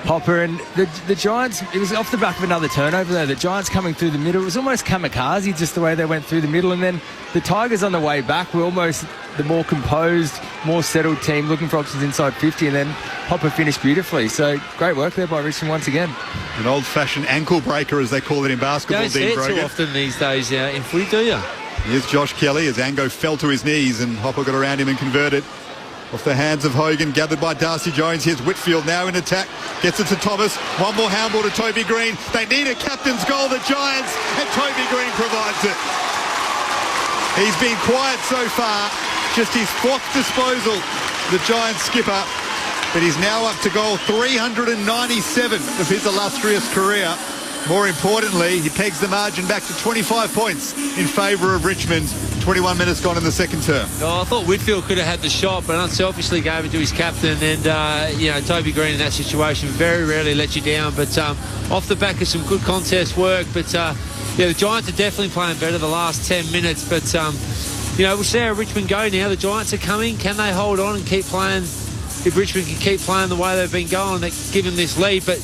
Popper, and the Giants, it was off the back of another turnover there. The Giants coming through the middle. It was almost kamikaze, just the way they went through the middle. And then the Tigers on the way back were almost the more composed, more settled team, looking for options inside 50. And then Popper finished beautifully. So great work there by Richmond once again. An old-fashioned ankle breaker, as they call it in basketball. You don't see it too often these days in footy, do you? Here's Josh Kelly as Ango fell to his knees and Hopper got around him and converted. Off the hands of Hogan, gathered by Darcy Jones. Here's Whitfield now in attack. Gets it to Thomas. One more handball to Toby Green. They need a captain's goal, the Giants, and Toby Green provides it. He's been quiet so far. Just his fourth disposal, the Giants skipper. But he's now up to goal 397 of his illustrious career. More importantly, he pegs the margin back to 25 points in favour of Richmond. 21 minutes gone in the second term. Oh, I thought Whitfield could have had the shot, but unselfishly gave it to his captain. And, Toby Green in that situation very rarely let you down. But off the back of some good contest work. But, the Giants are definitely playing better the last 10 minutes. But, we'll see how Richmond go now. The Giants are coming. Can they hold on and keep playing? If Richmond can keep playing the way they've been going, they give them this lead. But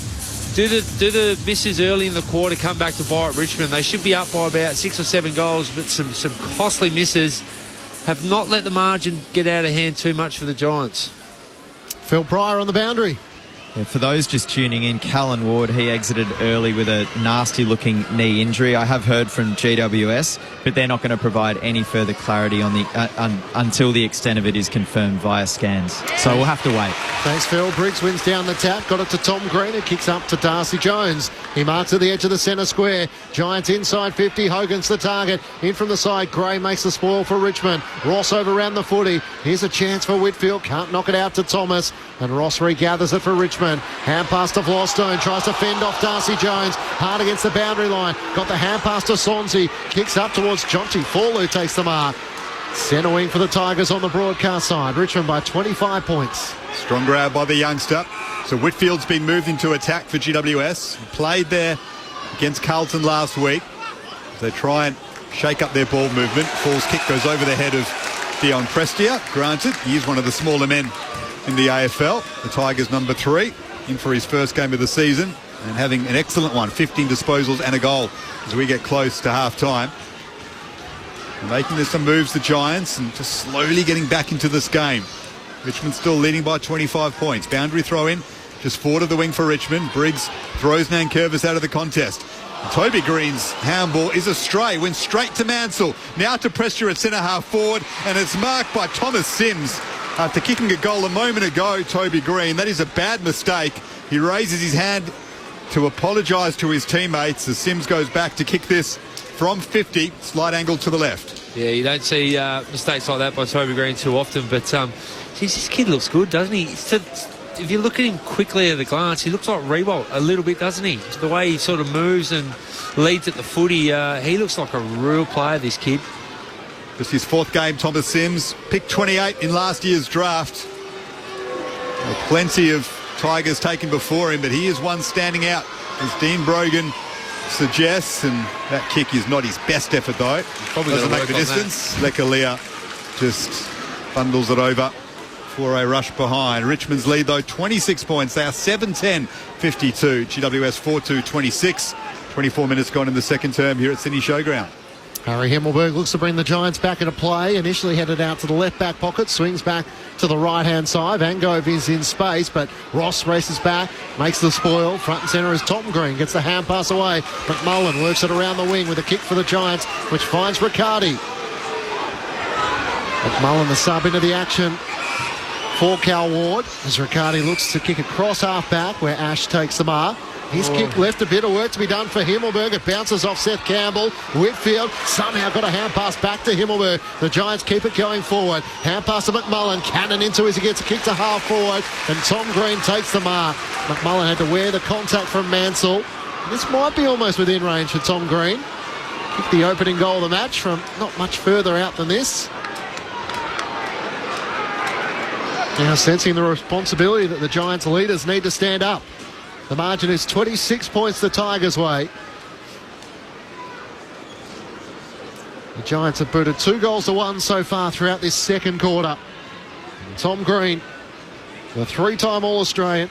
do the misses early in the quarter come back to bite Richmond? They should be up by about 6 or 7 goals, but some costly misses have not let the margin get out of hand too much for the Giants. Phil Pryor on the boundary. Yeah, for those just tuning in, Callan Ward, he exited early with a nasty-looking knee injury. I have heard from GWS, but they're not going to provide any further clarity on the until the extent of it is confirmed via scans. So we'll have to wait. Thanks, Phil. Briggs wins down the tap. Got it to Tom Green. It kicks up to Darcy Jones. He marks at the edge of the centre square. Giants inside 50. Hogan's the target. In from the side. Gray makes the spoil for Richmond. Ross over around the footy. Here's a chance for Whitfield. Can't knock it out to Thomas. And Ross regathers it for Richmond. Hand pass to Vlostone. Tries to fend off Darcy Jones. Hard against the boundary line. Got the hand pass to Sonzi. Kicks up towards Jonty Forlu. Takes the mark. Centre wing for the Tigers on the broadcast side. Richmond by 25 points. Strong grab by the youngster. So Whitfield's been moved into attack for GWS. Played there against Carlton last week. They try and shake up their ball movement. Fall's kick goes over the head of Dion Prestia. Granted, he is one of the smaller men in the AFL. The Tigers number 3, in for his first game of the season and having an excellent one. 15 disposals and a goal as we get close to half-time. Making some moves, the Giants, and just slowly getting back into this game. Richmond still leading by 25 points. Boundary throw in, just forward of the wing for Richmond. Briggs throws Nankervis out of the contest. Toby Green's handball is astray, went straight to Mansell. Now to pressure at centre half forward, and it's marked by Thomas Sims. After kicking a goal a moment ago, Toby Green, that is a bad mistake. He raises his hand to apologise to his teammates as Sims goes back to kick this from 50, slight angle to the left. Yeah, you don't see mistakes like that by Toby Green too often, but this kid looks good, doesn't he? If you look at him quickly at a glance, he looks like Rewalt a little bit, doesn't he? The way he sort of moves and leads at the footy, he looks like a real player, this kid. Just his 4th game, Thomas Sims, picked 28 in last year's draft. Plenty of Tigers taken before him, but he is one standing out, as Dean Brogan suggests, and that kick is not his best effort though. Probably doesn't make the distance. Lekalia just bundles it over for a rush behind. Richmond's lead though 26 points. They are 7-10-52. GWS 4-2-26. 24 minutes gone in the second term here at Sydney Showground. Harry Himmelberg looks to bring the Giants back into play. Initially headed out to the left back pocket, swings back to the right hand side. Van Gogh is in space, but Ross races back, makes the spoil. Front and centre is Tom Green, gets the hand pass away. McMullen works it around the wing with a kick for the Giants, which finds Riccardi. McMullen the sub into the action for Cal Ward as Riccardi looks to kick across half back where Ash takes the mark. His kick left a bit of work to be done for Himmelberg. It bounces off Seth Campbell. Whitfield somehow got a hand pass back to Himmelberg. The Giants keep it going forward. Hand pass to McMullen. Cannon into as he gets a kick to half forward. And Tom Green takes the mark. McMullen had to wear the contact from Mansell. This might be almost within range for Tom Green. Kicked the opening goal of the match from not much further out than this. Now sensing the responsibility that the Giants leaders need to stand up. The margin is 26 points the Tigers' way. The Giants have booted 2-1 so far throughout this second quarter. And Tom Green, the 3-time All-Australian,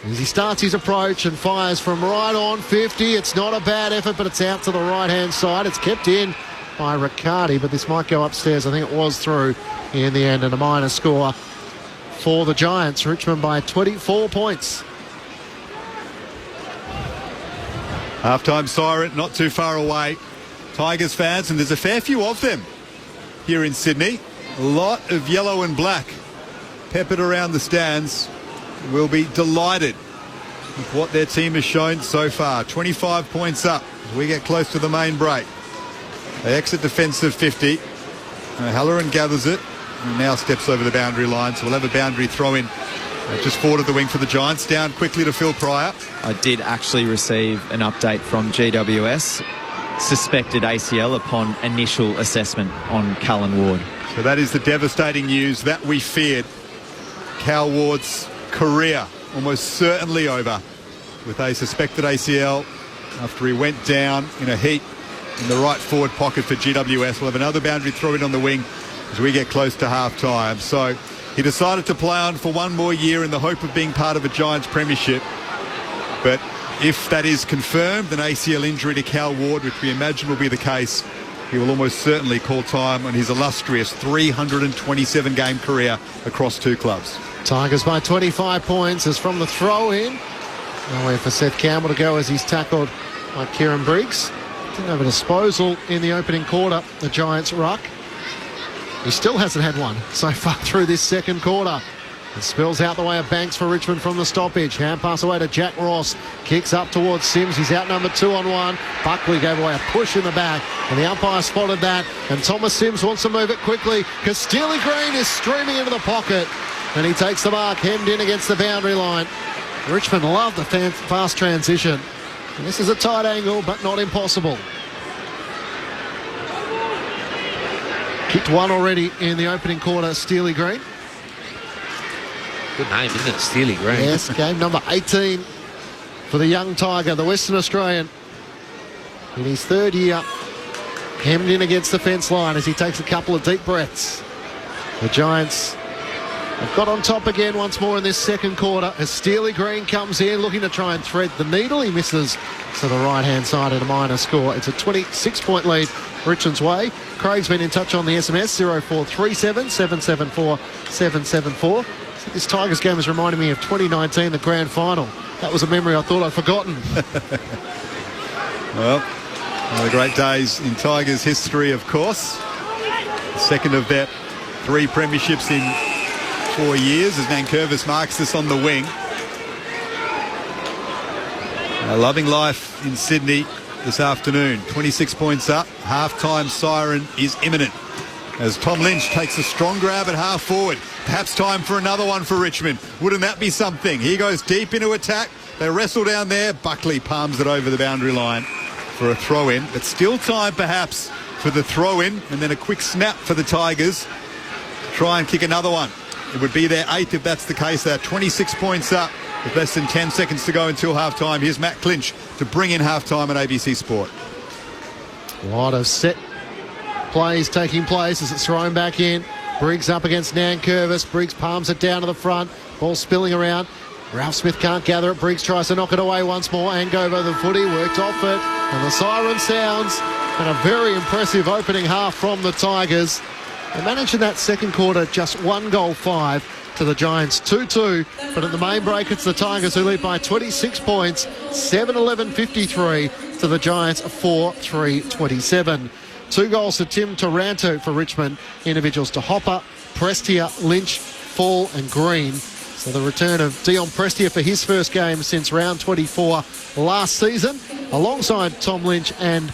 As he starts his approach and fires from right on 50. It's not a bad effort, but it's out to the right-hand side. It's kept in by Riccardi, but this might go upstairs. I think it was through in the end, and a minor score for the Giants. Richmond by 24 points. Halftime siren not too far away. Tigers fans, and there's a fair few of them here in Sydney. A lot of yellow and black peppered around the stands. Will be delighted with what their team has shown so far. 25 points up as we get close to the main break. They exit defensive 50. Halloran gathers it and now steps over the boundary line. So we'll have a boundary throw in just forward of the wing for the Giants. Down quickly to Phil Pryor. I did actually receive an update from GWS. Suspected ACL upon initial assessment on Callan Ward. So that is the devastating news that we feared. Cal Ward's career almost certainly over with a suspected ACL after he went down in a heat in the right forward pocket for GWS. We'll have another boundary throw in on the wing as we get close to half time. So he decided to play on for one more year in the hope of being part of a Giants premiership. But if that is confirmed, an ACL injury to Cal Ward, which we imagine will be the case, he will almost certainly call time on his illustrious 327 game career across two clubs. Tigers by 25 points as from the throw-in. Nowhere for Seth Campbell to go as he's tackled by Kieran Briggs. Didn't have a disposal in the opening quarter, the Giants' ruck. He still hasn't had one so far through this second quarter. It spills out the way of Banks for Richmond from the stoppage. Hand pass away to Jack Ross. Kicks up towards Sims. He's outnumbered 2-on-1. Buckley gave away a push in the back, and the umpire spotted that. And Thomas Sims wants to move it quickly because Steely Green is streaming into the pocket. And he takes the mark, hemmed in against the boundary line. Richmond love the fast transition. And this is a tight angle, but not impossible. Kicked one already in the opening quarter, Steely Green. Good name, isn't it? Steely Green. Yes, game number 18 for the young Tiger, the Western Australian. In his third year, hemmed in against the fence line as he takes a couple of deep breaths. The Giants have got on top again once more in this second quarter as Steely Green comes in looking to try and thread the needle. He misses to the right-hand side at a minor score. It's a 26-point lead Richmond's way. Craig's been in touch on the SMS 0437 774 774. This Tigers game is reminding me of 2019, the grand final. That was a memory I thought I'd forgotten. Well, one of the great days in Tigers history, of course. The second of their 3 premierships in 4 years as Nankervis marks this on the wing. Loving life in Sydney this afternoon. 26 points up. Half-time siren is imminent as Tom Lynch takes a strong grab at half forward. Perhaps time for another one for Richmond. Wouldn't that be something? He goes deep into attack. They wrestle down there. Buckley palms it over the boundary line for a throw-in. But still time perhaps for the throw-in and then a quick snap for the Tigers. Try and kick another one. It would be their 8th if that's the case. They're 26 points up with less than 10 seconds to go until half-time. Here's Matt Clinch to bring in half-time on ABC Sport. A lot of set plays taking place as it's thrown back in. Briggs up against Nankervis. Briggs palms it down to the front. Ball spilling around. Ralph Smith can't gather it. Briggs tries to knock it away once more. Angover the footy, worked off it. And the siren sounds. And a very impressive opening half from the Tigers. They managed in that second quarter just 1 goal 5 to the Giants 2-2. But at the main break, it's the Tigers who lead by 26 points. 7-11-53 to the Giants 4-3-27. 2 goals to Tim Taranto for Richmond. Individuals to Hopper, Prestia, Lynch, Fall and Green. So the return of Dion Prestia for his first game since round 24 last season. Alongside Tom Lynch and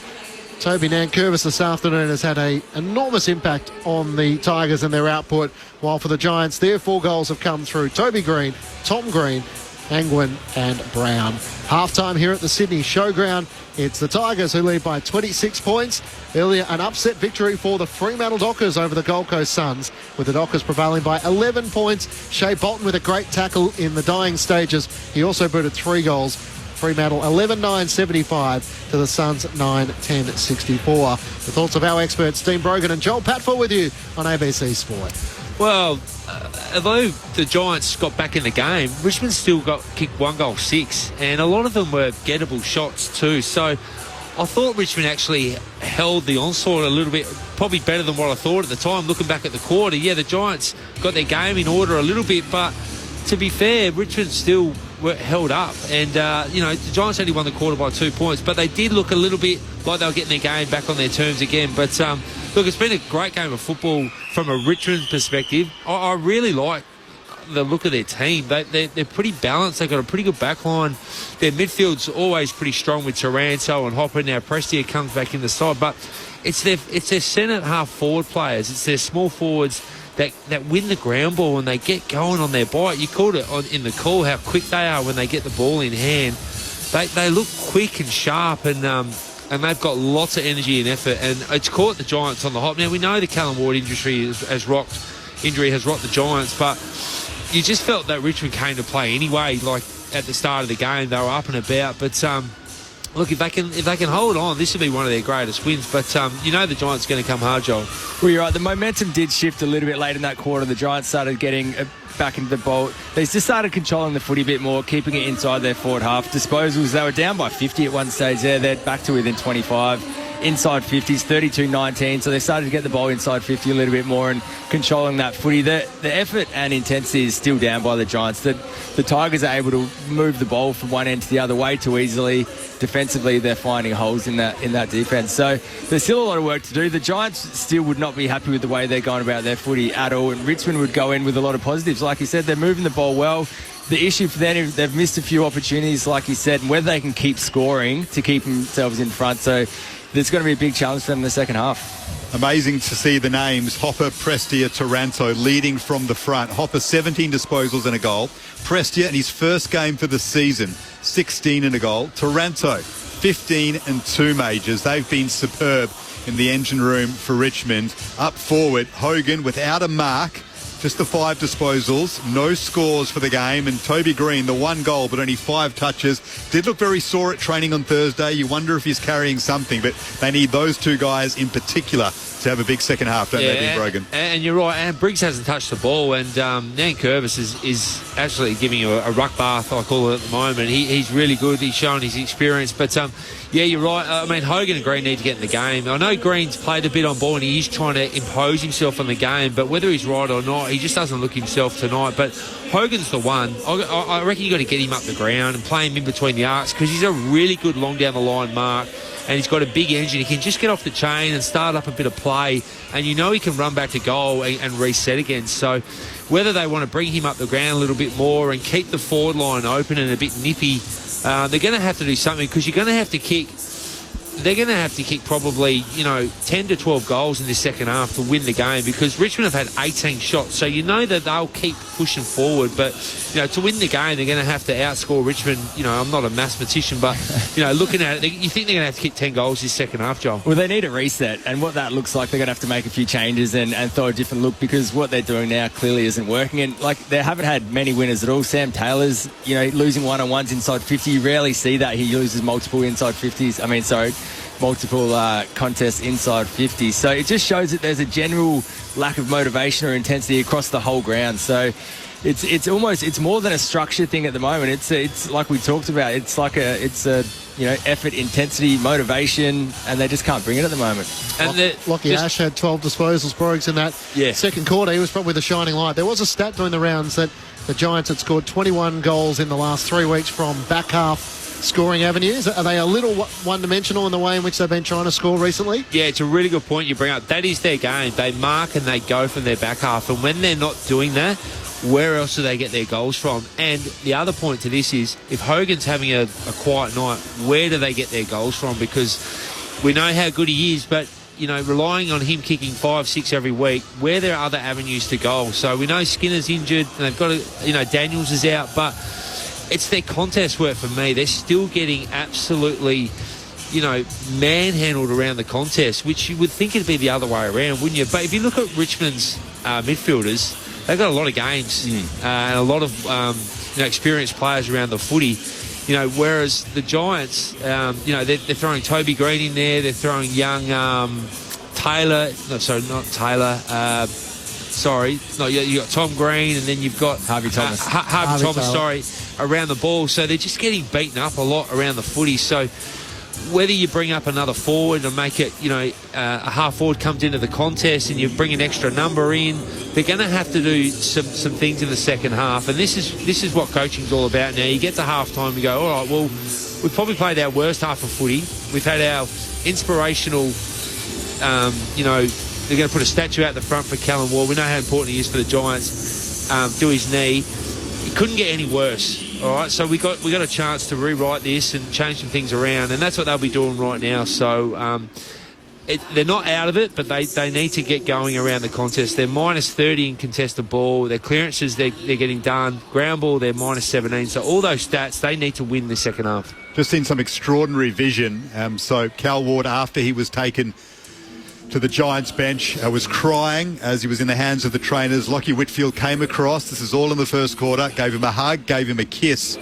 Toby Nankervis this afternoon has had an enormous impact on the Tigers and their output. While for the Giants, their 4 goals have come through Toby Green, Tom Green, Angwin and Brown. Half-time here at the Sydney Showground. It's the Tigers who lead by 26 points. Earlier, an upset victory for the Fremantle Dockers over the Gold Coast Suns, with the Dockers prevailing by 11 points. Shea Bolton with a great tackle in the dying stages. He also booted 3 goals. Fremantle 11-9-75 to the Suns 9-10-64. The thoughts of our experts, Dean Brogan and Joel Patford, with you on ABC Sport. Well, although the Giants got back in the game, Richmond still got kicked 1 goal 6, and a lot of them were gettable shots too. So I thought Richmond actually held the onslaught a little bit, probably better than what I thought at the time. Looking back at the quarter, yeah, the Giants got their game in order a little bit, but to be fair, Richmond still were held up, and the Giants only won the quarter by 2 points, but they did look a little bit like they were getting their game back on their terms again. But look, it's been a great game of football from a Richmond perspective. I really like the look of their team. They're pretty balanced. They've got a pretty good back line. Their midfield's always pretty strong with Taranto and Hopper. Now Prestia comes back in the side, but it's their centre half forward players. It's their small forwards that win the ground ball and they get going on their bite. You called it in the call how quick they are when they get the ball in hand. They look quick and sharp, and they've got lots of energy and effort, and it's caught the Giants on the hop. Now we know the Callum Ward injury has rocked the Giants, but you just felt that Richmond came to play anyway. Like at the start of the game, they were up and about, but look, if they can hold on, this will be one of their greatest wins. But the Giants are going to come hard, Joel. Well, you're right. The momentum did shift a little bit late in that quarter. The Giants started getting back into the ball. They just started controlling the footy a bit more, keeping it inside their forward half. Disposals, they were down by 50 at one stage there. They're back to within 25. Inside 50s, 32-19. So they started to get the ball inside 50 a little bit more and controlling that footy. The effort and intensity is still down by the Giants. The Tigers are able to move the ball from one end to the other way too easily. Defensively, they're finding holes in that defence. So there's still a lot of work to do. The Giants still would not be happy with the way they're going about their footy at all. And Richmond would go in with a lot of positives. Like you said, they're moving the ball well. The issue for them is they've missed a few opportunities, like you said, and whether they can keep scoring to keep themselves in front. So there's going to be a big challenge for them in the second half. Amazing to see the names Hopper, Prestia, Taranto leading from the front. Hopper 17 disposals and a goal. Prestia in his first game for the season 16 and a goal. Taranto 15 and 2 majors. They've been superb in the engine room for Richmond. Up forward, Hogan without a mark. Just the 5 disposals, no scores for the game, and Toby Green, the 1 goal but only 5 touches. Did look very sore at training on Thursday. You wonder if he's carrying something, but they need those 2 guys in particular to have a big second half, don't they, Big Brogan? And you're right, and Briggs hasn't touched the ball, and Nan Curvis is actually giving you a ruck bath, I call it at the moment. He's really good. He's showing his experience, but yeah, you're right. I mean, Hogan and Green need to get in the game. I know Green's played a bit on ball and he is trying to impose himself on the game, but whether he's right or not, he just doesn't look himself tonight. But Hogan's the one. I reckon you've got to get him up the ground and play him in between the arcs, because he's a really good long down the line mark, and he's got a big engine. He can just get off the chain and start up a bit of play, and he can run back to goal and reset again. So whether they want to bring him up the ground a little bit more and keep the forward line open and a bit nippy, they're going to have to do something, because you're going to have to kick. They're going to have to kick probably, 10 to 12 goals in this second half to win the game, because Richmond have had 18 shots. So that they'll keep pushing forward. But, to win the game, they're going to have to outscore Richmond. I'm not a mathematician, but, looking at it, you think they're going to have to kick 10 goals this second half, Joel? Well, they need a reset. And what that looks like, they're going to have to make a few changes and throw a different look, because what they're doing now clearly isn't working. And, they haven't had many winners at all. Sam Taylor's, losing one-on-ones inside 50. You rarely see that. He loses multiple inside 50s. Multiple contests inside 50. So it just shows that there's a general lack of motivation or intensity across the whole ground. So it's more than a structure thing at the moment. It's like we talked about. It's effort, intensity, motivation, and they just can't bring it at the moment. And Lockie Ash had 12 disposals, Broggs, in that second quarter. He was probably the shining light. There was a stat doing the rounds that the Giants had scored 21 goals in the last 3 weeks from back half scoring avenues. Are they a little one-dimensional in the way in which they've been trying to score recently? Yeah, it's a really good point you bring up. That is their game. They mark and they go from their back half, and when they're not doing that, where else do they get their goals from? And the other point to this is, if Hogan's having a quiet night, where do they get their goals from? Because we know how good he is, but relying on him kicking 5-6 every week, where there are other avenues to goal. So we know Skinner's injured, and they've got Daniels is out, but it's their contest work for me. They're still getting absolutely, manhandled around the contest, which you would think it'd be the other way around, wouldn't you? But if you look at Richmond's midfielders, they've got a lot of games and a lot of experienced players around the footy. Whereas the Giants, they're throwing Toby Green in there. They're throwing young Taylor. No, sorry, not Taylor. you got Tom Green, and then you've got Harvey Thomas. Harvey Thomas, around the ball. So they're just getting beaten up a lot around the footy. So whether you bring up another forward and make it, a half forward comes into the contest and you bring an extra number in, they're going to have to do some things in the second half. And this is what coaching's all about now. You get to half time, you go, all right, well, we've probably played our worst half of footy. We've had our inspirational, they're going to put a statue out the front for Callum Ward. We know how important he is for the Giants. Do his knee. It couldn't get any worse. All right, so we got a chance to rewrite this and change some things around, and that's what they'll be doing right now. So they're not out of it, but they need to get going around the contest. They're minus 30 in contested ball. Their clearances, they're getting done. Ground ball, they're minus 17. So all those stats, they need to win the second half. Just seen some extraordinary vision. So Cal Ward, after he was taken to the Giants bench, was crying as he was in the hands of the trainers. Lockie Whitfield came across. This is all in the first quarter. Gave him a hug, gave him a kiss.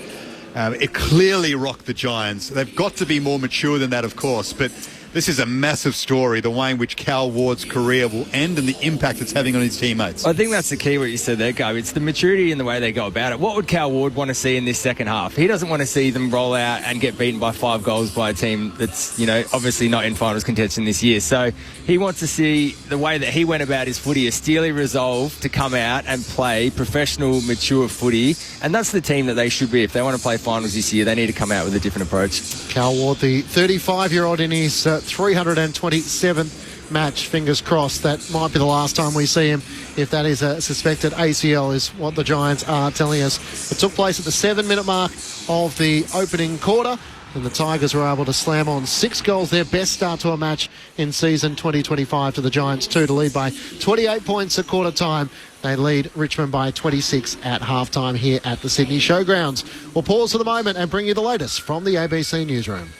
It clearly rocked the Giants. They've got to be more mature than that, of course, but this is a massive story, the way in which Cal Ward's career will end and the impact it's having on his teammates. I think that's the key, what you said there, Gabe. It's the maturity in the way they go about it. What would Cal Ward want to see in this second half? He doesn't want to see them roll out and get beaten by 5 goals by a team that's, obviously not in finals contention this year. So he wants to see the way that he went about his footy, a steely resolve to come out and play professional, mature footy. And that's the team that they should be. If they want to play finals this year, they need to come out with a different approach. Cal Ward, the 35-year-old in his 327th match, fingers crossed. That might be the last time we see him, if that is a suspected ACL, is what the Giants are telling us. It took place at the 7-minute mark of the opening quarter, and the Tigers were able to slam on 6 goals, their best start to a match in season 2025, to the Giants 2 to lead by 28 points at quarter time. They lead Richmond by 26 at halftime here at the Sydney Showgrounds. We'll pause for the moment and bring you the latest from the ABC Newsroom.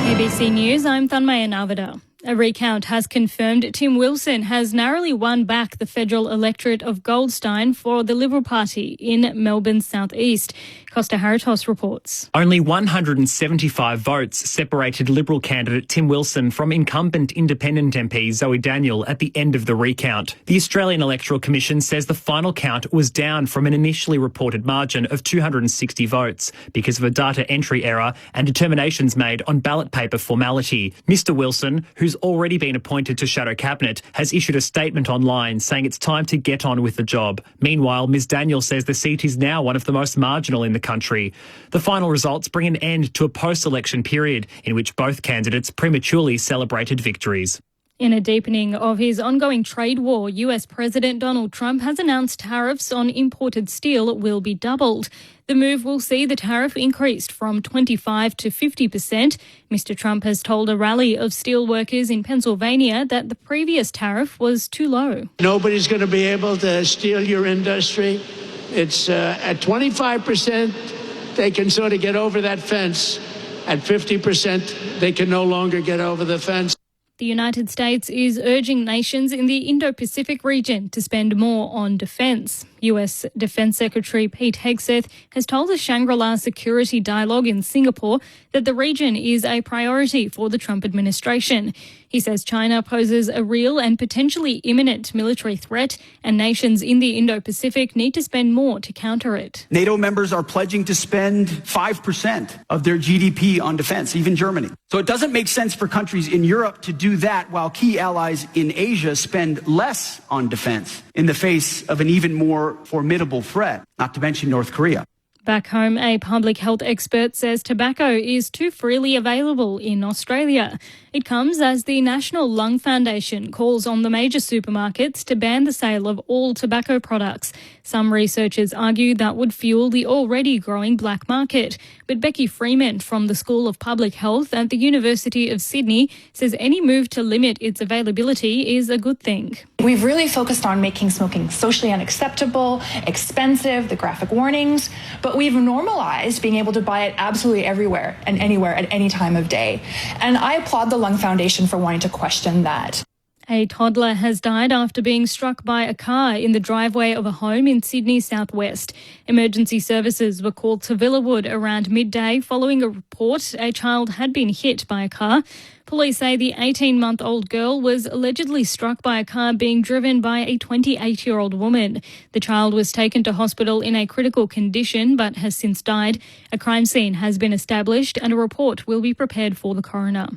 ABC News, I'm Thanmaya Navada. A recount has confirmed Tim Wilson has narrowly won back the federal electorate of Goldstein for the Liberal Party in Melbourne's southeast. Costa Haritos reports. Only 175 votes separated Liberal candidate Tim Wilson from incumbent independent MP Zoe Daniel at the end of the recount. The Australian Electoral Commission says the final count was down from an initially reported margin of 260 votes because of a data entry error and determinations made on ballot paper formality. Mr Wilson, who's already been appointed to Shadow Cabinet, has issued a statement online saying it's time to get on with the job. Meanwhile, Ms Daniel says the seat is now one of the most marginal in the country. The final results bring an end to a post-election period in which both candidates prematurely celebrated victories. In a deepening of his ongoing trade war, US President Donald Trump has announced tariffs on imported steel will be doubled. The move will see the tariff increased from 25% to 50%. Mr. Trump has told a rally of steel workers in Pennsylvania that the previous tariff was too low. Nobody's going to be able to steal your industry. It's at 25%, they can sort of get over that fence. At 50%, they can no longer get over the fence. The United States is urging nations in the Indo-Pacific region to spend more on defence. US Defence Secretary Pete Hegseth has told the Shangri-La Security Dialogue in Singapore that the region is a priority for the Trump administration. He says China poses a real and potentially imminent military threat, and nations in the Indo-Pacific need to spend more to counter it. NATO members are pledging to spend 5% of their GDP on defense, even Germany. So it doesn't make sense for countries in Europe to do that while key allies in Asia spend less on defense in the face of an even more formidable threat, not to mention North Korea. Back home, a public health expert says tobacco is too freely available in Australia. It comes as the National Lung Foundation calls on the major supermarkets to ban the sale of all tobacco products. Some researchers argue that would fuel the already growing black market. But Becky Freeman from the School of Public Health at the University of Sydney says any move to limit its availability is a good thing. We've really focused on making smoking socially unacceptable, expensive, the graphic warnings, but we've normalized being able to buy it absolutely everywhere and anywhere at any time of day. And I applaud the Lung Foundation for wanting to question that. A toddler has died after being struck by a car in the driveway of a home in Sydney southwest. Emergency services were called to Villawood around midday following a report a child had been hit by a car. Police say the 18-month-old girl was allegedly struck by a car being driven by a 28-year-old woman. The child was taken to hospital in a critical condition but has since died. A crime scene has been established and a report will be prepared for the coroner.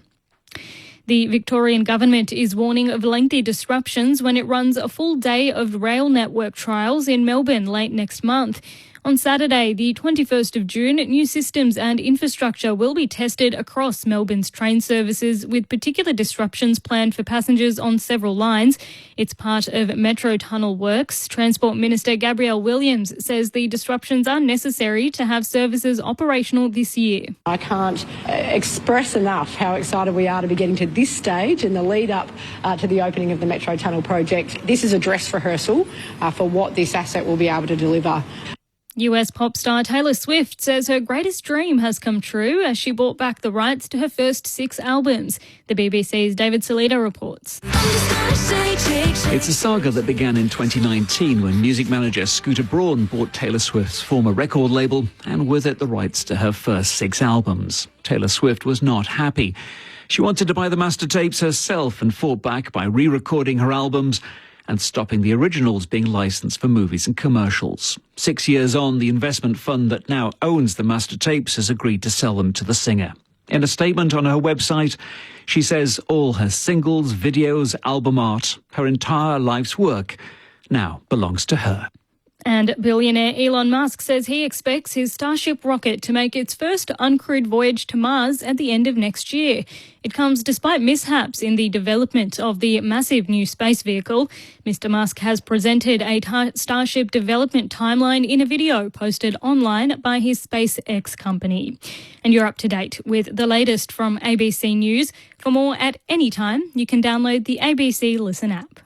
The Victorian government is warning of lengthy disruptions when it runs a full day of rail network trials in Melbourne late next month. On Saturday, the 21st of June, new systems and infrastructure will be tested across Melbourne's train services, with particular disruptions planned for passengers on several lines. It's part of Metro Tunnel works. Transport Minister Gabrielle Williams says the disruptions are necessary to have services operational this year. I can't express enough how excited we are to be getting to this stage in the lead up to the opening of the Metro Tunnel project. This is a dress rehearsal for what this asset will be able to deliver. US pop star Taylor Swift says her greatest dream has come true as she bought back the rights to her first 6 albums. The BBC's David Salita reports. It's a saga that began in 2019 when music manager Scooter Braun bought Taylor Swift's former record label and with it the rights to her first 6 albums. Taylor Swift was not happy. She wanted to buy the master tapes herself and fought back by re-recording her albums and stopping the originals being licensed for movies and commercials. 6 years on, the investment fund that now owns the master tapes has agreed to sell them to the singer. In a statement on her website, she says all her singles, videos, album art, her entire life's work now belongs to her. And billionaire Elon Musk says he expects his Starship rocket to make its first uncrewed voyage to Mars at the end of next year. It comes despite mishaps in the development of the massive new space vehicle. Mr. Musk has presented a Starship development timeline in a video posted online by his SpaceX company. And you're up to date with the latest from ABC News. For more at any time, you can download the ABC Listen app.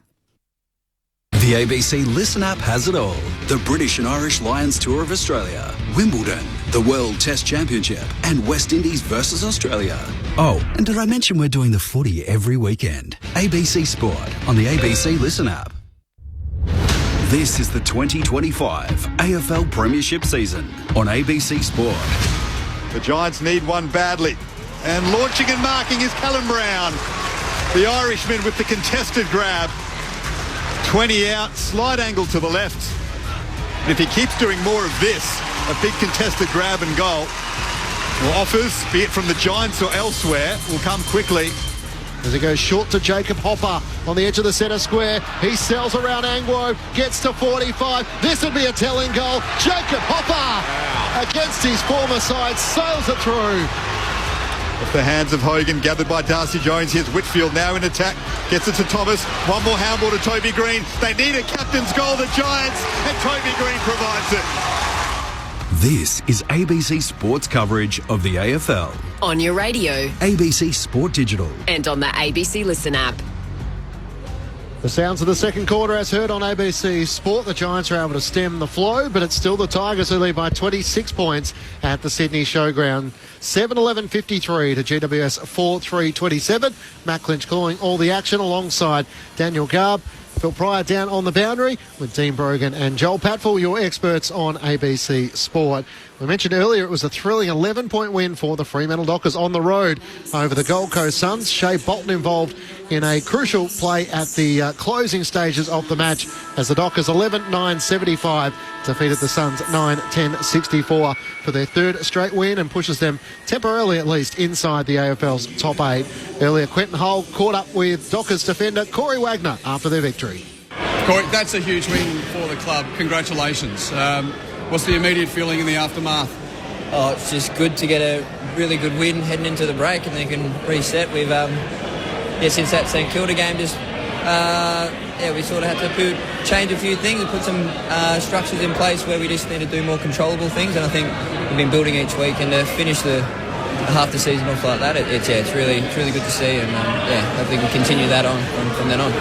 The ABC Listen app has it all. The British and Irish Lions Tour of Australia, Wimbledon, the World Test Championship, and West Indies versus Australia. Oh, and did I mention we're doing the footy every weekend? ABC Sport on the ABC Listen app. This is the 2025 AFL Premiership season on ABC Sport. The Giants need one badly. And launching and marking is Callum Brown. The Irishman with the contested grab. 20 out, slight angle to the left. And if he keeps doing more of this, a big contested grab and goal, well, offers, be it from the Giants or elsewhere, will come quickly. As he goes short to Jacob Hopper on the edge of the centre square. He sails around Angwo, gets to 45. This would be a telling goal. Jacob Hopper against his former side, sails it through. Off the hands of Hogan, gathered by Darcy Jones. Here's Whitfield now in attack. Gets it to Thomas. One more handball to Toby Green. They need a captain's goal, the Giants, and Toby Green provides it. This is ABC Sports coverage of the AFL. On your radio. ABC Sport Digital. And on the ABC Listen app. The sounds of the second quarter as heard on ABC Sport. The Giants are able to stem the flow, but it's still the Tigers who lead by 26 points at the Sydney Showground. 7-11-53 to GWS 4-3-27. Matt Clinch calling all the action alongside Daniel Garb. Phil Pryor down on the boundary with Dean Brogan and Joel Patfull, your experts on ABC Sport. We mentioned earlier it was a thrilling 11-point win for the Fremantle Dockers on the road over the Gold Coast Suns. Shea Bolton involved in a crucial play at the closing stages of the match as the Dockers 11-9-75 defeated the Suns 9-10-64 for their third straight win and pushes them temporarily at least inside the AFL's top 8. Earlier, Quentin Hull caught up with Dockers defender Corey Wagner after their victory. Corey, that's a huge win for the club. Congratulations. What's the immediate feeling in the aftermath? Oh, it's just good to get a really good win heading into the break and then can reset. We've, since that St Kilda game, just we sort of had to change a few things and put some structures in place where we just need to do more controllable things. And I think we've been building each week, and to finish the half the season off like that, it's really good to see. And hopefully we can continue that on from then on.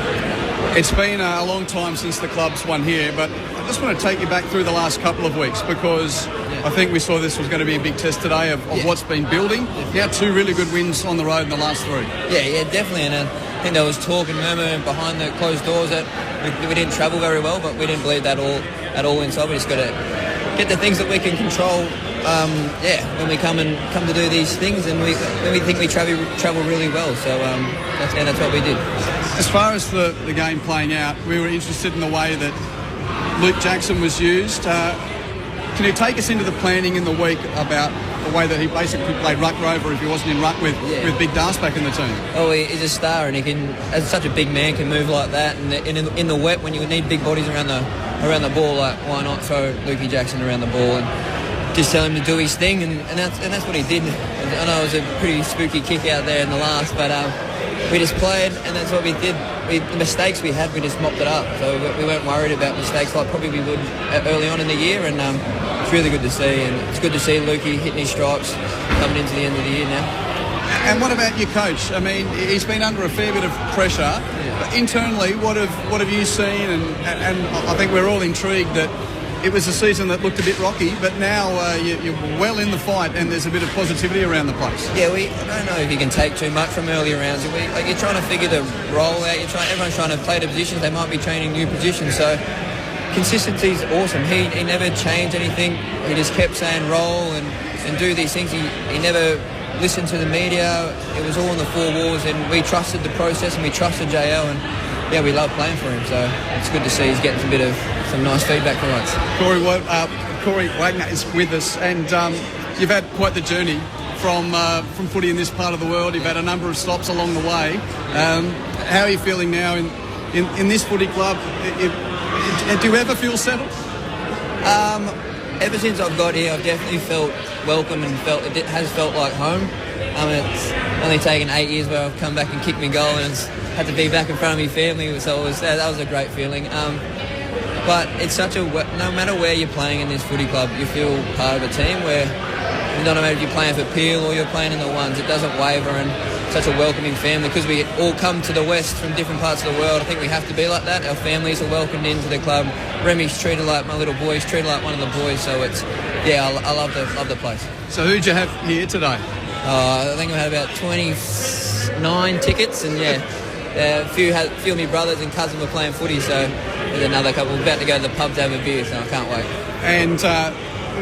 It's been a long time since the club's won here, but I just want to take you back through the last couple of weeks because I think we saw this was going to be a big test today of what's been building. You had 2 really good wins on the road in the last 3. Yeah, definitely. And think there was talk and murmur behind the closed doors that we didn't travel very well, but we didn't believe that at all inside. We just got to get the things that we can control. When we come to do these things, and we think we travel really well. So that's what we did. As far as the game playing out, we were interested in the way that Luke Jackson was used. Can you take us into the planning in the week about the way that he basically played ruck rover if he wasn't in ruck with Big Das back in the team? Oh, he's a star, and he can, as such a big man, can move like that. And in the wet, when you need big bodies around the ball, like why not throw Lukey Jackson around the ball and just tell him to do his thing, and that's what he did. I know it was a pretty spooky kick out there in the last, but we just played, and that's what we did. The mistakes we had, we just mopped it up. So we weren't worried about mistakes like probably we would early on in the year, and it's really good to see. And it's good to see Lukey hitting his stripes coming into the end of the year now. And what about your coach? I mean, he's been under a fair bit of pressure. But internally, what have you seen? And I think we're all intrigued that it was a season that looked a bit rocky, but now you're well in the fight, and there's a bit of positivity around the place. Yeah, I don't know if you can take too much from earlier rounds. You're trying to figure the role out. Everyone's trying to play the positions. They might be training new positions. So consistency is awesome. He never changed anything. He just kept saying roll and do these things. He never listened to the media. It was all in the four walls, and we trusted the process and we trusted JL, and yeah, we love playing for him. So it's good to see he's getting some nice feedback from us. Corey Wagner is with us, and you've had quite the journey from footy in this part of the world. You've had a number of stops along the way. How are you feeling now in this footy club? Do you ever feel settled? Ever since I've got here, I've definitely felt welcome and it has felt like home. It's only taken 8 years where I've come back and kicked my goal, and it's had to be back in front of my family, so that was a great feeling. But it's no matter where you're playing in this footy club, you feel part of a team where it doesn't matter if you're playing for Peel or you're playing in the ones, it doesn't waver, and such a welcoming family, because we all come to the west from different parts of the world. I think we have to be like that. Our families are welcomed into the club. Remy's treated like my little boy, he's treated like one of the boys, so I love the place. So who'd you have here today? I think I had about 29 tickets, and a few of my brothers and cousins were playing footy, so there's another couple. We're about to go to the pub to have a beer, so I can't wait. And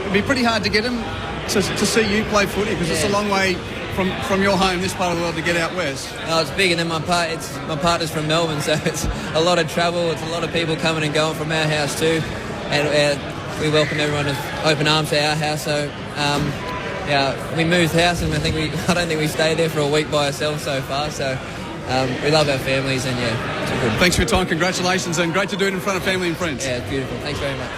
it'd be pretty hard to get them to see you play footy, because it's a long way from your home, this part of the world, to get out west. No, it's bigger than my partner's from Melbourne, so it's a lot of travel. It's a lot of people coming and going from our house too, and we welcome everyone with open arms to our house. So we moved house, and I don't think we stayed there for a week by ourselves so far. So we love our families, and it's good. Thanks for your time. Congratulations, and great to do it in front of family and friends. Yeah, it's beautiful. Thanks very much.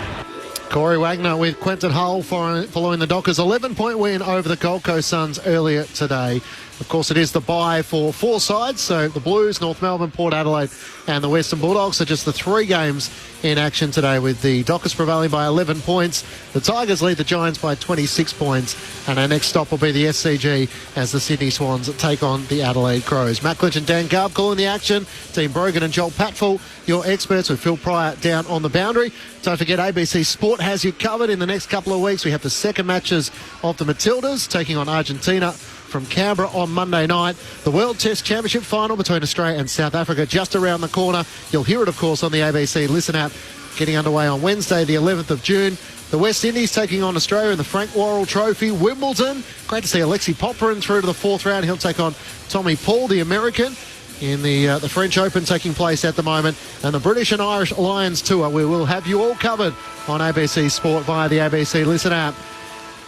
Corey Wagner with Quentin Hull following the Dockers' 11-point win over the Gold Coast Suns earlier today. Of course, it is the bye for 4 sides, so the Blues, North Melbourne, Port Adelaide and the Western Bulldogs are just the 3 games in action today, with the Dockers prevailing by 11 points. The Tigers lead the Giants by 26 points, and our next stop will be the SCG as the Sydney Swans take on the Adelaide Crows. Matt Clinch and Dan Garb calling the action. Team Brogan and Joel Patfull, your experts, with Phil Pryor down on the boundary. Don't forget, ABC Sport has you covered in the next couple of weeks. We have the second matches of the Matildas taking on Argentina from Canberra on Monday night. The World Test Championship final between Australia and South Africa just around the corner. You'll hear it, of course, on the ABC Listen app, getting underway on Wednesday, the 11th of June. The West Indies taking on Australia in the Frank Worrell Trophy. Wimbledon, great to see Alexei Popyrin through to the 4th round. He'll take on Tommy Paul, the American, in the French Open taking place at the moment. And the British and Irish Lions Tour, we will have you all covered on ABC Sport via the ABC Listen app.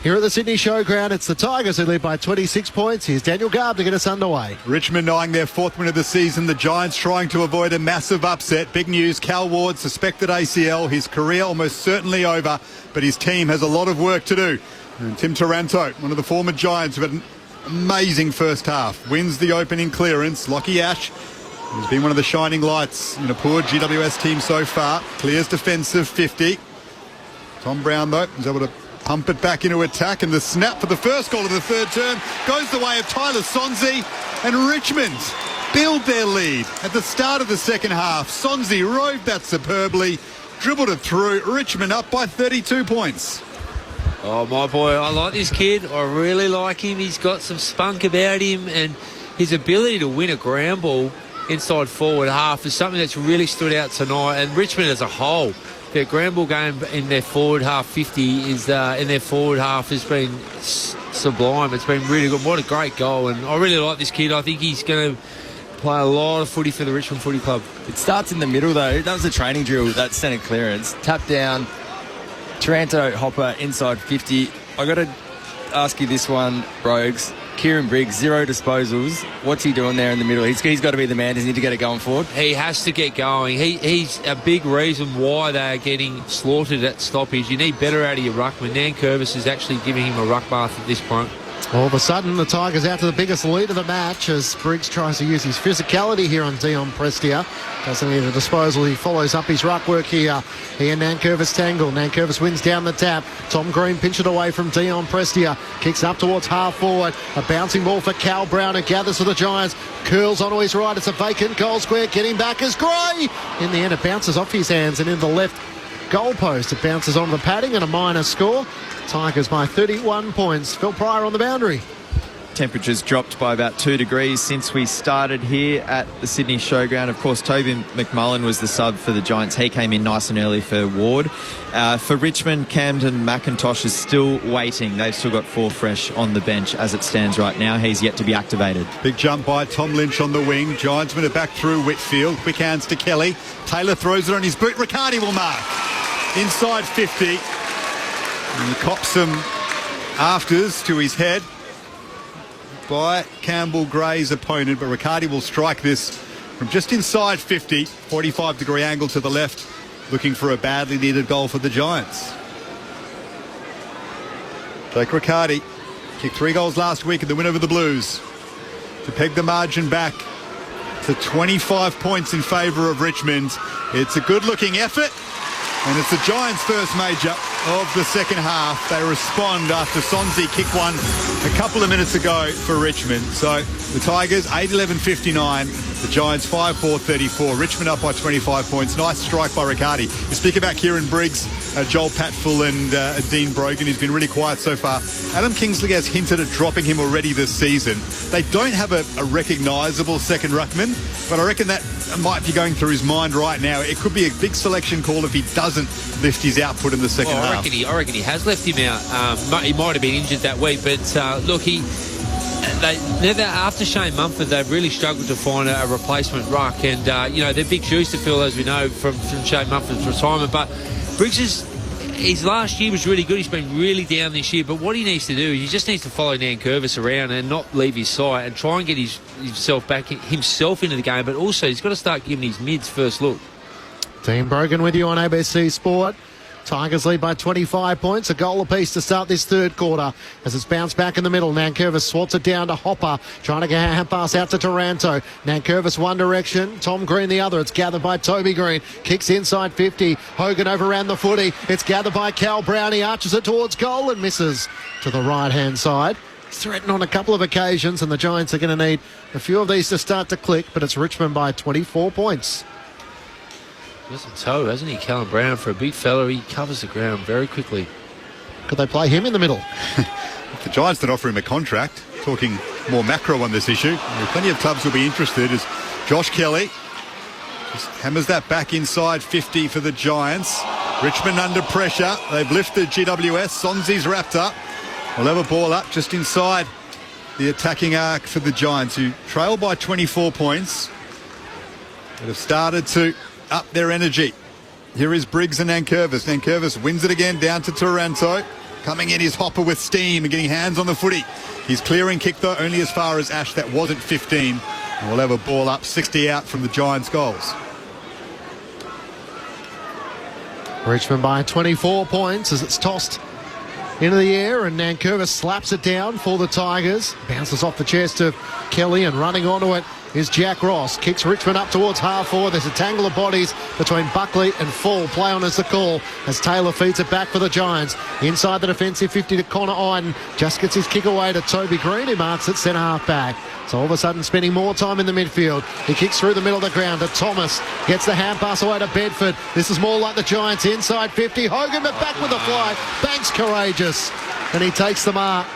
Here at the Sydney Showground, it's the Tigers who lead by 26 points. Here's Daniel Garb to get us underway. Richmond eyeing their 4th win of the season. The Giants trying to avoid a massive upset. Big news, Cal Ward suspected ACL. His career almost certainly over, but his team has a lot of work to do. And Tim Taranto, one of the former Giants, who had an amazing first half, wins the opening clearance. Lockie Ash, who's been one of the shining lights in a poor GWS team so far, clears defensive 50. Tom Brown, though, is able to pump it back into attack, and the snap for the first goal of the 3rd term goes the way of Tyler Sonsie, and Richmond build their lead at the start of the second half. Sonsie rode that superbly, dribbled it through. Richmond up by 32 points. Oh, my boy, I like this kid. I really like him. He's got some spunk about him, and his ability to win a ground ball inside forward half is something that's really stood out tonight. And Richmond as a whole, their ground ball game in their forward half 50 is in their forward half has been sublime. It's been really good. What a great goal. And I really like this kid. I think he's going to play a lot of footy for the Richmond Footy Club. It starts in the middle, though. That was a training drill, that centre clearance. Tap down, Taranto, Hopper, inside 50. I got to ask you this one, Brogues. Kieran Briggs, 0 disposals. What's he doing there in the middle? He's got to be the man. Does he need to get it going forward? He has to get going. He's a big reason why they're getting slaughtered at stoppage. You need better out of your ruckman. Nan Curvis is actually giving him a ruck bath at this point. All of a sudden, the Tigers out to the biggest lead of the match as Briggs tries to use his physicality here on Dion Prestia. Doesn't need a disposal. He follows up his ruck work here. He and Nankervis tangle. Nankervis wins down the tap. Tom Green pinch it away from Dion Prestia. Kicks up towards half forward. A bouncing ball for Cal Brown, who gathers for the Giants. Curls onto his right. It's a vacant goal square. Getting back is Gray. In the end, it bounces off his hands and in the left goal post. It bounces on the padding and a minor score. Tigers by 31 points. Phil Pryor on the boundary. Temperatures dropped by about 2 degrees since we started here at the Sydney Showground. Of course, Toby McMullen was the sub for the Giants. He came in nice and early for Ward. For Richmond, Camden McIntosh is still waiting. They've still got 4 fresh on the bench as it stands right now. He's yet to be activated. Big jump by Tom Lynch on the wing. Giants win it back through Whitfield. Quick hands to Kelly. Taylor throws it on his boot. Riccardi will mark. Inside 50. And he cops some afters to his head by Campbell Gray's opponent, but Riccardi will strike this from just inside 50, 45-degree angle to the left, looking for a badly needed goal for the Giants. Jake Riccardi kicked 3 goals last week in the win over the Blues to peg the margin back to 25 points in favour of Richmond. It's a good-looking effort, and it's the Giants' first major of the second half. They respond after Sonzi kicked one a couple of minutes ago for Richmond. So the Tigers 8-11-59, the Giants 5-4-34. Richmond up by 25 points. Nice strike by Riccardi. You speak about Kieran Briggs, Joel Patfull and Dean Brogan. He's been really quiet so far. Adam Kingsley has hinted at dropping him already this season. They don't have a recognisable second ruckman, but I reckon that might be going through his mind right now. It could be a big selection call if he doesn't lift his output in the second half. I reckon he has left him out. He might have been injured that week, but look, after Shane Mumford, they've really struggled to find a replacement ruck, and they're big shoes to fill, as we know from Shane Mumford's retirement. But Briggs his last year was really good. He's been really down this year, but what he needs to do is he just needs to follow Nankervis around and not leave his side and try and get himself back into the game. But also he's got to start giving his mids first look. Dean Brogan with you on ABC Sport. Tigers lead by 25 points, a goal apiece to start this third quarter as it's bounced back in the middle. Nankervis swats it down to Hopper, trying to get a hand pass out to Taranto. Nankervis one direction, Tom Green the other. It's gathered by Toby Green, kicks inside 50. Hogan overran the footy. It's gathered by Cal Brown. He arches it towards goal and misses to the right-hand side. It's threatened on a couple of occasions, and the Giants are going to need a few of these to start to click, but it's Richmond by 24 points. There's a toe, hasn't he, Callum Brown? For a big fella, he covers the ground very quickly. Could they play him in the middle? If the Giants don't offer him a contract, talking more macro on this issue, plenty of clubs will be interested, as Josh Kelly just hammers that back inside 50 for the Giants. Richmond under pressure. They've lifted GWS. Sonzi's wrapped up. We'll have a ball up just inside the attacking arc for the Giants, who trail by 24 points, but have started to up their energy. Here is Briggs and Nankervis. Nankervis wins it again down to Taranto. Coming in is Hopper with steam and getting hands on the footy. He's clearing kick though only as far as Ash. That wasn't 15. And we'll have a ball up, 60 out from the Giants' goals. Richmond by 24 points as it's tossed into the air, and Nankervis slaps it down for the Tigers. Bounces off the chest of Kelly, and running onto it is Jack Ross. Kicks Richmond up towards half forward. There's a tangle of bodies between Buckley and Fall. Play on as the call as Taylor feeds it back for the Giants. Inside the defensive 50 to Connor Iden. Just gets his kick away to Toby Green, who marks it centre half back. So all of a sudden spending more time in the midfield. He kicks through the middle of the ground to Thomas. Gets the hand pass away to Bedford. This is more like the Giants inside 50. Hogan, but back with the fly. Banks courageous. And he takes the mark.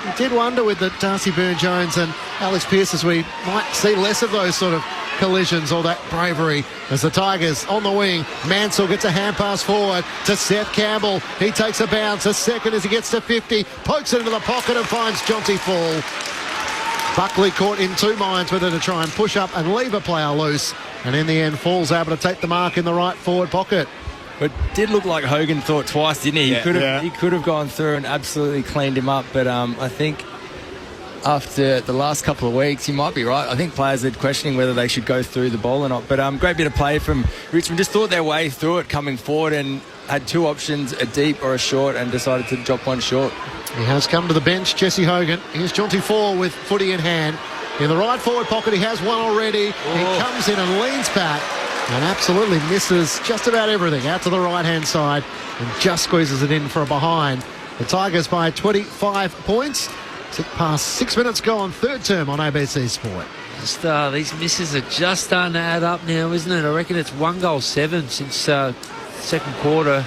He did wonder with the Darcy Byrne-Jones and Alex Pearce as we might see less of those sort of collisions or that bravery as the Tigers on the wing. Mansell gets a hand pass forward to Seth Campbell. He takes a bounce, a second as he gets to 50, pokes it into the pocket and finds Jonty Fall. Buckley caught in two minds whether to try and push up and leave a player loose, and in the end Fall's able to take the mark in the right forward pocket. But did look like Hogan thought twice, didn't he? He could have gone through and absolutely cleaned him up. But I think after the last couple of weeks, you might be right. I think players are questioning whether they should go through the ball or not. But great bit of play from Richmond. Just thought their way through it coming forward and had two options, a deep or a short, and decided to drop one short. He has come to the bench, Jesse Hogan. Here's Jonty Fall with footy in hand. In the right forward pocket, he has one already. He comes in and leans back and absolutely misses just about everything out to the right-hand side and just squeezes it in for a behind. The Tigers by 25 points. Past 6 minutes gone, third term on ABC Sport. Just, these misses are just starting to add up now, isn't it? I reckon it's 1-7 since second quarter.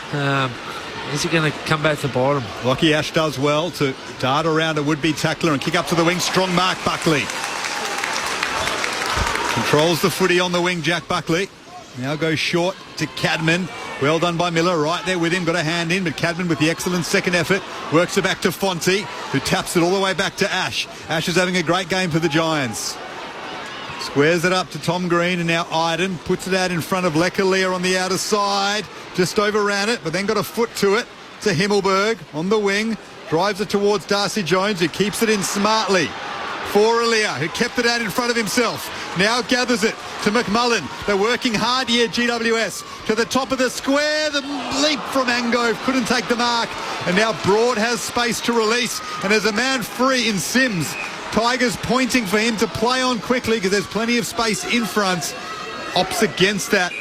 Is he going to come back to the bottom? Lockie Ash does well to dart around a would-be tackler and kick up to the wing. Strong mark, Buckley. Controls the footy on the wing, Jack Buckley. Now goes short to Cadman. Well done by Miller, right there with him, got a hand in, but Cadman with the excellent second effort works it back to Fonte, who taps it all the way back to Ash. Ash is having a great game for the Giants. Squares it up to Tom Green, and now Iden puts it out in front of Leclerc on the outer side. Just overran it, but then got a foot to it to Himmelberg on the wing. Drives it towards Darcy Jones, who keeps it in smartly. For Alia, who kept it out in front of himself. Now gathers it to McMullen. They're working hard here, GWS. To the top of the square. The leap from Angove. Couldn't take the mark. And now Broad has space to release. And there's a man free in Sims. Tigers pointing for him to play on quickly because there's plenty of space in front. Opts against that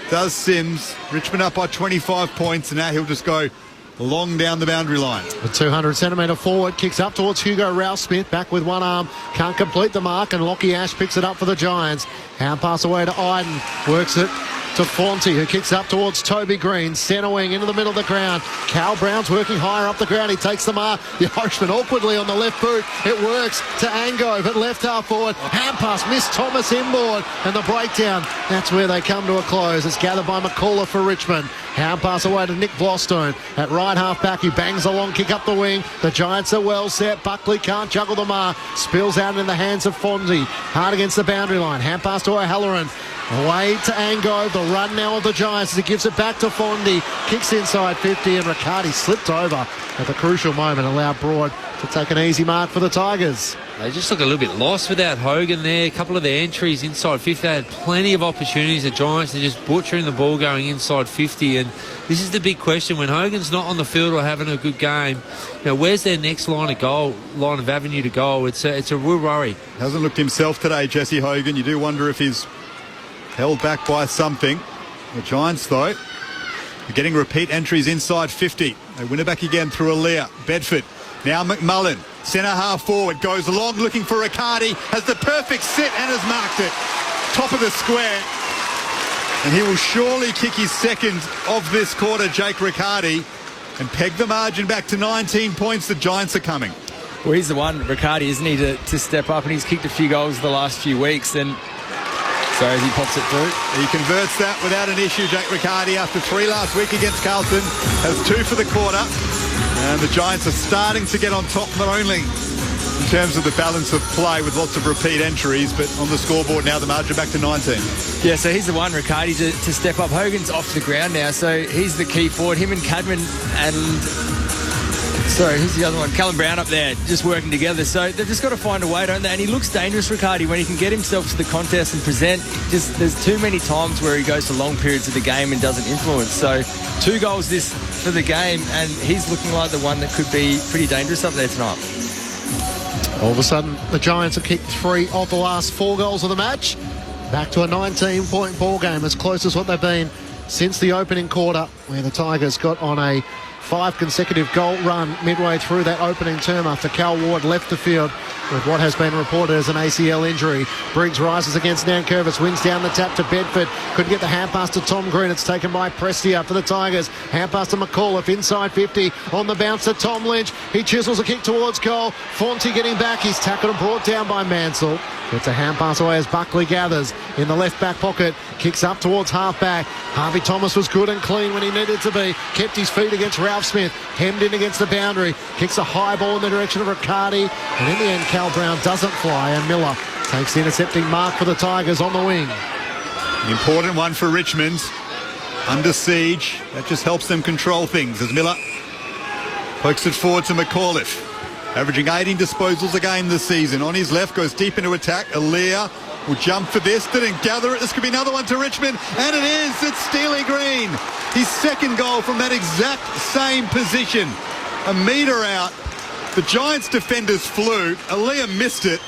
does Sims. Richmond up by 25 points. And now he'll just go long down the boundary line. The 200-centimetre forward kicks up towards Hugo Rouse-Smith, back with one arm, can't complete the mark, and Lockie Ash picks it up for the Giants. Hand pass away to Iden, works it to Fonte, who kicks up towards Toby Green, centre wing into the middle of the ground. Cal Brown's working higher up the ground, he takes the mark. The Irishman awkwardly on the left boot, it works to Angove at left half forward. Hand pass missed, Thomas inboard, and the breakdown, that's where they come to a close. It's gathered by McCullough for Richmond. Hand pass away to Nick Blostone at right half back. He bangs a long kick up the wing. The Giants are well set. Buckley can't juggle the mark. Spills out in the hands of Fonzie. Hard against the boundary line. Hand pass to O'Halloran. Away to Angove. The run now of the Giants as he gives it back to Fondy. Kicks inside 50 and Riccardi slipped over at the crucial moment. Allowed Broad to take an easy mark for the Tigers. They just look a little bit lost without Hogan there. A couple of their entries inside 50. They had plenty of opportunities. The Giants are just butchering the ball going inside 50. And this is the big question. When Hogan's not on the field or having a good game, where's their next line of avenue to goal? It's a real worry. Hasn't looked himself today, Jesse Hogan. You do wonder if he's held back by something. The Giants, though, are getting repeat entries inside 50. They win it back again through Alia. Bedford. Now McMullen, centre half forward, goes long looking for Riccardi, has the perfect sit and has marked it. Top of the square. And he will surely kick his second of this quarter, Jake Riccardi, and peg the margin back to 19 points. The Giants are coming. Well, he's the one, Riccardi, isn't he, to step up, and he's kicked a few goals the last few weeks, and so as he pops it through. He converts that without an issue, Jake Riccardi, after 3 last week against Carlton, has 2 for the quarter. And the Giants are starting to get on top, not only in terms of the balance of play with lots of repeat entries, but on the scoreboard now the margin back to 19. Yeah, so he's the one, Riccardi, to step up. Hogan's off the ground now, so he's the key forward. Him and Cadman and... Sorry, who's the other one? Callum Brown up there, just working together. So they've just got to find a way, don't they? And he looks dangerous, Riccardi, when he can get himself to the contest and present. There's too many times where he goes for long periods of the game and doesn't influence. So 2 goals this for the game, and he's looking like the one that could be pretty dangerous up there tonight. All of a sudden, the Giants have kicked 3 of the last 4 goals of the match. Back to a 19-point ball game, as close as what they've been since the opening quarter, where the Tigers got on a 5 consecutive goal run midway through that opening term after Cal Ward left the field with what has been reported as an ACL injury. Briggs rises against Nankervis, wins down the tap to Bedford. Couldn't get the hand pass to Tom Green. It's taken by Prestia for the Tigers. Hand pass to McAuliffe inside 50. On the bounce to Tom Lynch. He chisels a kick towards goal. Fonte getting back. He's tackled and brought down by Mansell. Gets a hand pass away as Buckley gathers in the left back pocket. Kicks up towards half back. Harvey Thomas was good and clean when he needed to be. Kept his feet against Ralph Smith. Hemmed in against the boundary. Kicks a high ball in the direction of Riccardi. And in the end, Cal Brown doesn't fly. And Miller takes the intercepting mark for the Tigers on the wing. An important one for Richmond. Under siege. That just helps them control things as Miller pokes it forward to McAuliffe. Averaging 18 disposals a game this season. On his left, goes deep into attack. Aaliyah will jump for this. Didn't gather it. This could be another one to Richmond. And it is. It's Steely Green. His second goal from that exact same position. A metre out. The Giants defenders flew. Aaliyah missed it.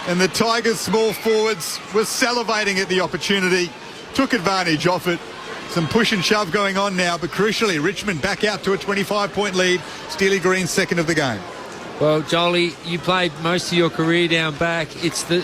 And the Tigers small forwards were salivating at the opportunity. Took advantage of it. Some push and shove going on now. But crucially, Richmond back out to a 25-point lead. Steely Green second of the game. Well, Jolie, you played most of your career down back. If you're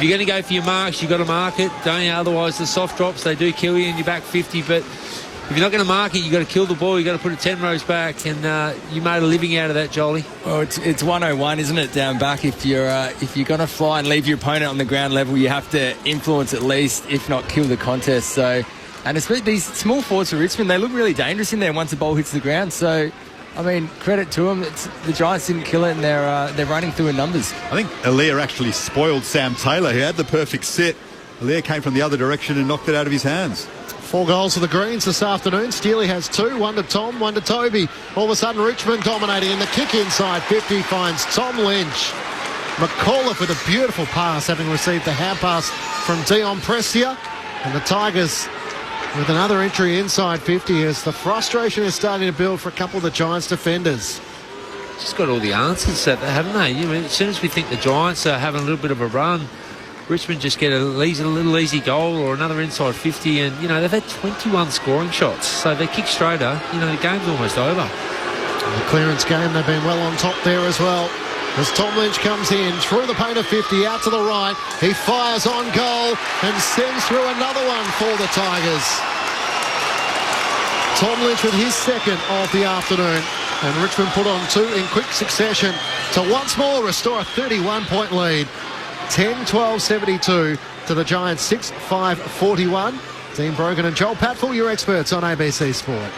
going to go for your marks, you've got to mark it, don't you? Otherwise, the soft drops, they do kill you and you're back 50. But if you're not going to mark it, you've got to kill the ball. You've got to put it 10 rows back. And you made a living out of that, Jolie. Well, it's 101, isn't it, down back? If you're going to fly and leave your opponent on the ground level, you have to influence at least, if not kill the contest. So, and especially these small forwards for Richmond, they look really dangerous in there once the ball hits the ground. So, I mean, credit to them. The Giants didn't kill it, and they're running through in numbers. I think Aaliyah actually spoiled Sam Taylor, who had the perfect sit. Aaliyah came from the other direction and knocked it out of his hands. 4 goals for the Greens this afternoon. Steely has 2, 1 to Tom, 1 to Toby. All of a sudden, Richmond dominating, and the kick inside 50 finds Tom Lynch. McAuliffe with a beautiful pass, having received the hand pass from Dion Prestia. And the Tigers with another entry inside 50 as the frustration is starting to build for a couple of the Giants defenders. Just got all the answers set there, haven't they? As soon as we think the Giants are having a little bit of a run, Richmond just get a little easy goal or another inside 50, and they've had 21 scoring shots, so they kick straighter. The game's almost over. In the clearance game, they've been well on top there as well. As Tom Lynch comes in through the paint of 50 out to the right, he fires on goal and sends through another one for the Tigers. Tom Lynch with his second of the afternoon, and Richmond put on 2 in quick succession to once more restore a 31-point lead. 10-12-72 to the Giants 6-5-41. Dean Brogan and Joel Patfull, your experts on ABC Sport.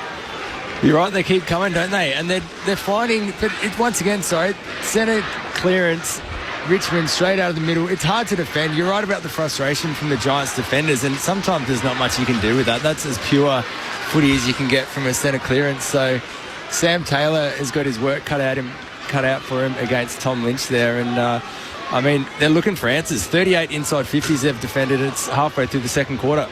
You're right, they keep coming, don't they? And they're finding, but once again, centre clearance, Richmond straight out of the middle. It's hard to defend. You're right about the frustration from the Giants defenders, and sometimes there's not much you can do with that. That's as pure footy as you can get from a centre clearance. So Sam Taylor has got his work cut out for him against Tom Lynch there, and I mean, they're looking for answers. 38 inside 50s they've defended. It's halfway through the second quarter.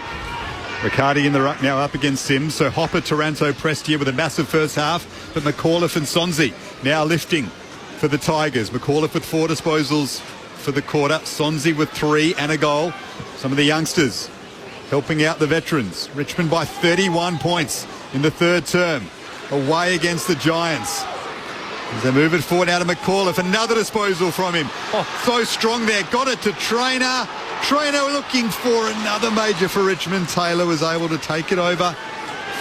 Riccardi in the ruck now up against Sims. So Hopper, Taranto, Prestia with a massive first half. But McAuliffe and Sonzi now lifting for the Tigers. McAuliffe with 4 disposals for the quarter. Sonzi with 3 and a goal. Some of the youngsters helping out the veterans. Richmond by 31 points in the third term. Away against the Giants. As they move it forward now to McAuliffe. Another disposal from him. So strong there. Got it to Traynor. Traynor looking for another major for Richmond. Taylor was able to take it over.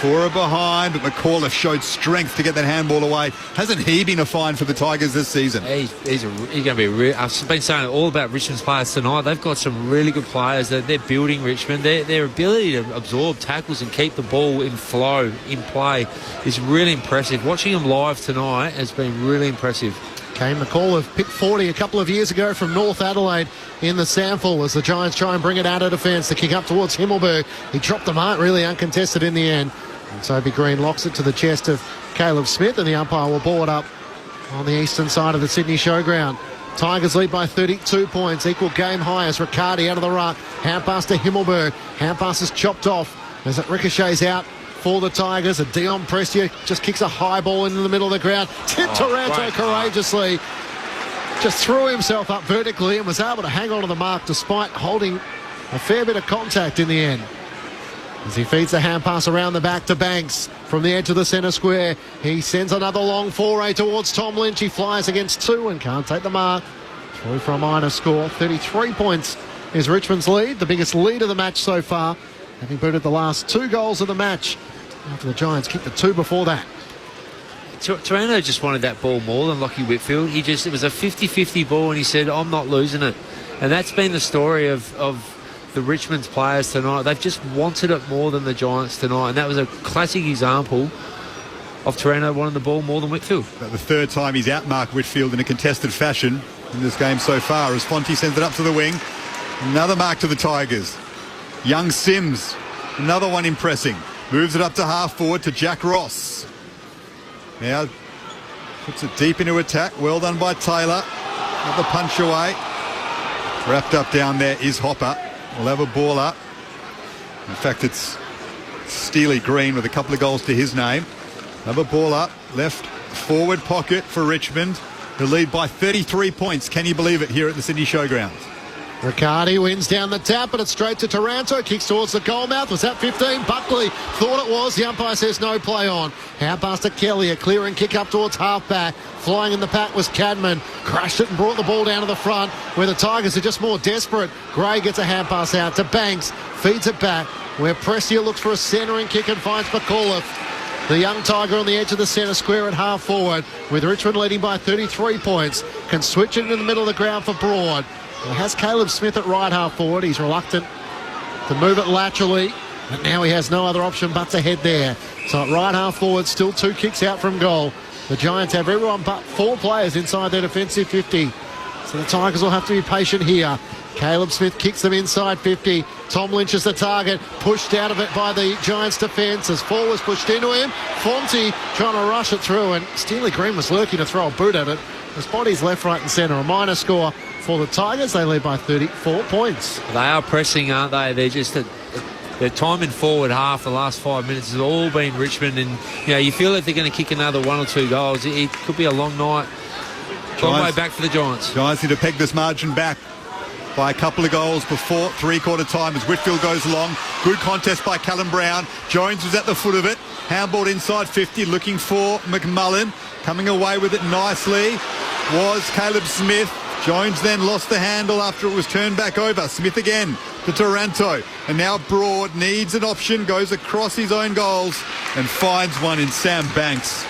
4 behind, but McAuliffe showed strength to get that handball away. Hasn't he been a find for the Tigers this season? He's going to be real. I've been saying all about Richmond's players tonight. They've got some really good players. They're building Richmond. Their ability to absorb tackles and keep the ball in flow, in play, is really impressive. Watching them live tonight has been really impressive. Kane McAuliffe picked 40 a couple of years ago from North Adelaide in the Sample as the Giants try and bring it out of defence. The kick up towards Himmelberg. He dropped the mark really uncontested in the end. And Toby Green locks it to the chest of Caleb Smith, and the umpire will ball it up on the eastern side of the Sydney Showground. Tigers lead by 32 points, equal game high as Riccardi out of the ruck. Hand pass to Himmelberg. Hand pass is chopped off as it ricochets out for the Tigers. And Dion Prestia just kicks a high ball into the middle of the ground. Taranto courageously just threw himself up vertically and was able to hang on to the mark despite holding a fair bit of contact in the end. As he feeds the hand pass around the back to Banks from the edge of the centre square. He sends another long foray towards Tom Lynch. He flies against 2 and can't take the mark. Through for a minor score. 33 points is Richmond's lead, the biggest lead of the match so far, having booted the last 2 goals of the match after the Giants kicked the 2 before that. Taranto just wanted that ball more than Lachie Whitfield. It was a 50-50 ball, and he said, I'm not losing it. And that's been the story of the Richmond's players tonight. They've just wanted it more than the Giants tonight, and that was a classic example of Taranto wanting the ball more than Whitfield. About the third time he's outmarked Whitfield in a contested fashion in this game so far, as Fonte sends it up to the wing. Another mark to the Tigers. Young Sims, another one impressing. Moves it up to half forward to Jack Ross. Now puts it deep into attack. Well done by Taylor. Another punch away. Wrapped up down there is Hopper. We'll have a ball up. In fact, it's Steely Green with a couple of goals to his name. Another ball up. Left forward pocket for Richmond, who lead by 33 points. Can you believe it here at the Sydney Showgrounds? Riccardi wins down the tap, but it's straight to Taranto. Kicks towards the goal mouth. Was that 15? Buckley thought it was. The umpire says no play on. Out past to Kelly. A clearing kick up towards half-back. Flying in the pack was Cadman. Crashed it and brought the ball down to the front, where the Tigers are just more desperate. Gray gets a hand pass out to Banks. Feeds it back, where Prestia looks for a centering kick and finds McAuliffe. The young Tiger on the edge of the centre square at half forward, with Richmond leading by 33 points. Can switch it in the middle of the ground for Broad. It has Caleb Smith at right half forward. He's reluctant to move it laterally, but now he has no other option but to head there. So at right half forward, still 2 kicks out from goal. The Giants have everyone but 4 players inside their defensive 50. So the Tigers will have to be patient here. Caleb Smith kicks them inside 50. Tom Lynch is the target, pushed out of it by the Giants defence as Fall was pushed into him. Fonte trying to rush it through, and Steely Green was lurking to throw a boot at it. His body's left, right and centre. A minor score for the Tigers. They lead by 34 points. They are pressing, aren't they? They're just their time in forward half, the last 5 minutes has all been Richmond, and you feel that they're going to kick another 1 or 2 goals. It could be a long night. Long way back for the Giants. Giants need to peg this margin back by a couple of goals before three-quarter time as Whitfield goes long. Good contest by Callum Brown. Jones was at the foot of it. Handballed inside 50, looking for McMullen. Coming away with it nicely was Caleb Smith. Jones then lost the handle after it was turned back over. Smith again to Taranto. And now Broad needs an option, goes across his own goals and finds one in Sam Banks.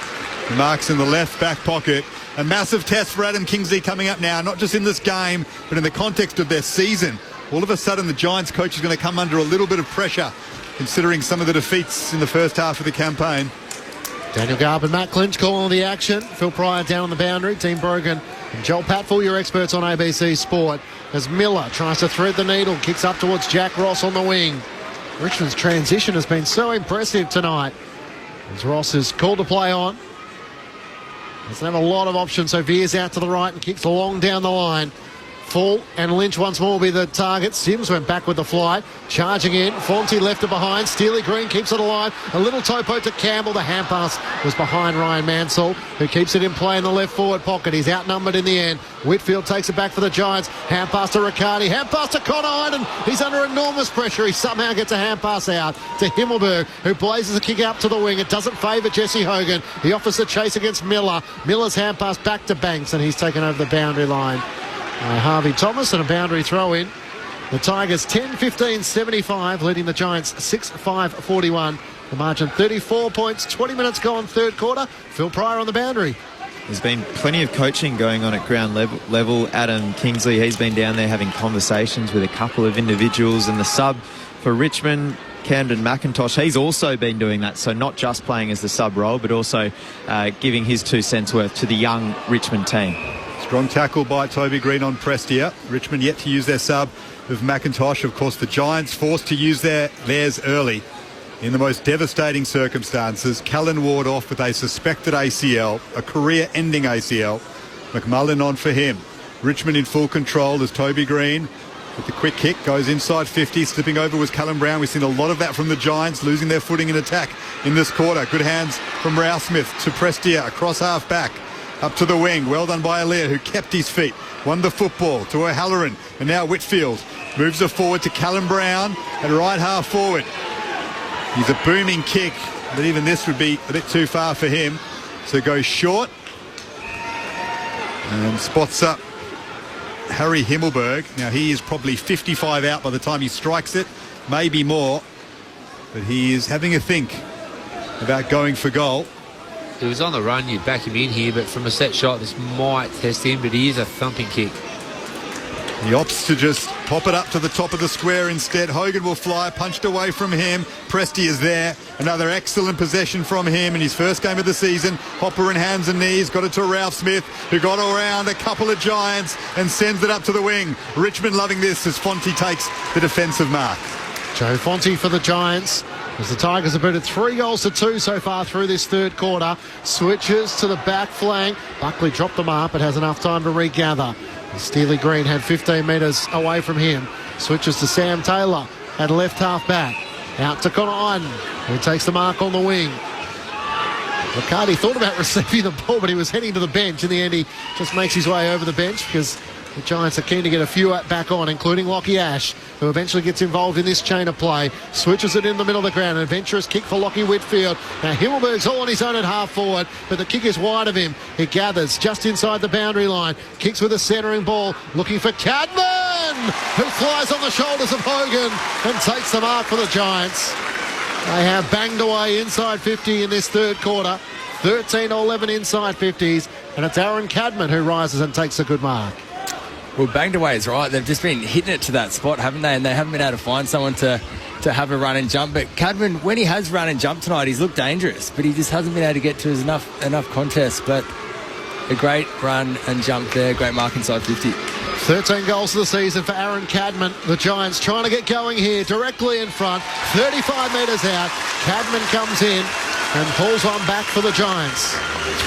Marks in the left back pocket. A massive test for Adam Kingsley coming up now, not just in this game, but in the context of their season. All of a sudden, the Giants coach is going to come under a little bit of pressure, considering some of the defeats in the first half of the campaign. Daniel Garb and Matt Clinch calling the action. Phil Pryor down on the boundary. Dean Brogan and Joel Patfull, your experts on ABC Sport. As Miller tries to thread the needle, kicks up towards Jack Ross on the wing. Richmond's transition has been so impressive tonight. As Ross is called to play on. Doesn't have a lot of options, so veers out to the right and kicks long down the line. Fall and Lynch once more will be the target. Sims went back with the flight. Charging in. Fonte left it behind. Steely Green keeps it alive. A little topo to Campbell. The hand pass was behind Ryan Mansell, who keeps it in play in the left forward pocket. He's outnumbered in the end. Whitfield takes it back for the Giants. Hand pass to Riccardi. Hand pass to Connor Iden. He's under enormous pressure. He somehow gets a hand pass out to Himmelberg, who blazes a kick out to the wing. It doesn't favour Jesse Hogan. He offers the chase against Miller. Miller's hand pass back to Banks, and he's taken over the boundary line. Harvey Thomas and a boundary throw in. The Tigers 10-15-75, leading the Giants 6-5-41. The margin 34 points, 20 minutes gone, third quarter. Phil Pryor on the boundary. There's been plenty of coaching going on at ground level. Adam Kingsley, he's been down there having conversations with a couple of individuals, and the sub for Richmond, Camden McIntosh, he's also been doing that, so not just playing as the sub role, but also giving his 2 cents worth to the young Richmond team. Strong tackle by Toby Green on Prestia. Richmond yet to use their sub of McIntosh. Of course, the Giants forced to use theirs early in the most devastating circumstances. Callan Ward off with a suspected ACL, a career-ending ACL. McMullen on for him. Richmond in full control as Toby Green with the quick kick goes inside 50. Slipping over was Callum Brown. We've seen a lot of that from the Giants, losing their footing in attack in this quarter. Good hands from Rouse Smith to Prestia across half back. Up to the wing, well done by Allaire, who kept his feet, won the football to O'Halloran, and now Whitfield moves it forward to Callum Brown at right half forward. He's a booming kick, but even this would be a bit too far for him, so goes short and spots up Harry Himmelberg. Now, he is probably 55 out by the time he strikes it, maybe more. But he is having a think about going for goal. If he was on the run, you'd back him in here, but from a set shot, this might test him, but he is a thumping kick. He opts to just pop it up to the top of the square instead. Hogan will fly, punched away from him. Presti is there. Another excellent possession from him in his first game of the season. Hopper in hands and knees. Got it to Ralph Smith, who got around a couple of Giants and sends it up to the wing. Richmond loving this as Fonte takes the defensive mark. Joe Fonte for the Giants. As the Tigers have booted 3 goals to 2 so far through this third quarter. Switches to the back flank. Buckley dropped them up but has enough time to regather. Steely Green had 15 metres away from him. Switches to Sam Taylor at left half back. Out to Connor Iden, who takes the mark on the wing. Riccardi thought about receiving the ball, but he was heading to the bench. In the end, he just makes his way over the bench because the Giants are keen to get a few back on, including Lockie Ash, who eventually gets involved in this chain of play. Switches it in the middle of the ground. An adventurous kick for Lockie Whitfield. Now Himmelberg's all on his own at half forward, but the kick is wide of him. He gathers just inside the boundary line. Kicks with a centering ball, looking for Cadman, who flies on the shoulders of Hogan and takes the mark for the Giants. They have banged away inside 50 in this third quarter. 13-11 inside 50s, and it's Aaron Cadman who rises and takes a good mark. Well, banged away is right. They've just been hitting it to that spot, haven't they? And they haven't been able to find someone to have a run and jump. But Cadman, when he has run and jump tonight, he's looked dangerous, but he just hasn't been able to get to enough contests. But a great run and jump there, great mark inside 50. 13 goals for the season for Aaron Cadman. The Giants trying to get going here, directly in front, 35 metres out. Cadman comes in and pulls one back for the Giants.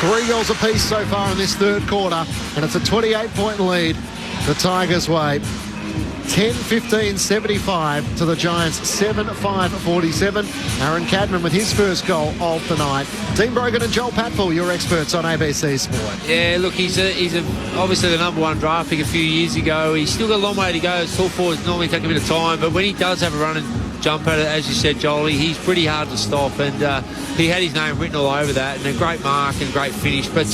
3 goals apiece so far in this third quarter, and it's a 28-point lead the Tigers' way. 10-15-75 to the Giants, 7-5-47. Aaron Cadman with his first goal of the night. Dean Brogan and Joel Patfull, your experts on ABC Sport. Yeah, look, he's obviously the number 1 draft pick a few years ago. He's still got a long way to go. Tall forwards normally take a bit of time, but when he does have a run and jump at it, as you said, Jolie, he's pretty hard to stop, and he had his name written all over that, and a great mark and great finish. But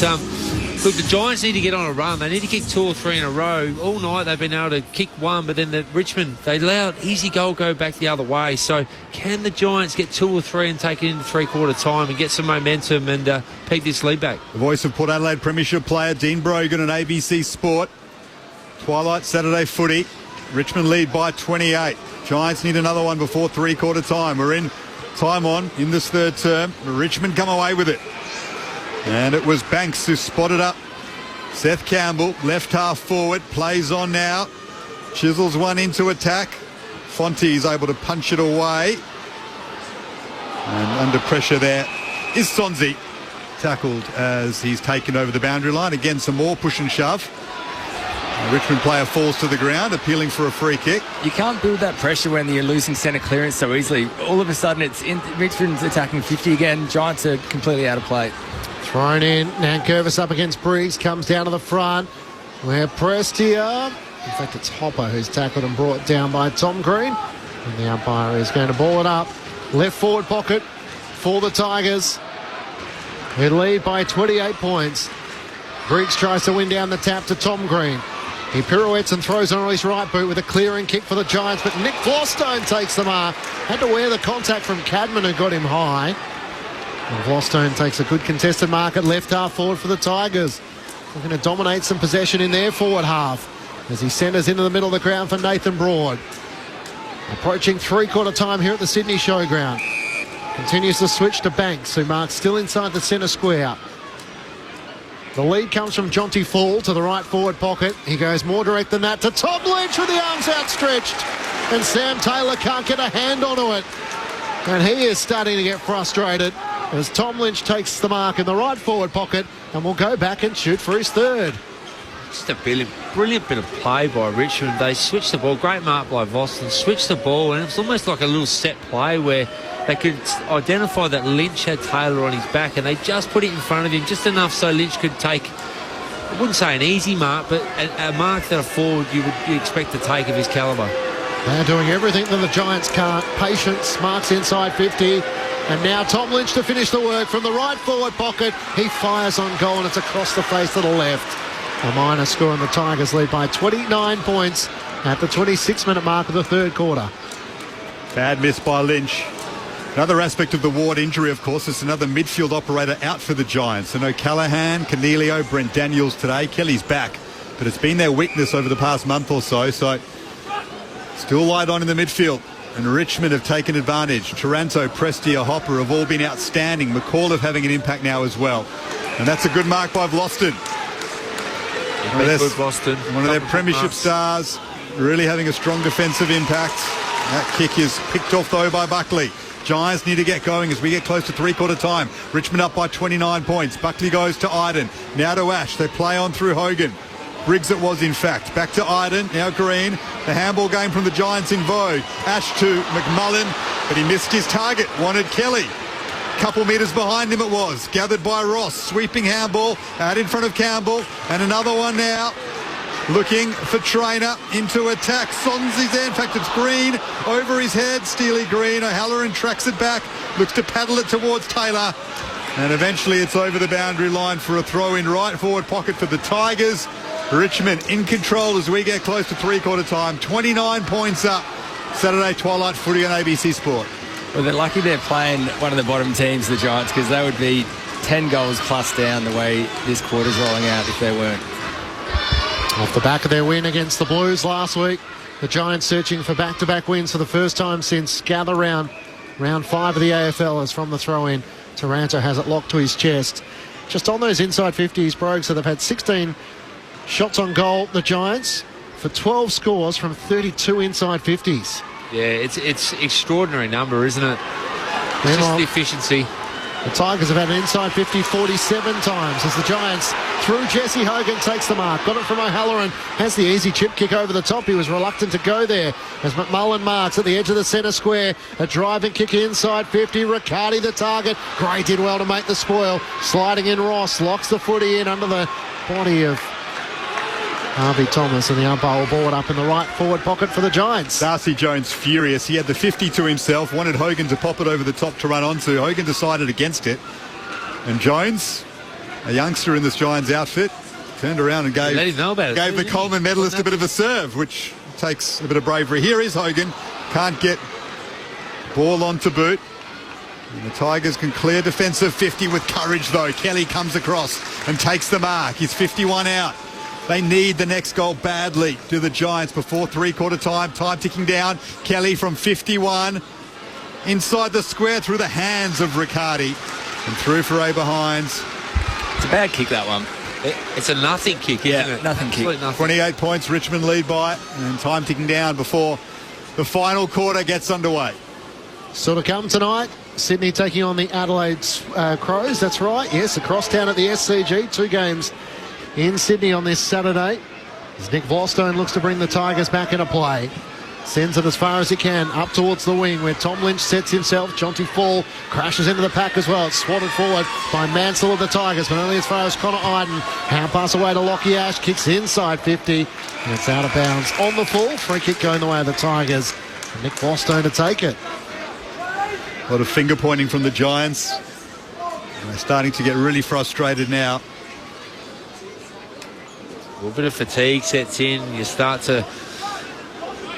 look, the Giants need to get on a run. They need to kick 2 or 3 in a row. All night they've been able to kick 1, but then the Richmond, they allowed easy goal go back the other way. So can the Giants get 2 or 3 and take it into three-quarter time and get some momentum and peak this lead back? The voice of Port Adelaide Premiership player Dean Brogan on ABC Sport. Twilight Saturday footy. Richmond lead by 28. Giants need another one before three-quarter time. We're in time on in this third term. Richmond come away with it. And it was Banks who spotted up Seth Campbell, left half forward, plays on now. Chisels one into attack. Fonte is able to punch it away. And under pressure there is Sonzi. Tackled as he's taken over the boundary line. Again, some more push and shove. A Richmond player falls to the ground, appealing for a free kick. You can't build that pressure when you're losing centre clearance so easily. All of a sudden, Richmond's attacking 50 again. Giants are completely out of play. Thrown in. Nankervis up against Briggs. Comes down to the front. Where Prestia. In fact, it's Hopper who's tackled and brought down by Tom Green. And the umpire is going to ball it up. Left forward pocket for the Tigers. They lead by 28 points. Briggs tries to win down the tap to Tom Green. He pirouettes and throws on his right boot with a clearing kick for the Giants, but Nick Vlostone takes the mark. Had to wear the contact from Cadman, who got him high. And Vlostone takes a good contested mark at left half forward for the Tigers. Looking to dominate some possession in their forward half as he centres into the middle of the ground for Nathan Broad. Approaching three-quarter time here at the Sydney Showground. Continues to switch to Banks, who marks still inside the centre square. The lead comes from Jonty Fall to the right forward pocket. He goes more direct than that to Tom Lynch with the arms outstretched. And Sam Taylor can't get a hand onto it. And he is starting to get frustrated as Tom Lynch takes the mark in the right forward pocket and will go back and shoot for his third. Just a brilliant bit of play by Richmond. They switched the ball. Great mark by Boston. Switched the ball, and it was almost like a little set play where they could identify that Lynch had Taylor on his back, and they just put it in front of him just enough so Lynch could take, I wouldn't say an easy mark, but a mark that a forward you would expect to take of his calibre. They're doing everything that the Giants can't. Patience, marks inside 50. And now Tom Lynch to finish the work from the right forward pocket. He fires on goal, and it's across the face to the left. A minor score, and the Tigers lead by 29 points at the 26-minute mark of the third quarter. Bad miss by Lynch. Another aspect of the Ward injury, of course, is another midfield operator out for the Giants. And O'Callaghan, Cornelio, Brent Daniels today. Kelly's back, but it's been their weakness over the past month or so. So still light on in the midfield. And Richmond have taken advantage. Taranto, Prestia, Hopper have all been outstanding. McAuliffe having an impact now as well. And that's a good mark by Vlosten. One of their premiership stars, really having a strong defensive impact. That kick is picked off though by Buckley. Giants need to get going as we get close to three-quarter time. Richmond up by 29 points. Buckley goes to Iden. Now to Ash. They play on through Hogan. Briggs it was, in fact. Back to Iden. Now Green. The handball game from the Giants in vogue. Ash to McMullen, but he missed his target. Wanted Kelly. Couple metres behind him it was. Gathered by Ross. Sweeping handball out in front of Campbell. And another one now. Looking for Trainer into attack. Sonsy's there. In fact, it's Green over his head. Steely Green. O'Halloran tracks it back. Looks to paddle it towards Taylor. And eventually it's over the boundary line for a throw in right forward pocket for the Tigers. Richmond in control as we get close to three-quarter time. 29 points up. Saturday twilight footy on ABC Sport. Well, they're lucky they're playing one of the bottom teams, the Giants, because they would be 10 goals plus down the way this quarter's rolling out if they weren't. Off the back of their win against the Blues last week, the Giants searching for back-to-back wins for the first time since gather round 5 of the AFL, as from the throw-in, Taranto has it locked to his chest. Just on those inside 50s, Brogue, so they've had 16 shots on goal, the Giants, for 12 scores from 32 inside 50s. Yeah, it's extraordinary number, isn't it? It's just the efficiency. The Tigers have had an inside 50 47 times as the Giants, through Jesse Hogan, takes the mark. Got it from O'Halloran, has the easy chip kick over the top. He was reluctant to go there as McMullen marks at the edge of the centre square. A driving kick inside 50. Riccardi the target. Gray did well to make the spoil. Sliding in Ross, locks the footy in under the body of Harvey Thomas, and the umpire will ball it up in the right forward pocket for the Giants. Darcy Jones furious. He had the 50 to himself, wanted Hogan to pop it over the top to run onto. Hogan decided against it. And Jones, a youngster in this Giants outfit, turned around and gave the Coleman medalist a bit of a serve, which takes a bit of bravery. Here is Hogan. Can't get ball on to boot. And the Tigers can clear defensive 50 with courage, though. Kelly comes across and takes the mark. He's 51 out. They need the next goal badly, do the Giants, before three-quarter time. Time ticking down. Kelly from 51. Inside the square through the hands of Riccardi. And through for Hines. It's a bad kick, that one. It's a nothing kick, isn't it? Nothing kick. Nothing. 28 points, Richmond lead by. And time ticking down before the final quarter gets underway. Still to come tonight. Sydney taking on the Adelaide Crows. That's right. Yes, across town at the SCG. 2 games in Sydney on this Saturday, as Nick Vlostone looks to bring the Tigers back into play. Sends it as far as he can, up towards the wing where Tom Lynch sets himself. Jonty Fall crashes into the pack as well. It's swatted forward by Mansell of the Tigers, but only as far as Connor Iden. Hand pass away to Lockie Ash, kicks inside 50, and it's out of bounds on the full. Free kick going the way of the Tigers. And Nick Vlostone to take it. A lot of finger pointing from the Giants. And they're starting to get really frustrated now. A little bit of fatigue sets in. You start to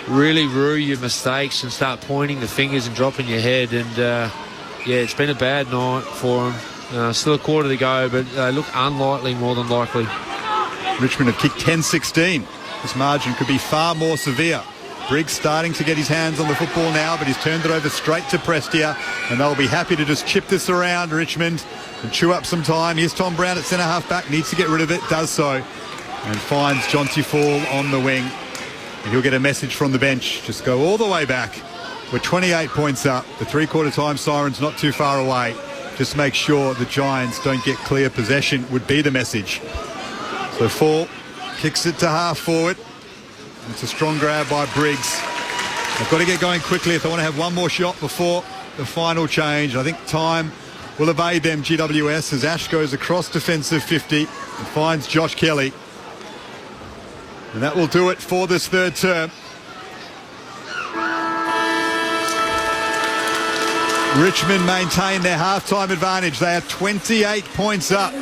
really rue your mistakes and start pointing the fingers and dropping your head. And, yeah, it's been a bad night for them. Still a quarter to go, but they look unlikely more than likely. Richmond have kicked 10-16. This margin could be far more severe. Briggs starting to get his hands on the football now, but he's turned it over straight to Prestia, and they'll be happy to just chip this around, Richmond, and chew up some time. Here's Tom Brown at centre half back, needs to get rid of it, does so, and finds Jonty Fall on the wing. And he'll get a message from the bench. Just go all the way back. We're 28 points up. The three-quarter time siren's not too far away. Just make sure the Giants don't get clear possession would be the message. So Fall kicks it to half forward. It's a strong grab by Briggs. They've got to get going quickly if they want to have one more shot before the final change. I think time will evade them, GWS, as Ash goes across defensive 50 and finds Josh Kelly. And that will do it for this third term. Richmond maintain their half-time advantage. They are 28 points up.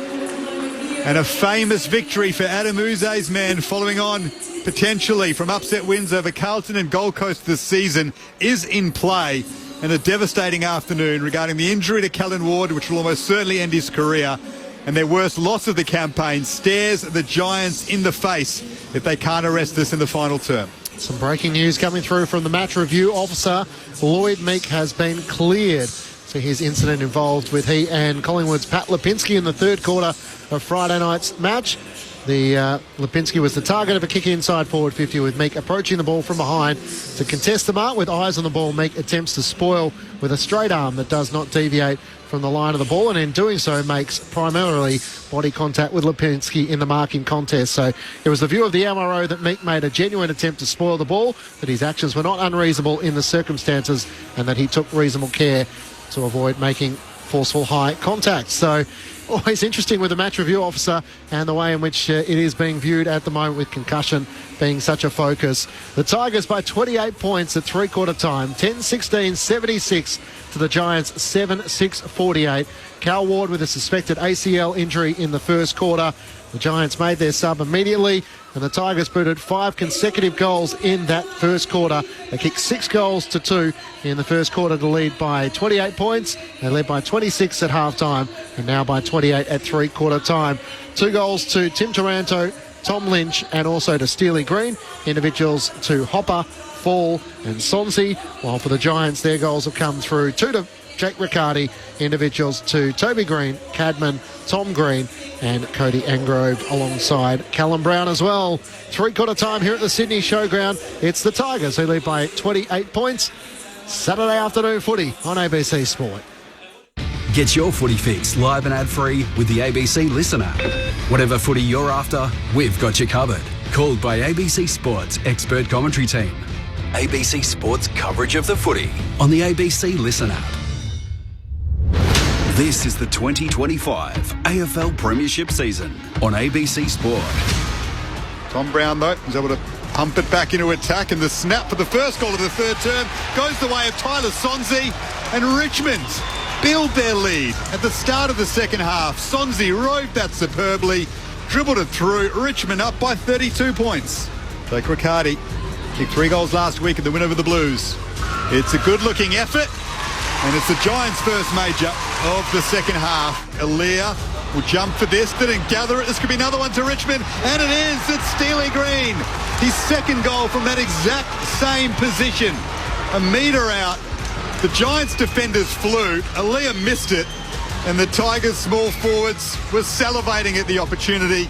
And a famous victory for Adam Uze's men, following on potentially from upset wins over Carlton and Gold Coast this season, is in play. And a devastating afternoon regarding the injury to Callan Ward, which will almost certainly end his career. And their worst loss of the campaign stares the Giants in the face if they can't arrest this in the final term. Some breaking news coming through from the match review officer. Lloyd Meek has been cleared for his incident involved with he and Collingwood's Pat Lipinski in the third quarter of Friday night's match. Lipinski was the target of a kick inside forward 50, with Meek approaching the ball from behind to contest the mark. With eyes on the ball, Meek attempts to spoil with a straight arm that does not deviate from the line of the ball, and in doing so makes primarily body contact with Lipinski in the marking contest. So it was the view of the MRO that Meek made a genuine attempt to spoil the ball, that his actions were not unreasonable in the circumstances, and that he took reasonable care to avoid making forceful high contact. So always interesting with the match review officer and the way in which it is being viewed at the moment, with concussion being such a focus. The Tigers by 28 points at three-quarter time, 10-16, 76 to the Giants, 7-6, 48. Cal Ward with a suspected ACL injury in the first quarter. The Giants made their sub immediately, and the Tigers booted 5 consecutive goals in that first quarter. They kicked 6 goals to 2 in the first quarter to lead by 28 points. They led by 26 at half-time, and now by 28 at three-quarter time. 2 goals to Tim Taranto, Tom Lynch, and also to Steely Green. Individuals to Hopper, Fall and Sonsi, while for the Giants their goals have come through. 2 to Jake Riccardi, individuals to Toby Green, Cadman, Tom Green and Cody Angrove alongside Callum Brown as well. Three-quarter time here at the Sydney Showground. It's the Tigers who lead by 28 points. Saturday afternoon footy on ABC Sport. Get your footy fix live and ad-free with the ABC Listen app. Whatever footy you're after, we've got you covered. Called by ABC Sports expert commentary team. ABC Sports coverage of the footy on the ABC Listen app. This is the 2025 AFL Premiership season on ABC Sport. Tom Brown, though, is able to pump it back into attack, and the snap for the first goal of the third term goes the way of Tyler Sonsi, and Richmond build their lead at the start of the second half. Sonsi rode that superbly, dribbled it through. Richmond up by 32 points. Jake Riccardi kicked 3 goals last week in the win over the Blues. It's a good-looking effort, and it's the Giants' first major of the second half. Aaliyah will jump for this, didn't gather it. This could be another one to Richmond, and it is. It's Steely Green. His second goal from that exact same position. A metre out. The Giants defenders flew. Aaliyah missed it, and the Tigers' small forwards were salivating at the opportunity.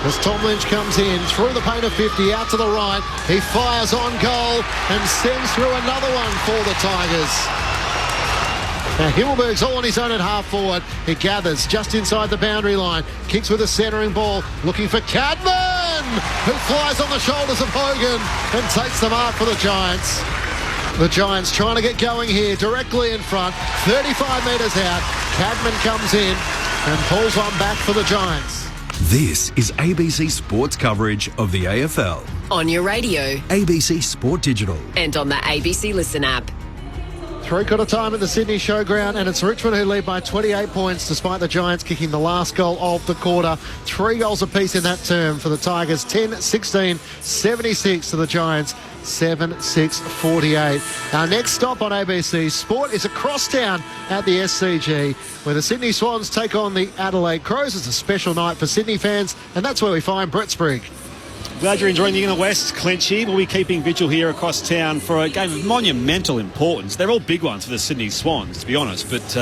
As Tom Lynch comes in through the paint of 50 out to the right, he fires on goal and sends through another one for the Tigers. Now Himmelberg's all on his own at half forward. He gathers just inside the boundary line, kicks with a centering ball, looking for Cadman, who flies on the shoulders of Hogan and takes the mark for the Giants. The Giants trying to get going here, directly in front, 35 metres out. Cadman comes in and pulls one back for the Giants. This is ABC Sports coverage of the AFL. On your radio. ABC Sport Digital. And on the ABC Listen app. Three-quarter time at the Sydney Showground, and it's Richmond who lead by 28 points despite the Giants kicking the last goal of the quarter. 3 goals apiece in that term for the Tigers. 10-16, 76 to the Giants. 7-6, 48. Our next stop on ABC Sport is across town at the SCG, where the Sydney Swans take on the Adelaide Crows. It's a special night for Sydney fans, and that's where we find Brett Sprigg. Glad you're enjoying the Inner West, Clinchy. We'll be keeping vigil here across town for a game of monumental importance. They're all big ones for the Sydney Swans, to be honest. But,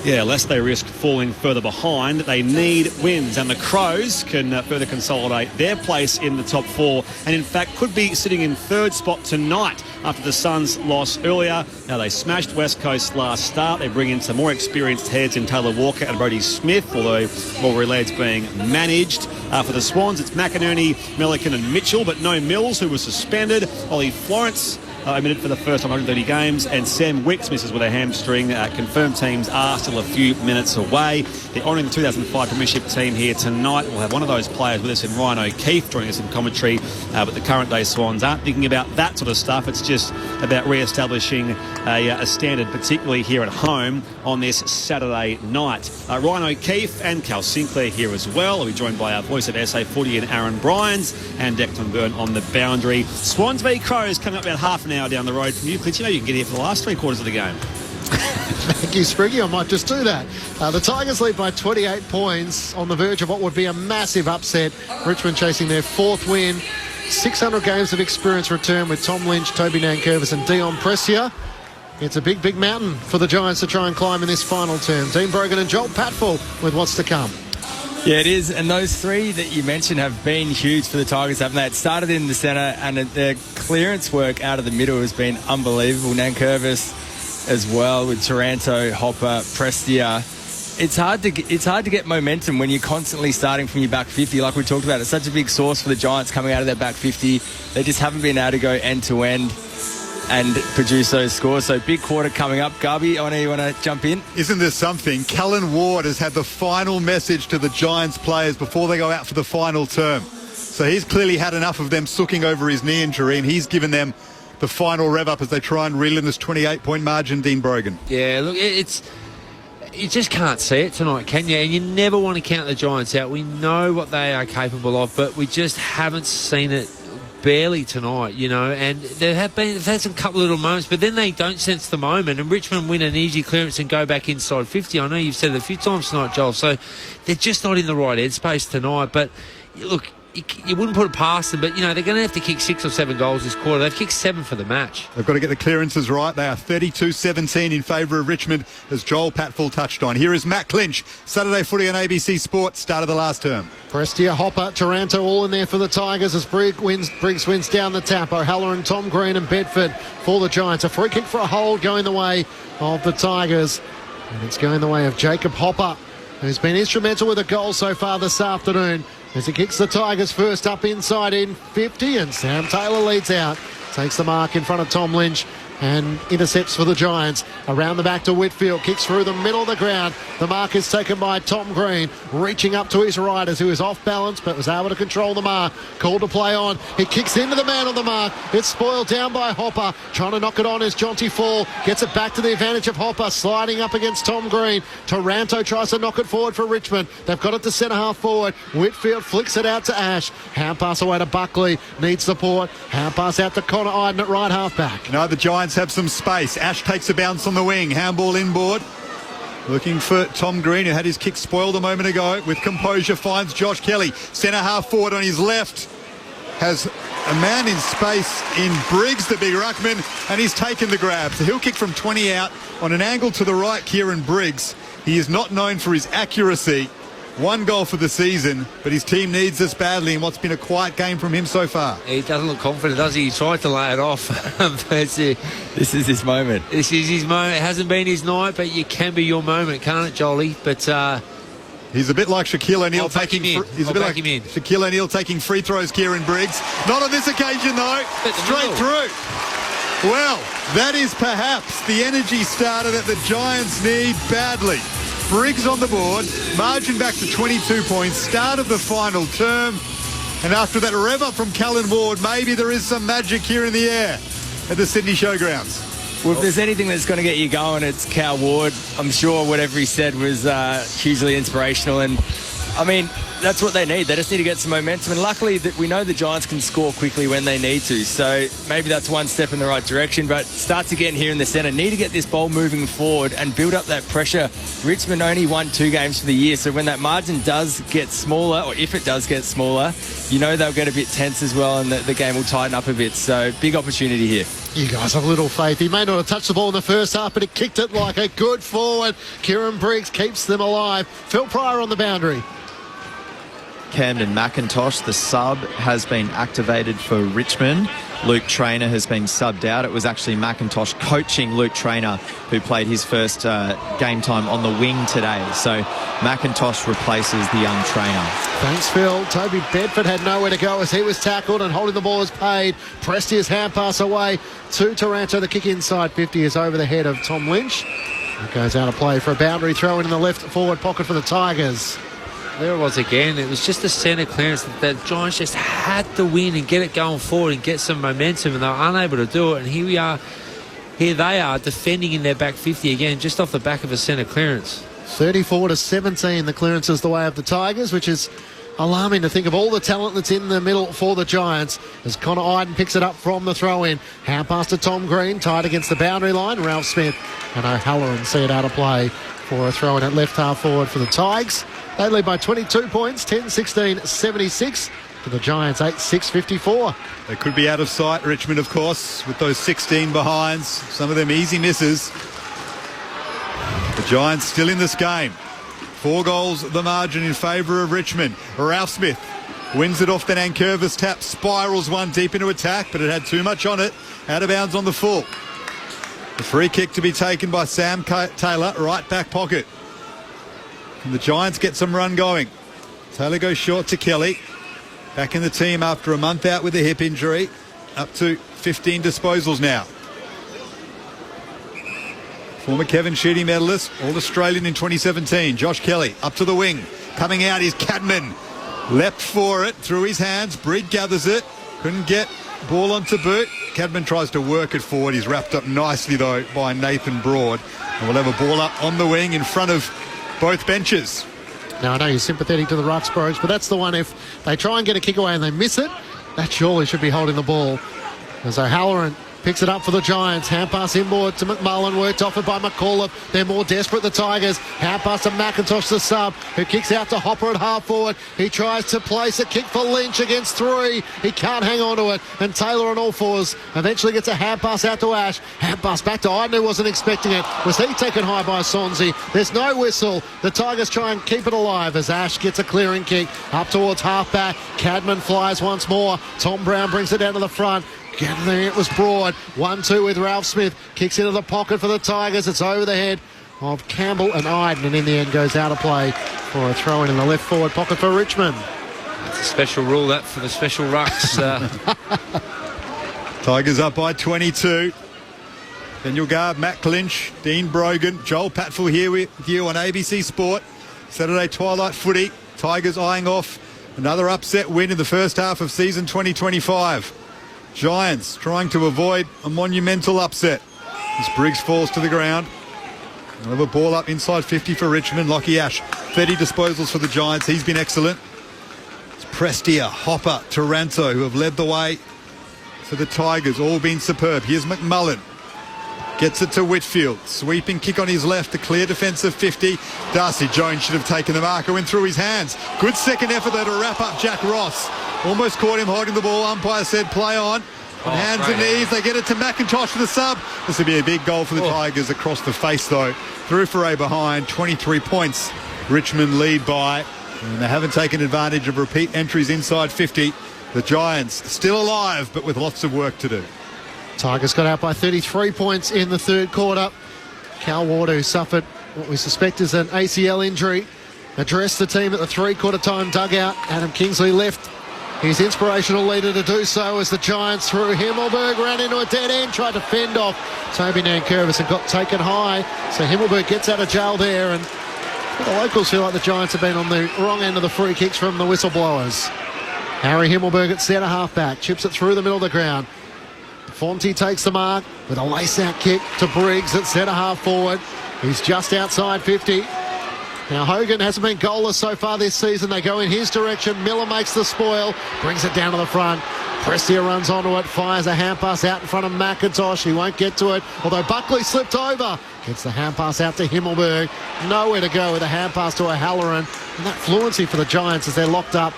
lest they risk falling further behind, they need wins. And the Crows can further consolidate their place in the top 4. And, in fact, could be sitting in third spot tonight after the Suns' loss earlier. Now, they smashed West Coast last start. They bring in some more experienced heads in Taylor Walker and Brodie Smith, although Mulberry Laird's being managed. For the Swans, it's McInerney, Milliken and Mitchell, but no Mills, who was suspended. Ollie Florence omitted for the first time 130 games, and Sam Wicks misses with a hamstring. Confirmed teams are still a few minutes away. They're honouring the 2005 Premiership team here tonight. We'll have one of those players with us in Ryan O'Keefe joining us in commentary, but the current day Swans aren't thinking about that sort of stuff. It's just about re-establishing a standard, particularly here at home on this Saturday night. Ryan O'Keefe and Cal Sinclair here as well. We'll be joined by our voice of SA Footy and Aaron Bryans and Declan Byrne on the boundary. Swans v Crows coming up about half an hour down the road from you. Clint, you know you can get here for the last 3 quarters of the game. Thank you, Spriggy. I might just do that. The Tigers lead by 28 points on the verge of what would be a massive upset. Richmond chasing their 4th win. 600 games of experience return with Tom Lynch, Toby Nankervis and Dion Prestia. It's a big, big mountain for the Giants to try and climb in this final term. Dean Brogan and Joel Patfull with what's to come. Yeah, it is. And those 3 that you mentioned have been huge for the Tigers, haven't they? It started in the centre, and their clearance work out of the middle has been unbelievable. Nankervis as well with Taranto, Hopper, Prestia. It's hard to get momentum when you're constantly starting from your back 50, like we talked about. It's such a big source for the Giants coming out of their back 50. They just haven't been able to go end to end and produce those scores. So big quarter coming up. Garby, I know you want to jump in. Isn't there something? Callan Ward has had the final message to the Giants players before they go out for the final term. So he's clearly had enough of them sooking over his knee injury, and he's given them the final rev up as they try and reel in this 28-point margin, Dean Brogan. Yeah, look, you just can't see it tonight, can you? And you never want to count the Giants out. We know what they are capable of, but we just haven't seen it barely tonight, you know, and they've had some couple little moments, but then they don't sense the moment, and Richmond win an easy clearance and go back inside 50. I know you've said it a few times tonight, Joel, so they're just not in the right headspace tonight. But look, you wouldn't put it past them, but, you know, they're going to have to kick 6 or 7 goals this quarter. They've kicked 7 for the match. They've got to get the clearances right. They are 32-17 in favour of Richmond, as Joel Patfull touched on. Here is Matt Clinch, Saturday Footy on ABC Sport, start of the last term. Prestia, Hopper, Taranto all in there for the Tigers as Briggs wins down the tap. O'Halloran, Tom Green and Bedford for the Giants. A free kick for a hold going the way of the Tigers. And it's going the way of Jacob Hopper, who's been instrumental with a goal so far this afternoon, as he kicks the Tigers first up inside in 50, and Sam Taylor leads out. Takes the mark in front of Tom Lynch and intercepts for the Giants. Around the back to Whitfield, kicks through the middle of the ground. The mark is taken by Tom Green, reaching up to his right as he was off balance but was able to control the mark. Called to play on. He kicks into the man on the mark. It's spoiled down by Hopper. Trying to knock it on is Jonty Fall. Gets it back to the advantage of Hopper, sliding up against Tom Green. Taranto tries to knock it forward for Richmond. They've got it to centre half forward. Whitfield flicks it out to Ash. Hand pass away to Buckley. Needs support. Hand pass out to Connor Iden at right half back. No, the Giants have some space. Ash takes a bounce on the wing. Handball inboard. Looking for Tom Green, who had his kick spoiled a moment ago. With composure, finds Josh Kelly. Centre half forward on his left. Has a man in space in Briggs, the big ruckman, and he's taken the grab. So he'll kick from 20 out on an angle to the right, Kieran Briggs. He is not known for his accuracy. 1 goal for the season, but his team needs this badly in what's been a quiet game from him so far. He doesn't look confident, does he? He tried to lay it off. This is his moment. This is his moment. It hasn't been his night, but it can be your moment, can't it, Jolie? But he's a bit like Shaquille O'Neal taking. He's a bit like Shaquille O'Neal taking free throws. Kieran Briggs, not on this occasion though. Straight through. Well, that is perhaps the energy starter that the Giants need badly. Briggs on the board, margin back to 22 points, start of the final term, and after that rev up from Callan Ward, maybe there is some magic here in the air at the Sydney Showgrounds. Well, if there's anything that's going to get you going, it's Cal Ward. I'm sure whatever he said was hugely inspirational, and I mean, that's what they need. They just need to get some momentum, and luckily that we know the Giants can score quickly when they need to, so maybe that's one step in the right direction. But starts again here in the centre. Need to get this ball moving forward and build up that pressure. Richmond only won 2 games for the year, so when that margin does get smaller, or if it does get smaller, you know they'll get a bit tense as well, and the game will tighten up a bit. So big opportunity here. You guys have little faith. He may not have touched the ball in the first half, but he kicked it like a good forward. Kieran Briggs keeps them alive. Phil Pryor on the boundary. Camden McIntosh, the sub, has been activated for Richmond. Luke Traynor has been subbed out. It was actually McIntosh coaching Luke Traynor who played his first game time on the wing today. So McIntosh replaces the young Traynor. Thanks, Phil. Toby Bedford had nowhere to go as he was tackled, and holding the ball is paid. Prestia's hand pass away to Taranto. The kick inside 50 is over the head of Tom Lynch. It goes out of play for a boundary throw in the left forward pocket for the Tigers. There it was again. It was just the centre clearance that the Giants just had to win and get it going forward and get some momentum, and they were unable to do it. And here they are defending in their back 50 again, just off the back of a centre clearance. 34-17, the clearance is the way of the Tigers, which is alarming to think of all the talent that's in the middle for the Giants as Connor Iden picks it up from the throw-in. Hand pass to Tom Green, tied against the boundary line. Ralph Smith and O'Halloran see it out of play for a throw-in at left half forward for the Tigers. They lead by 22 points, 10-16-76 to the Giants, 8-6-54. They could be out of sight, Richmond, of course, with those 16 behinds. Some of them easy misses. The Giants still in this game. 4 goals the margin in favour of Richmond. Ralph Smith wins it off the Nankervis tap, spirals one deep into attack, but it had too much on it. Out of bounds on the full. The free kick to be taken by Sam Taylor, right back pocket. And the Giants get some run going. Taylor goes short to Kelly. Back in the team after a month out with a hip injury. Up to 15 disposals now. Former Kevin Sheedy medalist, All-Australian in 2017. Josh Kelly up to the wing. Coming out is Cadman. Leapt for it through his hands. Breed gathers it. Couldn't get ball onto boot. Cadman tries to work it forward. He's wrapped up nicely though by Nathan Broad. And we'll have a ball up on the wing in front of both benches. Now, I know you're sympathetic to the Ruxborough, but that's the one, if they try and get a kick away and they miss it, that surely should be holding the ball. As O'Halloran picks it up for the Giants. Hand pass inboard to McMullen, worked off it by McAuliffe. They're more desperate, the Tigers. Hand pass to McIntosh, the sub, who kicks out to Hopper at half forward. He tries to place a kick for Lynch against 3. He can't hang on to it, and Taylor on all fours eventually gets a hand pass out to Ash. Hand pass back to Iden, who wasn't expecting it. Was he taken high by Sonzi? There's no whistle. The Tigers try and keep it alive as Ash gets a clearing kick up towards half-back. Cadman flies once more. Tom Brown brings it down to the front. Gathering it was Broad. 1-2 with Ralph Smith. Kicks into the pocket for the Tigers. It's over the head of Campbell and Iden, and in the end goes out of play for a throw-in in the left forward pocket for Richmond. It's a special rule, that, for the special rucks. Tigers up by 22. Daniel Garb, Matt Clinch, Dean Brogan, Joel Patfull here with you on ABC Sport. Saturday twilight footy. Tigers eyeing off another upset win in the first half of season 2025. Giants trying to avoid a monumental upset as Briggs falls to the ground. We'll have a ball up inside 50 for Richmond. Lockie Ash, 30 disposals for the Giants. He's been excellent. It's Prestia, Hopper, Taranto who have led the way for the Tigers. All been superb. Here's McMullen. Gets it to Whitfield. Sweeping kick on his left. The clear defensive 50. Darcy Jones should have taken the marker. Went through his hands. Good second effort there to wrap up Jack Ross. Almost caught him holding the ball. Umpire said play on. Hands and knees. They get it to McIntosh for the sub. This would be a big goal for the Tigers across the face though. Through for a behind. 23 points. Richmond lead by. And they haven't taken advantage of repeat entries inside 50. The Giants still alive but with lots of work to do. Tigers got out by 33 points in the third quarter. Cal Ward, who suffered what we suspect is an ACL injury, addressed the team at the three-quarter time dugout. Adam Kingsley left his inspirational leader to do so as the Giants threw Himmelberg, ran into a dead end, tried to fend off Toby Nankervis and got taken high. So Himmelberg gets out of jail there, and the locals feel like the Giants have been on the wrong end of the free kicks from the whistleblowers. Harry Himmelberg at centre half-back, chips it through the middle of the ground. Fonte takes the mark with a lace-out kick to Briggs at centre half forward. He's just outside 50. Now Hogan hasn't been goalless so far this season. They go in his direction. Miller makes the spoil, brings it down to the front. Prestia runs onto it, fires a hand pass out in front of McIntosh. He won't get to it, although Buckley slipped over. Gets the hand pass out to Himmelberg. Nowhere to go with a hand pass to O'Halloran. And that fluency for the Giants as they're locked up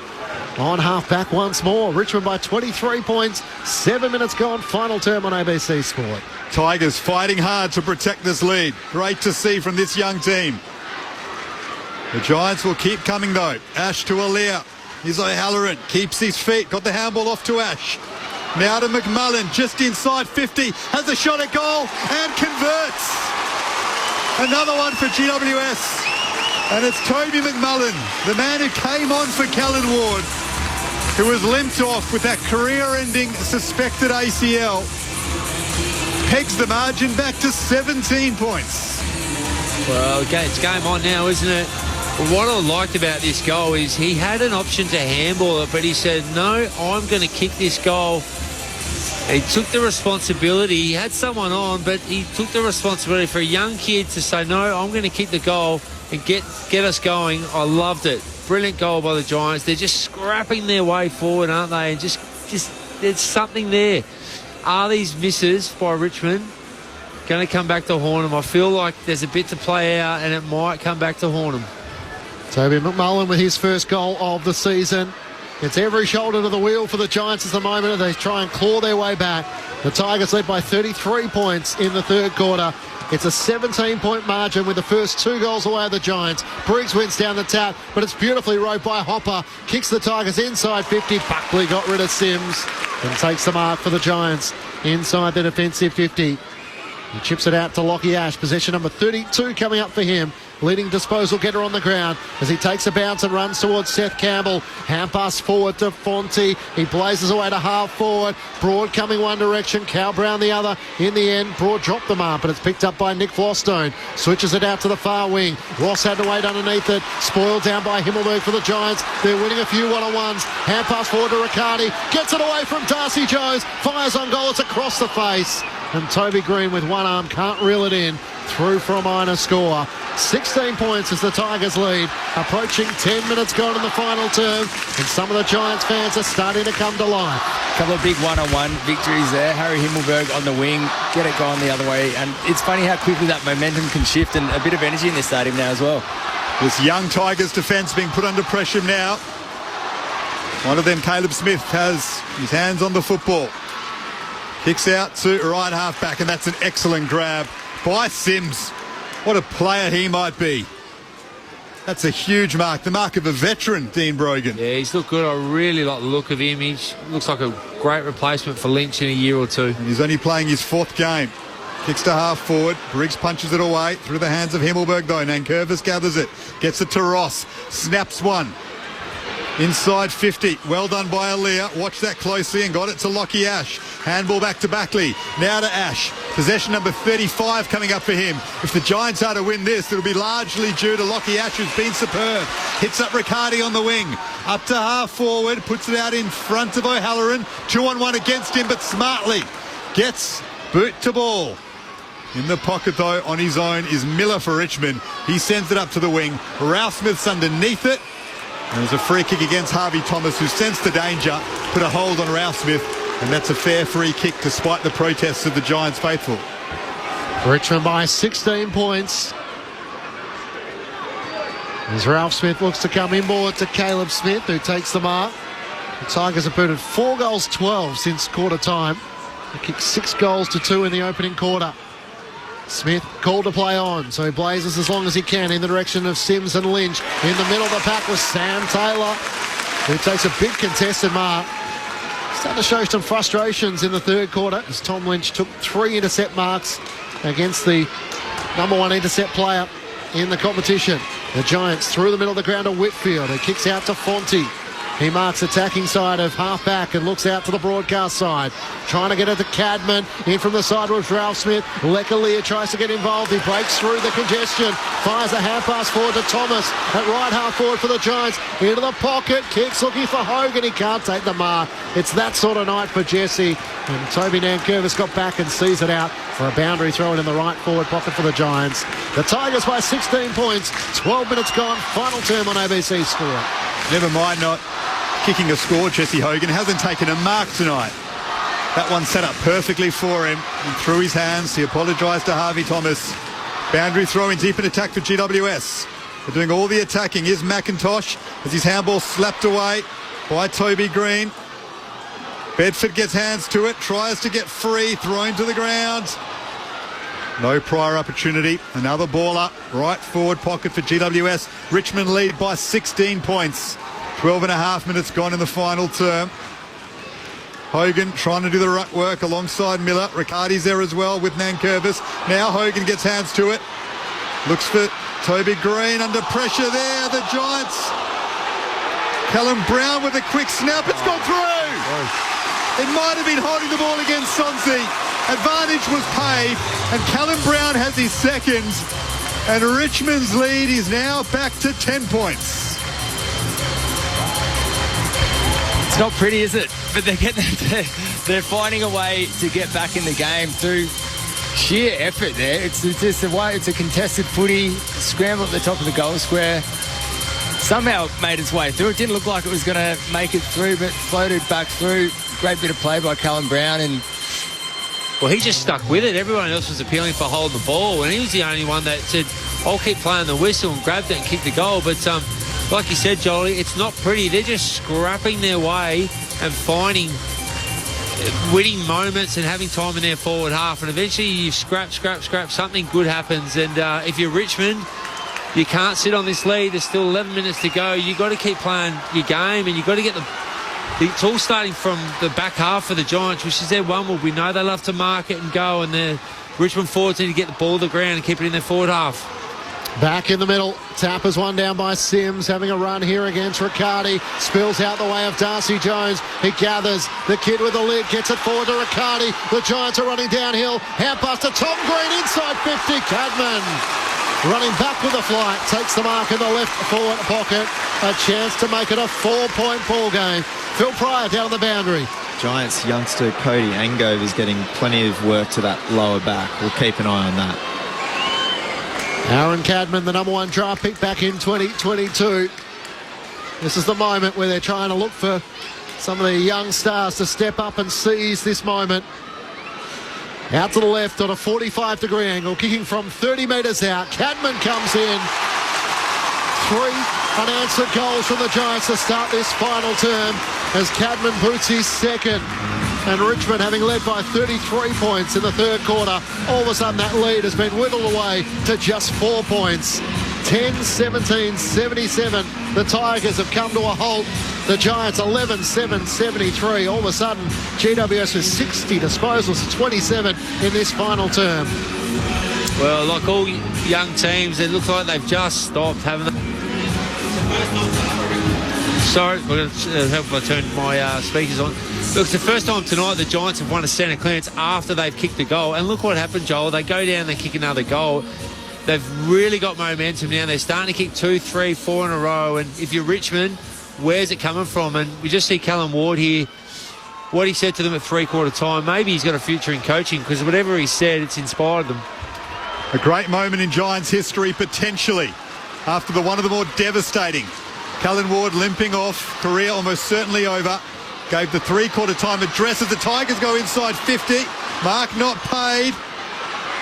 on half-back once more. Richmond by 23 points. 7 minutes gone. Final term on ABC Sport. Tigers fighting hard to protect this lead. Great to see from this young team. The Giants will keep coming though. Ash to Alia. Here's O'Halloran. Keeps his feet. Got the handball off to Ash. Now to McMullen, just inside 50, has a shot at goal and converts. Another one for GWS. And it's Toby McMullen, the man who came on for Callan Ward, who was limped off with that career-ending suspected ACL. Pegs the margin back to 17 points. Well, it's game on now, isn't it? What I liked about this goal is he had an option to handball it, but he said, no, I'm going to kick this goal. He took the responsibility. He had someone on, but he took the responsibility for a young kid to say, no, I'm going to kick the goal and get us going. I loved it. Brilliant goal by the Giants. They're just scrapping their way forward, aren't they? And just there's something there. Are these misses by Richmond going to come back to haunt them? I feel like there's a bit to play out and it might come back to haunt them. Toby McMullen with his first goal of the season. It's every shoulder to the wheel for the Giants at the moment as they try and claw their way back. The Tigers led by 33 points in the third quarter. It's a 17-point margin with the first 2 goals away of the Giants. Briggs wins down the tap, but it's beautifully rowed by Hopper. Kicks the Tigers inside 50. Buckley got rid of Sims and takes the mark for the Giants inside the defensive 50. He chips it out to Lockie Ash. Possession number 32 coming up for him. Leading disposal getter on the ground as he takes a bounce and runs towards Seth Campbell. Hand pass forward to Fonte. He blazes away to half forward. Broad coming one direction, Cal Brown the other. In the end, Broad dropped the mark, but it's picked up by Nick Flostone. Switches it out to the far wing. Ross had to wait underneath it. Spoiled down by Himmelberg for the Giants. They're winning a few one-on-ones. Hand pass forward to Riccardi. Gets it away from Darcy Jones. Fires on goal. It's across the face. And Toby Green with one arm can't reel it in. Through for a minor score. 16 points as the Tigers lead. Approaching 10 minutes gone in the final term. And some of the Giants fans are starting to come to life. A couple of big one-on-one victories there. Harry Himmelberg on the wing. Get it going the other way. And it's funny how quickly that momentum can shift and a bit of energy in this stadium now as well. This young Tigers defence being put under pressure now. One of them, Caleb Smith, has his hands on the football. Kicks out to right half back, and that's an excellent grab by Sims. What a player he might be. That's a huge mark, the mark of a veteran, Dean Brogan. Yeah, he's looked good. I really like the look of him. He looks like a great replacement for Lynch in a year or two. And he's only playing his 4th game. Kicks to half forward. Briggs punches it away through the hands of Himmelberg, though. Nankervis gathers it. Gets it to Ross. Snaps one. Inside 50. Well done by Aaliyah. Watch that closely and got it to Lockie Ash. Handball back to Buckley. Now to Ash. Possession number 35 coming up for him. If the Giants are to win this, it'll be largely due to Lockie Ash, who's been superb. Hits up Riccardi on the wing. Up to half forward. Puts it out in front of O'Halloran. 2-on-1 against him, but smartly gets boot to ball. In the pocket, though, on his own is Miller for Richmond. He sends it up to the wing. Ralph Smith's underneath it. And there's a free kick against Harvey Thomas, who sensed the danger, put a hold on Ralph Smith, and that's a fair free kick despite the protests of the Giants faithful. Richmond by 16 points. As Ralph Smith looks to come inboard to Caleb Smith, who takes the mark. The Tigers have booted 4 goals 12 since quarter time. They kicked 6 goals to 2 in the opening quarter. Smith called to play on, so he blazes as long as he can in the direction of Sims and Lynch. In the middle of the pack was Sam Taylor, who takes a big contested mark. Starting to show some frustrations in the third quarter as Tom Lynch took 3 intercept marks against the number 1 intercept player in the competition. The Giants through the middle of the ground to Whitfield. He kicks out to Fonte. He marks attacking side of half-back and looks out to the broadcast side. Trying to get it to Cadman. In from the side with Ralph Smith. Lekalia tries to get involved. He breaks through the congestion. Fires a hand pass forward to Thomas. At right half forward for the Giants. Into the pocket. Kicks looking for Hogan. He can't take the mark. It's that sort of night for Jesse. And Toby Nankervis got back and sees it out for a boundary throw in the right forward pocket for the Giants. The Tigers by 16 points. 12 minutes gone. Final term on ABC Score. Never mind not kicking a score, Jesse Hogan hasn't taken a mark tonight. That one set up perfectly for him and through his hands. He apologised to Harvey Thomas. Boundary throw in deep in attack for GWS. They're doing all the attacking. Here's McIntosh as his handball slapped away by Toby Green. Bedford gets hands to it, tries to get free, thrown to the ground. No prior opportunity. Another ball up, right forward pocket for GWS. Richmond lead by 16 points. 12 and a half minutes gone in the final term. Hogan trying to do the right work alongside Miller. Riccardi's there as well with Nankervis. Now Hogan gets hands to it. Looks for Toby Green under pressure there. The Giants. Callum Brown with a quick snap. It's gone through. It might have been holding the ball against Sonsi. Advantage was paid, and Callum Brown has his second. And Richmond's lead is now back to 10 points. It's not pretty, is it? But they're finding a way to get back in the game through sheer effort there. It's just a way. It's a contested footy, scramble at the top of the goal square. Somehow made its way through. It didn't look like it was going to make it through, but floated back through. Great bit of play by Callum Brown. And well, he just stuck with it. Everyone else was appealing for holding the ball, and he was the only one that said, I'll keep playing the whistle, and grabbed it and kicked the goal. But like you said, Jolie, it's not pretty. They're just scrapping their way and finding winning moments and having time in their forward half. And eventually you scrap, something good happens. And if you're Richmond, you can't sit on this lead. There's still 11 minutes to go. You've got to keep playing your game, and you've got to get it's all starting from the back half for the Giants, which is their one. Well, we know they love to mark it and go, and the Richmond forwards need to get the ball to the ground and keep it in their forward half. Back in the middle, Tapper's one down by Sims, having a run here against Riccardi. Spills out the way of Darcy Jones. He gathers the kid with the lid, gets it forward to Riccardi. The Giants are running downhill. Hand pass to Tom Green inside 50. Cadman running back with the flight, takes the mark in the left forward pocket. A chance to make it a 4-point ball game. Phil Pryor down the boundary. Giants youngster Cody Angove is getting plenty of work to that lower back. We'll keep an eye on that. Aaron Cadman, the number one draft pick back in 2022. This is the moment where they're trying to look for some of the young stars to step up and seize this moment. Out to the left on a 45-degree angle, kicking from 30 metres out. Cadman comes in. 3 unanswered goals from the Giants to start this final term as Cadman boots his second. And Richmond, having led by 33 points in the third quarter, all of a sudden that lead has been whittled away to just 4 points. 10-17-77. The Tigers have come to a halt. The Giants 11-7-73. All of a sudden, GWS with 60 disposals to 27 in this final term. Well, like all young teams, it looks like they've just stopped having Sorry, we're going to help if I turn my speakers on. Look, it's the first time tonight the Giants have won a centre clearance after they've kicked a goal. And look what happened, Joel. They go down, they kick another goal. They've really got momentum now. They're starting to kick 2, 3, 4 in a row. And if you're Richmond, where's it coming from? And we just see Callum Ward here, what he said to them at three-quarter time. Maybe he's got a future in coaching because whatever he said, it's inspired them. A great moment in Giants history, potentially, after one of the more devastating. Callum Ward limping off, career almost certainly over. Gave the three-quarter time address as the Tigers go inside 50. Mark not paid.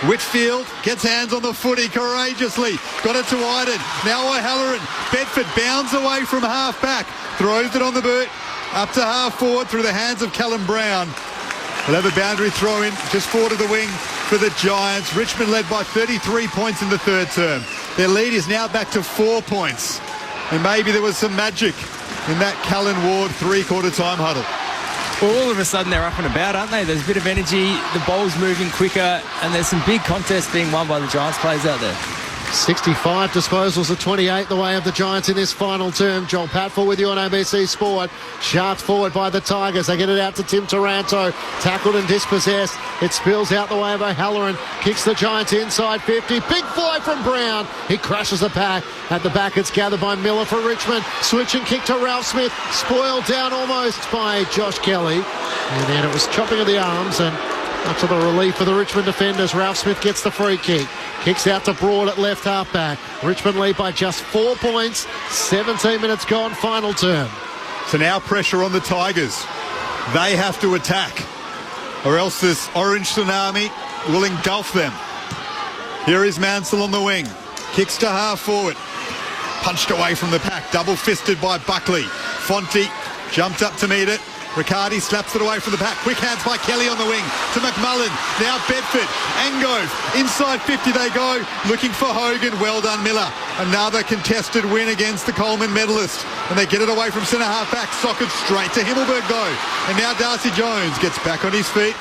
Whitfield gets hands on the footy courageously. Got it to Iden. Now O'Halloran. Bedford bounds away from half-back. Throws it on the boot. Up to half-forward through the hands of Callum Brown. We'll have a boundary throw in just forward of the wing for the Giants. Richmond led by 33 points in the third term. Their lead is now back to 4 points. And maybe there was some magic in that Callum Ward three-quarter time huddle. Well, all of a sudden they're up and about, aren't they? There's a bit of energy, the ball's moving quicker, and there's some big contests being won by the Giants players out there. 65 disposals to 28 the way of the Giants in this final term. Joel Patfull with you on ABC Sport. Sharped forward by the Tigers. They get it out to Tim Taranto. Tackled and dispossessed. It spills out the way of O'Halloran. Kicks the Giants inside 50. Big fly from Brown. He crashes the pack. At the back it's gathered by Miller for Richmond. Switch and kick to Ralph Smith. Spoiled down almost by Josh Kelly. And then it was chopping of the arms, and much of the relief for the Richmond defenders. Ralph Smith gets the free kick. Kicks out to Broad at left half-back. Richmond lead by just 4 points. 17 minutes gone, final term. So now pressure on the Tigers. They have to attack, or else this orange tsunami will engulf them. Here is Mansell on the wing. Kicks to half-forward. Punched away from the pack. Double-fisted by Buckley. Fonte jumped up to meet it. Riccardi slaps it away from the back. Quick hands by Kelly on the wing to McMullen. Now Bedford. Angove. Inside 50 they go. Looking for Hogan. Well done, Miller. Another contested win against the Coleman medalist. And they get it away from centre-half back. Socket straight to Himmelberg, though. And now Darcy Jones gets back on his feet.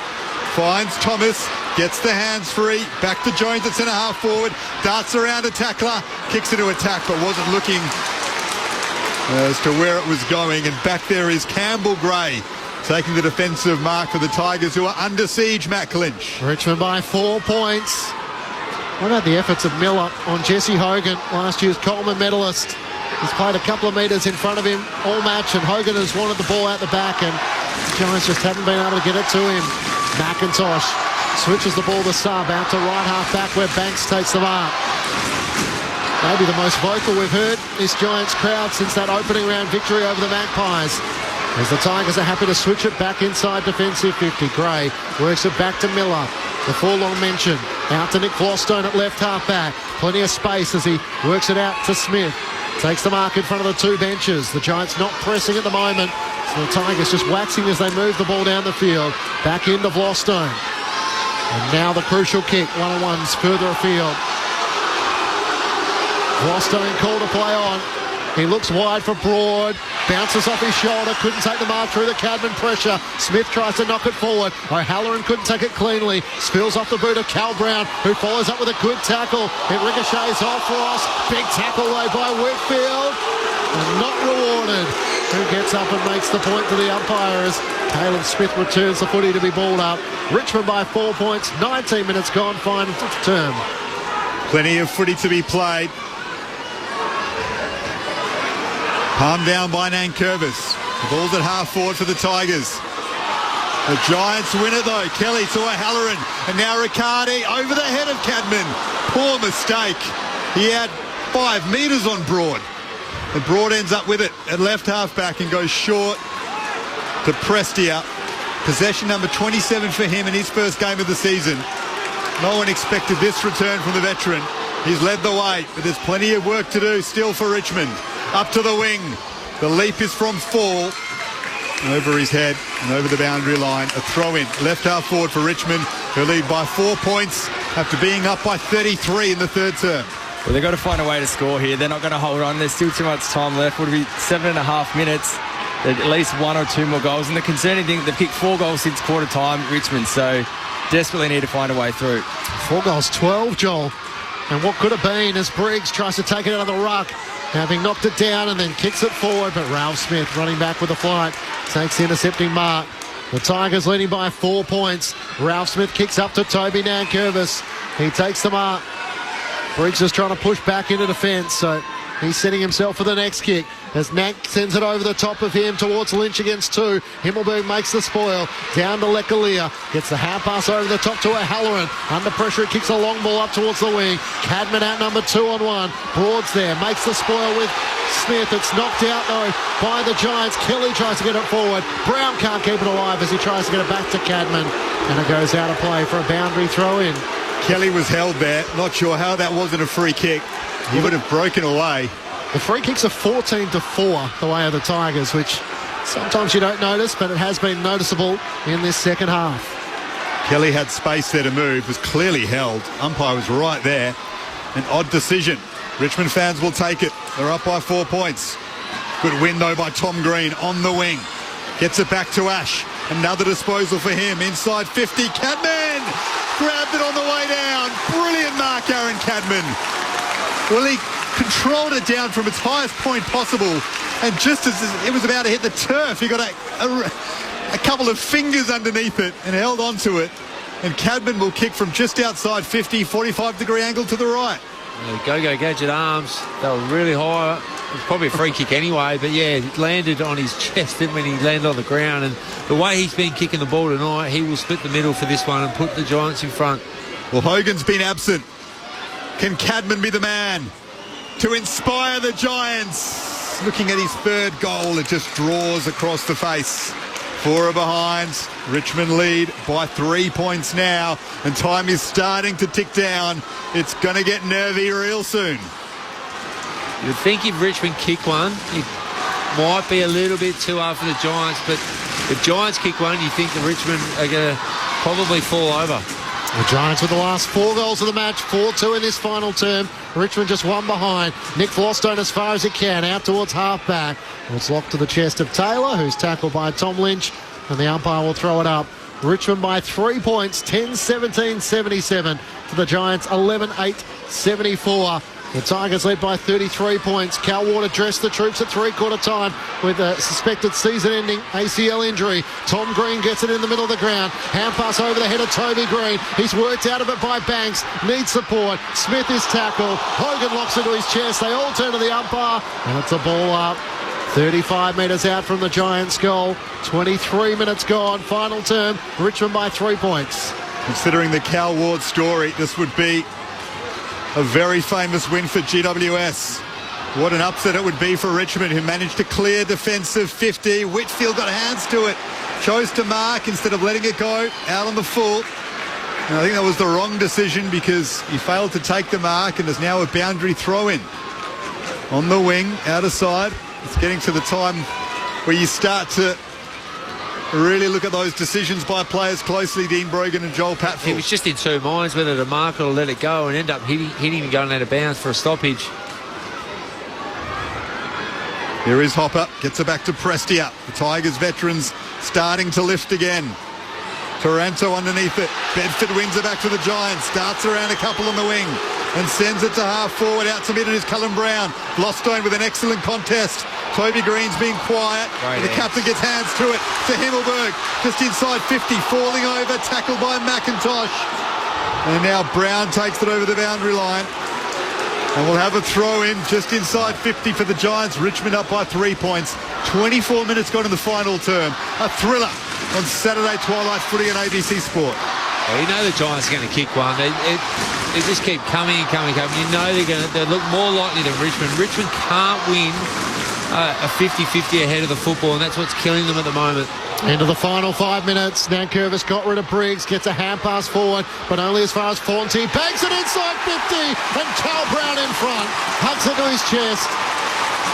Finds Thomas. Gets the hands free. Back to Jones at centre-half forward. Darts around a tackler. Kicks into attack, but wasn't looking as to where it was going. And back there is Campbell Gray taking the defensive mark for the Tigers, who are under siege, Matt Clinch. Richmond by 4 points. What about the efforts of Miller on Jesse Hogan, last year's Coleman medalist? He's played a couple of metres in front of him all match, and Hogan has wanted the ball out the back, and the Giants just haven't been able to get it to him. McIntosh switches the ball to sub, out to right half back where Banks takes the mark. Maybe the most vocal we've heard this Giants crowd since that opening round victory over the Magpies. As the Tigers are happy to switch it back inside defensive 50. Gray works it back to Miller. The four-long mention. Out to Nick Flostone at left half back. Plenty of space as he works it out to Smith. Takes the mark in front of the two benches. The Giants not pressing at the moment. So the Tigers just waxing as they move the ball down the field. Back into Flostone. And now the crucial kick. One-on-ones further afield. Flostone called to play on. He looks wide for Broad. Bounces off his shoulder. Couldn't take the mark through the Cadman pressure. Smith tries to knock it forward. O'Halloran couldn't take it cleanly. Spills off the boot of Cal Brown, who follows up with a good tackle. It ricochets off Ross. Big tackle though by Whitfield. And not rewarded. Who gets up and makes the point to the umpire as Caleb Smith returns the footy to be balled up. Richmond by 4 points. 19 minutes gone. Final term. Plenty of footy to be played. Palmed down by Nankervis. The ball's at half forward for the Tigers. The Giants win it though. Kelly to O'Halloran. And now Riccardi over the head of Cadman. Poor mistake. He had 5 metres on Broad. And Broad ends up with it at left half back and goes short to Prestia. Possession number 27 for him in his first game of the season. No one expected this return from the veteran. He's led the way, but there's plenty of work to do still for Richmond. Up to the wing. The leap is from 4. Over his head and over the boundary line. A throw in. Left half forward for Richmond, who lead by 4 points after being up by 33 in the third term. Well, they've got to find a way to score here. They're not going to hold on. There's still too much time left. Would be 7.5 minutes. At least 1 or 2 more goals. And the concerning thing, they've kicked 4 goals since quarter time, Richmond. So desperately need to find a way through. 4 goals, 12, Joel. And what could have been as Briggs tries to take it out of the ruck, having knocked it down and then kicks it forward. But Ralph Smith running back with the flight takes the intercepting mark. The Tigers leading by 4 points. Ralph Smith kicks up to Toby Nankervis. He takes the mark. Briggs is trying to push back into defence, so he's setting himself for the next kick as Nank sends it over the top of him towards Lynch against 2. Himmelberg makes the spoil. Down to Lekalia. Gets the half pass over the top to O'Halloran. Under pressure, he kicks a long ball up towards the wing. Cadman out number 2 on 1. Broad's there. Makes the spoil with Smith. It's knocked out though by the Giants. Kelly tries to get it forward. Brown can't keep it alive as he tries to get it back to Cadman. And it goes out of play for a boundary throw in. Kelly was held there. Not sure how that wasn't a free kick. He would have broken away. The free kicks are 14-4 the way of the Tigers, which sometimes you don't notice, but it has been noticeable in this second half. Kelly had space there to move, was clearly held. Umpire was right there. An odd decision. Richmond fans will take it. They're up by 4 points. Good win though by Tom Green on the wing. Gets it back to Ash. Another disposal for him. Inside 50. Cadman grabbed it on the way down. Brilliant mark, Aaron Cadman. Well, he controlled it down from its highest point possible, and just as it was about to hit the turf, he got a couple of fingers underneath it and held onto it, and Cadman will kick from just outside 50, 45-degree angle to the right. Go Gadget arms, they were really high. It was probably a free kick anyway, but yeah, it landed on his chest when he landed on the ground, and the way he's been kicking the ball tonight, he will split the middle for this one and put the Giants in front. Well, Hogan's been absent. Can Cadman be the man to inspire the Giants? Looking at his third goal, it just draws across the face. 4 are behind. Richmond lead by 3 points now, and time is starting to tick down. It's going to get nervy real soon. You'd think if Richmond kick one, it might be a little bit too hard for the Giants, but if Giants kick one, you think the Richmond are going to probably fall over. The Giants with the last 4 goals of the match, 4-2 in this final term. Richmond just one behind. Nick Flostone as far as he can, out towards half-back. It's locked to the chest of Taylor, who's tackled by Tom Lynch, and the umpire will throw it up. Richmond by 3 points, 10-17-77 to the Giants, 11-8-74. The Tigers lead by 33 points. Cal Ward addressed the troops at three-quarter time with a suspected season-ending ACL injury. Tom Green gets it in the middle of the ground. Hand pass over the head of Toby Green. He's worked out of it by Banks. Needs support. Smith is tackled. Hogan locks into his chest. They all turn to the umpire, and it's a ball up. 35 metres out from the Giants' goal. 23 minutes gone. Final term. Richmond by 3 points. Considering the Cal Ward story, this would be a very famous win for GWS. What an upset it would be for Richmond, who managed to clear defensive 50. Whitfield got hands to it. Chose to mark instead of letting it go out on the full. And I think that was the wrong decision because he failed to take the mark, and there's now a boundary throw-in. On the wing, out of side. It's getting to the time where you start to really look at those decisions by players closely, Dean Brogan and Joel Patfield. He was just in two minds whether to mark it or let it go, and end up hitting and going out of bounds for a stoppage. Here is Hopper, gets it back to Prestia. The Tigers veterans starting to lift again. Taranto underneath it. Bedford wins it back to the Giants. Starts around a couple on the wing and sends it to half forward. Out to mid is Cullen Brown. Blostone with an excellent contest. Toby Green's being quiet. The captain gets hands to it to Himmelberg. Just inside 50. Falling over. Tackled by McIntosh. And now Brown takes it over the boundary line. And we'll have a throw in just inside 50 for the Giants. Richmond up by 3 points. 24 minutes gone in the final term. A thriller on Saturday Twilight Footy on ABC Sport. Well, you know the Giants are going to kick one. They just keep coming and coming. You know they look more likely than Richmond. Richmond can't win a 50-50 ahead of the football, and that's what's killing them at the moment. Into the final 5 minutes. Nankervis got rid of Briggs, gets a hand pass forward, but only as far as Fonte. Banks it inside 50, and Cal Brown in front. Hugs it to his chest.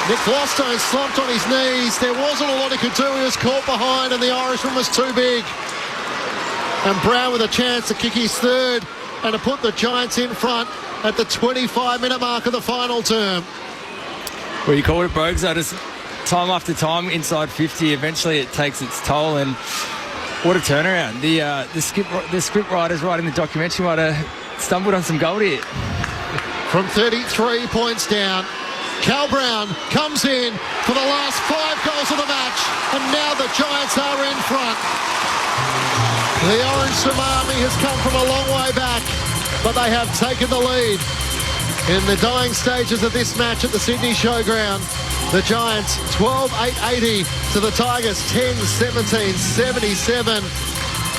Nick Flostone slumped on his knees. There wasn't a lot he could do. He was caught behind, and the Irishman was too big. And Brown with a chance to kick his third and to put the Giants in front at the 25-minute mark of the final term. Well, you called it, Brogues. Just time after time inside 50. Eventually, it takes its toll, and what a turnaround! The script writers writing the documentary might have stumbled on some gold here. From 33 points down, Cal Brown comes in for the last 5 goals of the match, and now the Giants are in front. The Orange Tsunami has come from a long way back, but they have taken the lead. In the dying stages of this match at the Sydney Showground, the Giants 12-8-80 to the Tigers 10-17-77.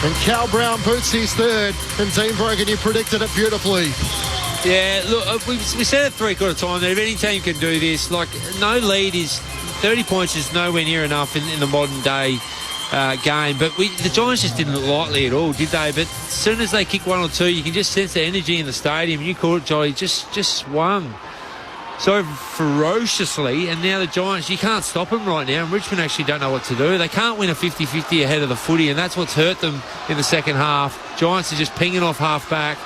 And Cal Brown boots his third, and Dean Brogan, you predicted it beautifully. Yeah, look, we said at three-quarter time that if any team can do this, like no lead is 30 points is nowhere near enough in the modern day game. But the Giants just didn't look lightly at all, did they? But as soon as they kick one or two, you can just sense the energy in the stadium. You call it, Jolly, just swung so ferociously, and now the Giants, you can't stop them right now, and Richmond actually don't know what to do. They can't win a 50-50 ahead of the footy, and that's what's hurt them in the second half. Giants are just pinging off half-back.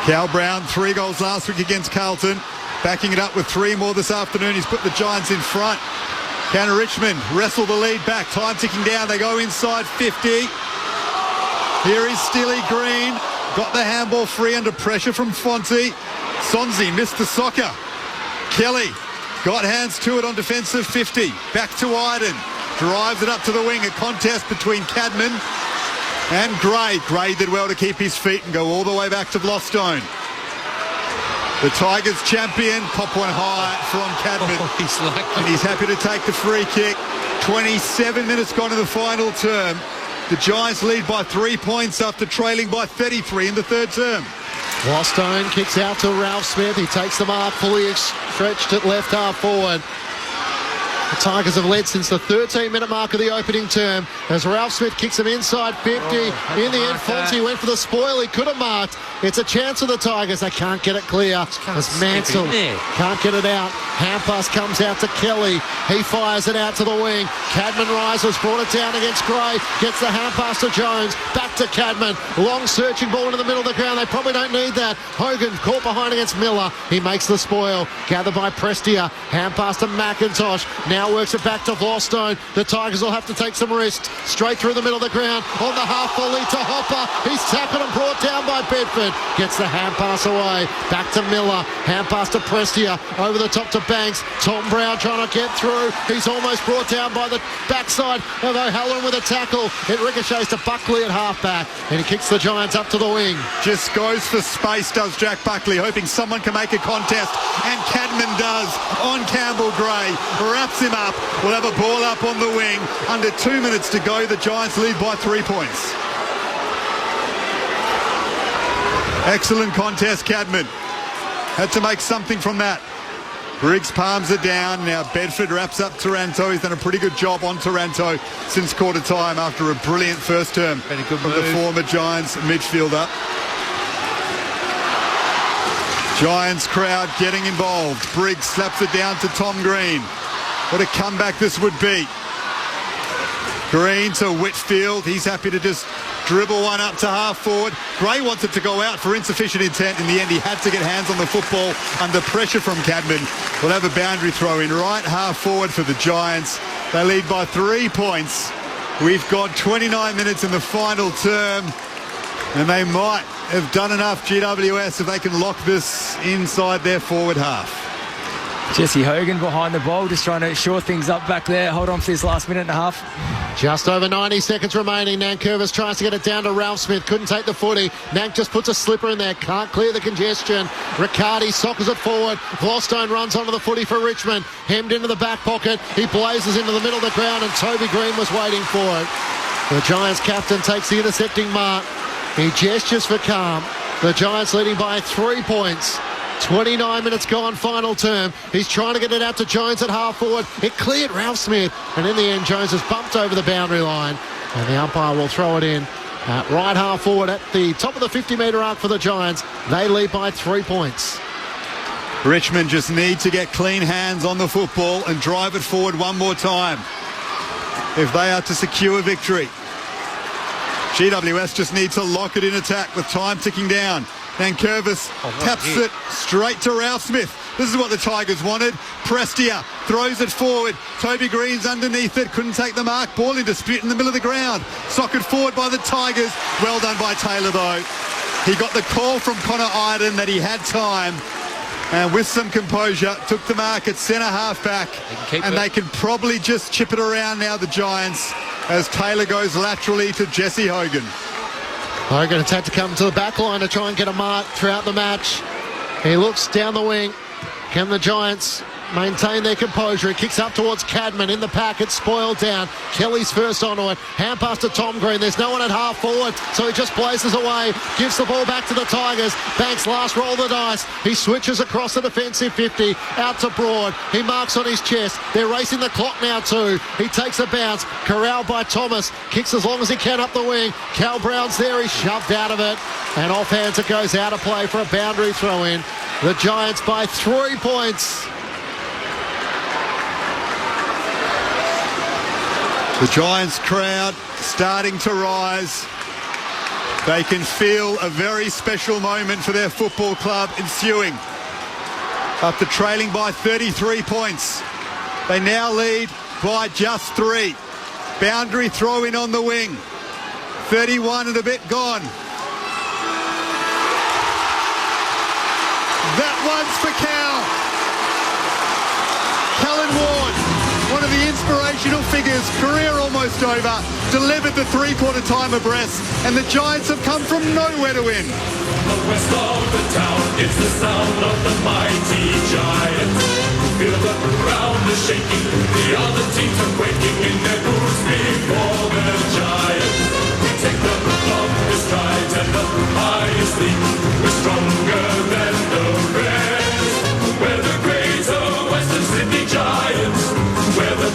Cal Brown, 3 goals last week against Carlton, backing it up with 3 more this afternoon. He's put the Giants in front. Can Richmond wrestle the lead back? Time ticking down. They go inside 50. Here is Steely Green. Got the handball free under pressure from Fonte. Sonzi missed the soccer. Kelly got hands to it on defensive 50. Back to Iden. Drives it up to the wing. A contest between Cadman and Gray. Gray did well to keep his feet and go all the way back to Blostone. The Tigers champion, pop one high from Cadman. And he's happy to take the free kick. 27 minutes gone in the final term. The Giants lead by 3 points after trailing by 33 in the third term. Blostone kicks out to Ralph Smith. He takes the mark, fully stretched at left half forward. The Tigers have led since the 13-minute mark of the opening term as Ralph Smith kicks him inside 50. In the end, Fonzie went for the spoil. He could have marked. It's a chance for the Tigers. They can't get it clear as Mansell can't get it out. Hampas comes out to Kelly. He fires it out to the wing. Cadman rises, brought it down against Gray. Gets the Hampas to Jones. Back to Cadman. Long searching ball into the middle of the ground. They probably don't need that. Hogan caught behind against Miller. He makes the spoil. Gathered by Prestia. Hampas to McIntosh. Now works it back to Vlostone. The Tigers will have to take some risks. Straight through the middle of the ground. On the half volley to Hopper. He's tackled and brought down by Bedford. Gets the hand pass away. Back to Miller. Hand pass to Prestia. Over the top to Banks. Tom Brown trying to get through. He's almost brought down by the backside of O'Halloran with a tackle. It ricochets to Buckley at halfback. And he kicks the Giants up to the wing. Just goes for space, does Jack Buckley, hoping someone can make a contest. And Cadman does on Campbell Gray. Wraps him up. We'll have a ball up on the wing. Under 2 minutes to go. The Giants lead by 3 points. Excellent contest, Cadman. Had to make something from that. Briggs palms it down. Now Bedford wraps up Taranto. He's done a pretty good job on Taranto since quarter time after a brilliant first term from the former Giants midfielder. Giants crowd getting involved. Briggs slaps it down to Tom Green. What a comeback this would be. Green to Whitfield. He's happy to just dribble one up to half forward. Gray wants it to go out for insufficient intent. In the end, he had to get hands on the football under pressure from Cadman. We'll have a boundary throw in right half forward for the Giants. They lead by 3 points. We've got 29 minutes in the final term, and they might have done enough, GWS, if they can lock this inside their forward half. Jesse Hogan behind the ball, just trying to shore things up back there. Hold on for this last minute and a half. Just over 90 seconds remaining. Nankervis tries to get it down to Ralph Smith. Couldn't take the footy. Nank just puts a slipper in there. Can't clear the congestion. Riccardi soccers it forward. Vlostone runs onto the footy for Richmond. Hemmed into the back pocket. He blazes into the middle of the ground, and Toby Green was waiting for it. The Giants captain takes the intercepting mark. He gestures for calm. The Giants leading by 3 points. 29 minutes gone, final term. He's trying to get it out to Jones at half forward. It cleared Ralph Smith, and in the end, Jones has bumped over the boundary line, and the umpire will throw it in right half forward at the top of the 50-metre arc for the Giants. They lead by 3 points. Richmond just need to get clean hands on the football and drive it forward one more time if they are to secure victory. GWS just need to lock it in attack with time ticking down. Nankervis taps it straight to Ralph Smith. This is what the Tigers wanted. Prestia throws it forward. Toby Green's underneath it. Couldn't take the mark. Ball in dispute in the middle of the ground. Socked forward by the Tigers. Well done by Taylor, though. He got the call from Connor Iden that he had time. And with some composure, took the mark at centre half-back. And they can probably just chip it around now, the Giants, as Taylor goes laterally to Jesse Hogan. Hogan has had to come to the back line to try and get a mark throughout the match. He looks down the wing. Can the Giants maintain their composure? He kicks up towards Cadman in the pack. It's spoiled down. Kelly's first onto it. Hand pass to Tom Green. There's no one at half forward, so he just blazes away. Gives the ball back to the Tigers. Banks last roll the dice. He switches across the defensive 50. Out to Broad. He marks on his chest. They're racing the clock now too. He takes a bounce. Corralled by Thomas. Kicks as long as he can up the wing. Cal Brown's there. He's shoved out of it. And offhands it goes out of play for a boundary throw in. The Giants by 3 points. The Giants crowd starting to rise. They can feel a very special moment for their football club ensuing. After trailing by 33 points, they now lead by just 3. Boundary throw in on the wing. 31 and a bit gone. That one's for Cal. Callan Ward, one of the inspirational figures, career almost over, delivered the three-quarter time abreast, and the Giants have come from nowhere to win. The west of the town, it's the sound of the mighty Giants. Feel the ground is shaking, the other teams are quaking in their boots before the Giants. We take the longest strides and the highest leap. We're stronger than the rest. We're the greater Western Sydney Giants. We're the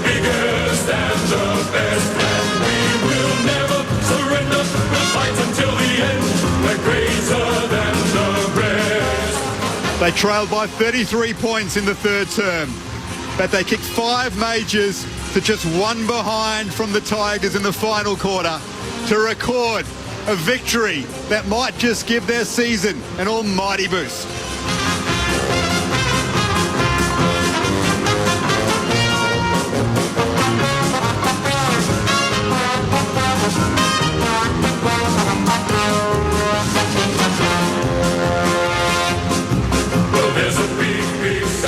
They trailed by 33 points in the third term, but they kicked 5 majors to just 1 behind from the Tigers in the final quarter to record a victory that might just give their season an almighty boost.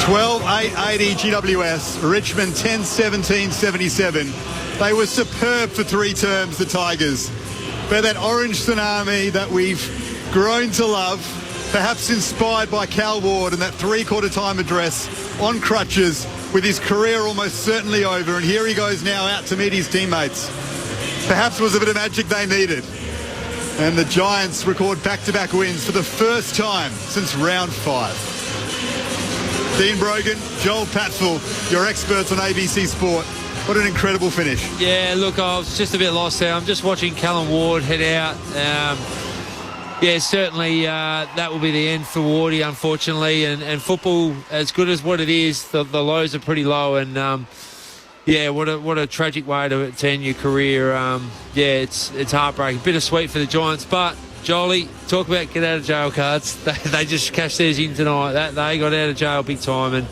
Well, 12-8-80 GWS, Richmond 10-17-77. They were superb for 3 terms, the Tigers. But that orange tsunami that we've grown to love, perhaps inspired by Cal Ward and that 3-quarter time address on crutches with his career almost certainly over. And here he goes now out to meet his teammates. Perhaps was a bit of magic they needed. And the Giants record back-to-back wins for the first time since round 5. Dean Brogan, Joel Patfull, your experts on ABC Sport. What an incredible finish. Yeah, look, I was just a bit lost there. I'm just watching Callum Ward head out. Yeah, certainly that will be the end for Wardy, unfortunately. And football, as good as what it is, the lows are pretty low. And, yeah, what a tragic way to end your career. Yeah, it's heartbreaking. Bittersweet for the Giants, but Jolie, talk about get out of jail cards. They just cashed theirs in tonight. They got out of jail big time. And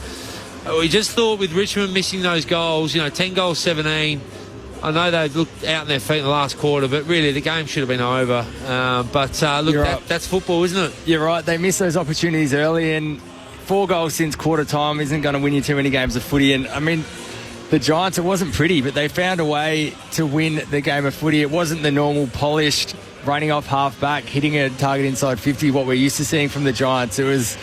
we just thought with Richmond missing those goals, 10 goals, 17. I know they've looked out in their feet in the last quarter, but really the game should have been over. But look, that's football, isn't it? You're right. They missed those opportunities early, and 4 goals since quarter time isn't going to win you too many games of footy. And I mean, the Giants, it wasn't pretty, but they found a way to win the game of footy. It wasn't the normal polished running off half back, hitting a target inside 50, what we're used to seeing from the Giants. It was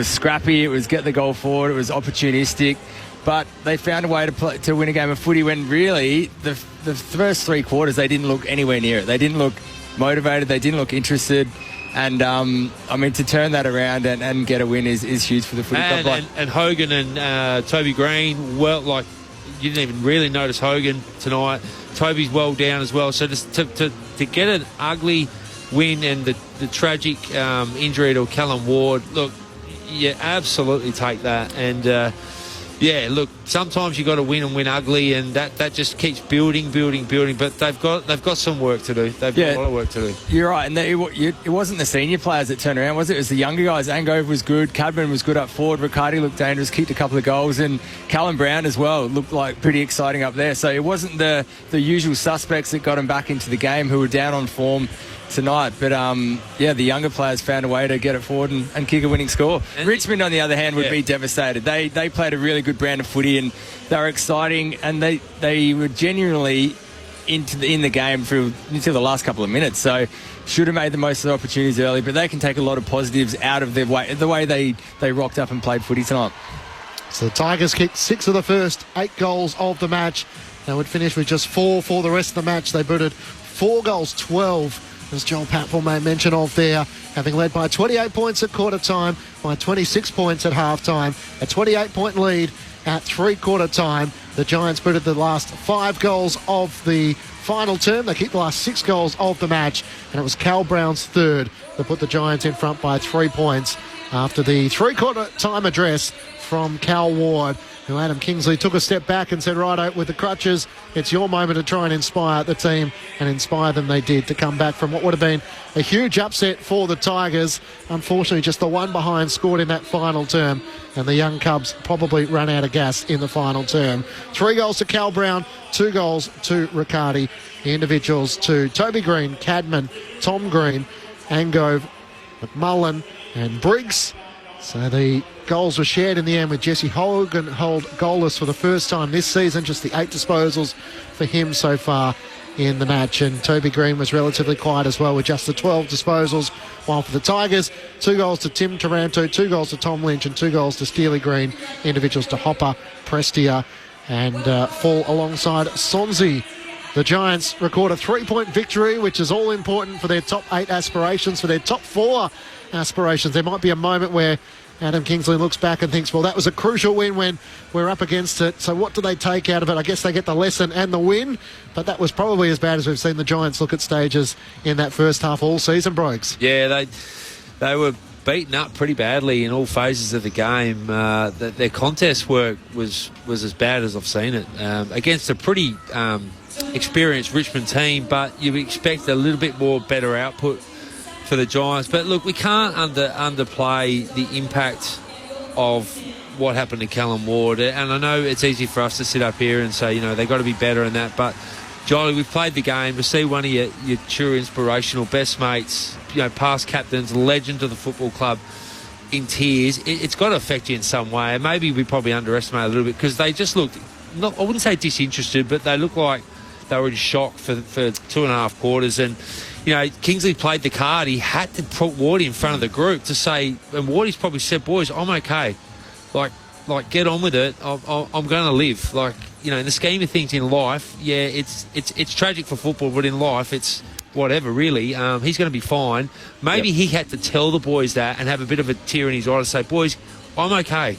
scrappy, it was get the goal forward, it was opportunistic, but they found a way to win a game of footy when really the first 3 quarters they didn't look anywhere near it. They didn't look motivated, they didn't look interested. And, I mean, to turn that around and get a win is huge for the footy club. And Hogan and Toby Green, well, like, you didn't even really notice Hogan tonight. Toby's well down as well. So just to get an ugly win and the tragic injury to Callum Ward, look, you absolutely take that. And, yeah, look, sometimes you got to win and win ugly, and that just keeps building. But they've got some work to do. They've got a lot of work to do. You're right, and it wasn't the senior players that turned around, was it? It was the younger guys. Angove was good, Cadman was good up forward, Riccardi looked dangerous, kicked a couple of goals, and Callum Brown as well looked like pretty exciting up there. So it wasn't the usual suspects that got him back into the game who were down on form tonight, but yeah, the younger players found a way to get it forward and kick a winning score. And Richmond, on the other hand, would be devastated. They played a really good brand of footy, and they were exciting, and they were genuinely in the game until the last couple of minutes. So should have made the most of the opportunities early, but they can take a lot of positives out of the way they rocked up and played footy tonight. So the Tigers kicked 6 of the first 8 goals of the match. They would finish with just 4 for the rest of the match. They booted 4 goals, 12. As Joel Patfull made mention of there, having led by 28 points at quarter time, by 26 points at half time, a 28-point lead at 3-quarter time. The Giants booted the last 5 goals of the final term. They kicked the last 6 goals of the match, and it was Cal Brown's third that put the Giants in front by 3 points after the 3-quarter time address from Cal Ward, who Adam Kingsley took a step back and said, righto, with the crutches, it's your moment to try and inspire the team, and inspire them they did to come back from what would have been a huge upset for the Tigers. Unfortunately, just the one behind scored in that final term, and the young Cubs probably ran out of gas in the final term. 3 goals to Cal Brown, 2 goals to Riccardi. The individuals to Toby Green, Cadman, Tom Green, Angove, McMullen and Briggs. So the goals were shared in the end, with Jesse Hogan hold goalless for the first time this season. Just the 8 disposals for him so far in the match. And Toby Green was relatively quiet as well, with just the 12 disposals. While for the Tigers, 2 goals to Tim Taranto, 2 goals to Tom Lynch and 2 goals to Steely Green. Individuals to Hopper, Prestia and Fall alongside Sonzi. The Giants record a 3-point victory, which is all important for their top 8 aspirations, for their top 4 aspirations. There might be a moment where Adam Kingsley looks back and thinks, well, that was a crucial win when we're up against it. So what do they take out of it? I guess they get the lesson and the win, but that was probably as bad as we've seen the Giants look at stages in that first half all season, Brogues. Yeah, they were beaten up pretty badly in all phases of the game. Their contest work was as bad as I've seen it against a pretty experienced Richmond team, but you expect a little bit more better output for the Giants. But look, we can't underplay the impact of what happened to Callum Ward, and I know it's easy for us to sit up here and say, they've got to be better in that, but Jolly, we've played the game. To see one of your true inspirational best mates, past captains, legend of the football club, in tears, it's got to affect you in some way. And maybe we probably underestimate a little bit because they just looked, I wouldn't say disinterested, but they looked like they were in shock for 2.5 quarters. And, Kingsley played the card. He had to put Wardy in front of the group to say, and Wardy's probably said, boys, I'm okay. Like get on with it. I'm going to live. In the scheme of things in life, yeah, it's tragic for football, but in life, it's whatever, really. He's going to be fine. Maybe he had to tell the boys that and have a bit of a tear in his eye to say, boys, I'm okay.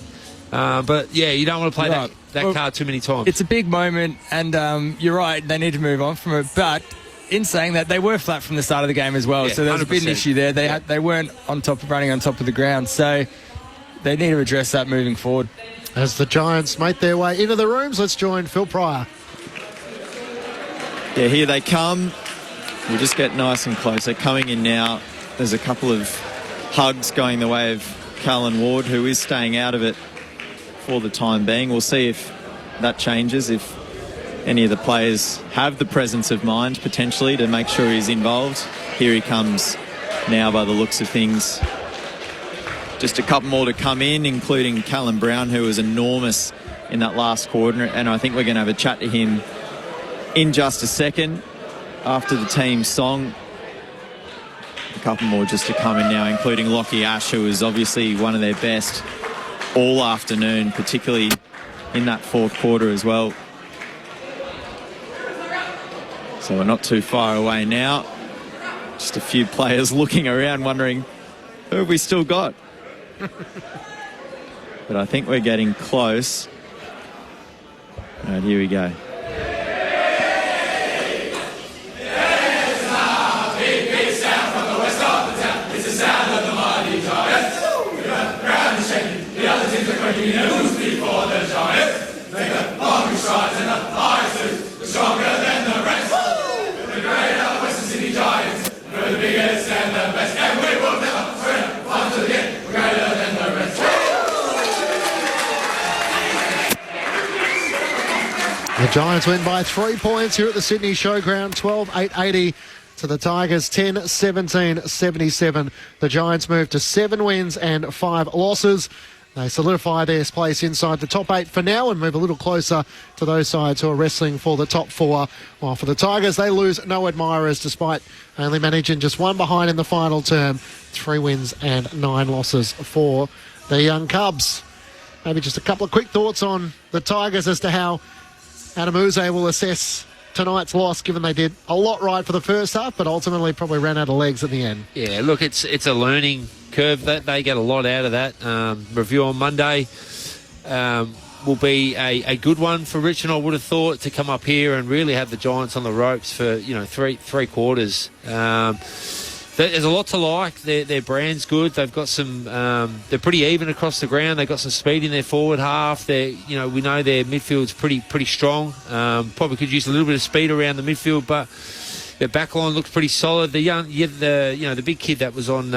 But, yeah, you don't want to play that card too many times. It's a big moment, and you're right, they need to move on from it. But in saying that, they were flat from the start of the game as well, so there was a bit of an issue there. They weren't running on top of the ground, so they need to address that moving forward. As the Giants make their way into the rooms, let's join Phil Pryor. Yeah, here they come. We'll just get nice and close. They're coming in now. There's a couple of hugs going the way of Callan Ward, who is staying out of it for the time being. We'll see if that changes, if any of the players have the presence of mind, potentially, to make sure he's involved. Here he comes now by the looks of things. Just a couple more to come in, including Callum Brown, who was enormous in that last quarter, and I think we're going to have a chat to him in just a second after the team song. A couple more just to come in now, including Lockie Ash, who was obviously one of their best all afternoon, particularly in that fourth quarter as well. So we're not too far away now. Just a few players looking around wondering, who have we still got? But I think we're getting close. All right, here we go. Stronger than the rest. The greater Western Sydney Giants. We're the biggest and the best, and we will never surrender. Once again, we're greater than the rest. The Giants win by 3 points here at the Sydney Showground, 12-8-80 to the Tigers, 10-17-77. The Giants move to 7 wins and 5 losses. They solidify their place inside the top 8 for now and move a little closer to those sides who are wrestling for the top 4. While for the Tigers, they lose no admirers despite only managing just 1 behind in the final term. 3 wins and 9 losses for the young Cubs. Maybe just a couple of quick thoughts on the Tigers as to how Adam Uze will assess tonight's loss, given they did a lot right for the first half, but ultimately probably ran out of legs at the end. Yeah, look, it's a learning curve. That they get a lot out of that. Review on Monday will be a good one for Richmond, I would have thought, to come up here and really have the Giants on the ropes for three quarters. There's a lot to like. Their brand's good. They've got some. They're pretty even across the ground. They've got some speed in their forward half. We know their midfield's pretty strong. Probably could use a little bit of speed around the midfield, but their backline looks pretty solid. The big kid that was on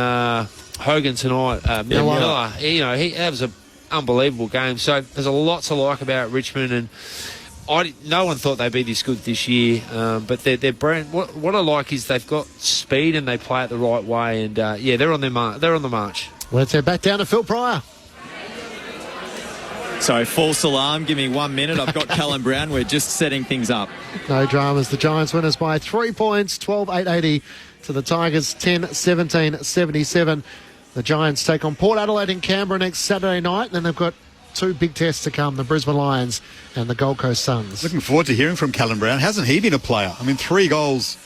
Hogan tonight, Miller. That was an unbelievable game. So there's a lot to like about Richmond, and no one thought they'd be this good this year. But their brand, what I like is they've got speed and they play it the right way. And they're on the march. Let's head back down to Phil Pryor. Sorry, false alarm. Give me 1 minute. I've got Callum Brown. We're just setting things up. No dramas. The Giants winners by 3 points, 12-8-80 to the Tigers, 10-17-77. The Giants take on Port Adelaide in Canberra next Saturday night. And then they've got 2 big tests to come, the Brisbane Lions and the Gold Coast Suns. Looking forward to hearing from Callum Brown. Hasn't he been a player? 3 goals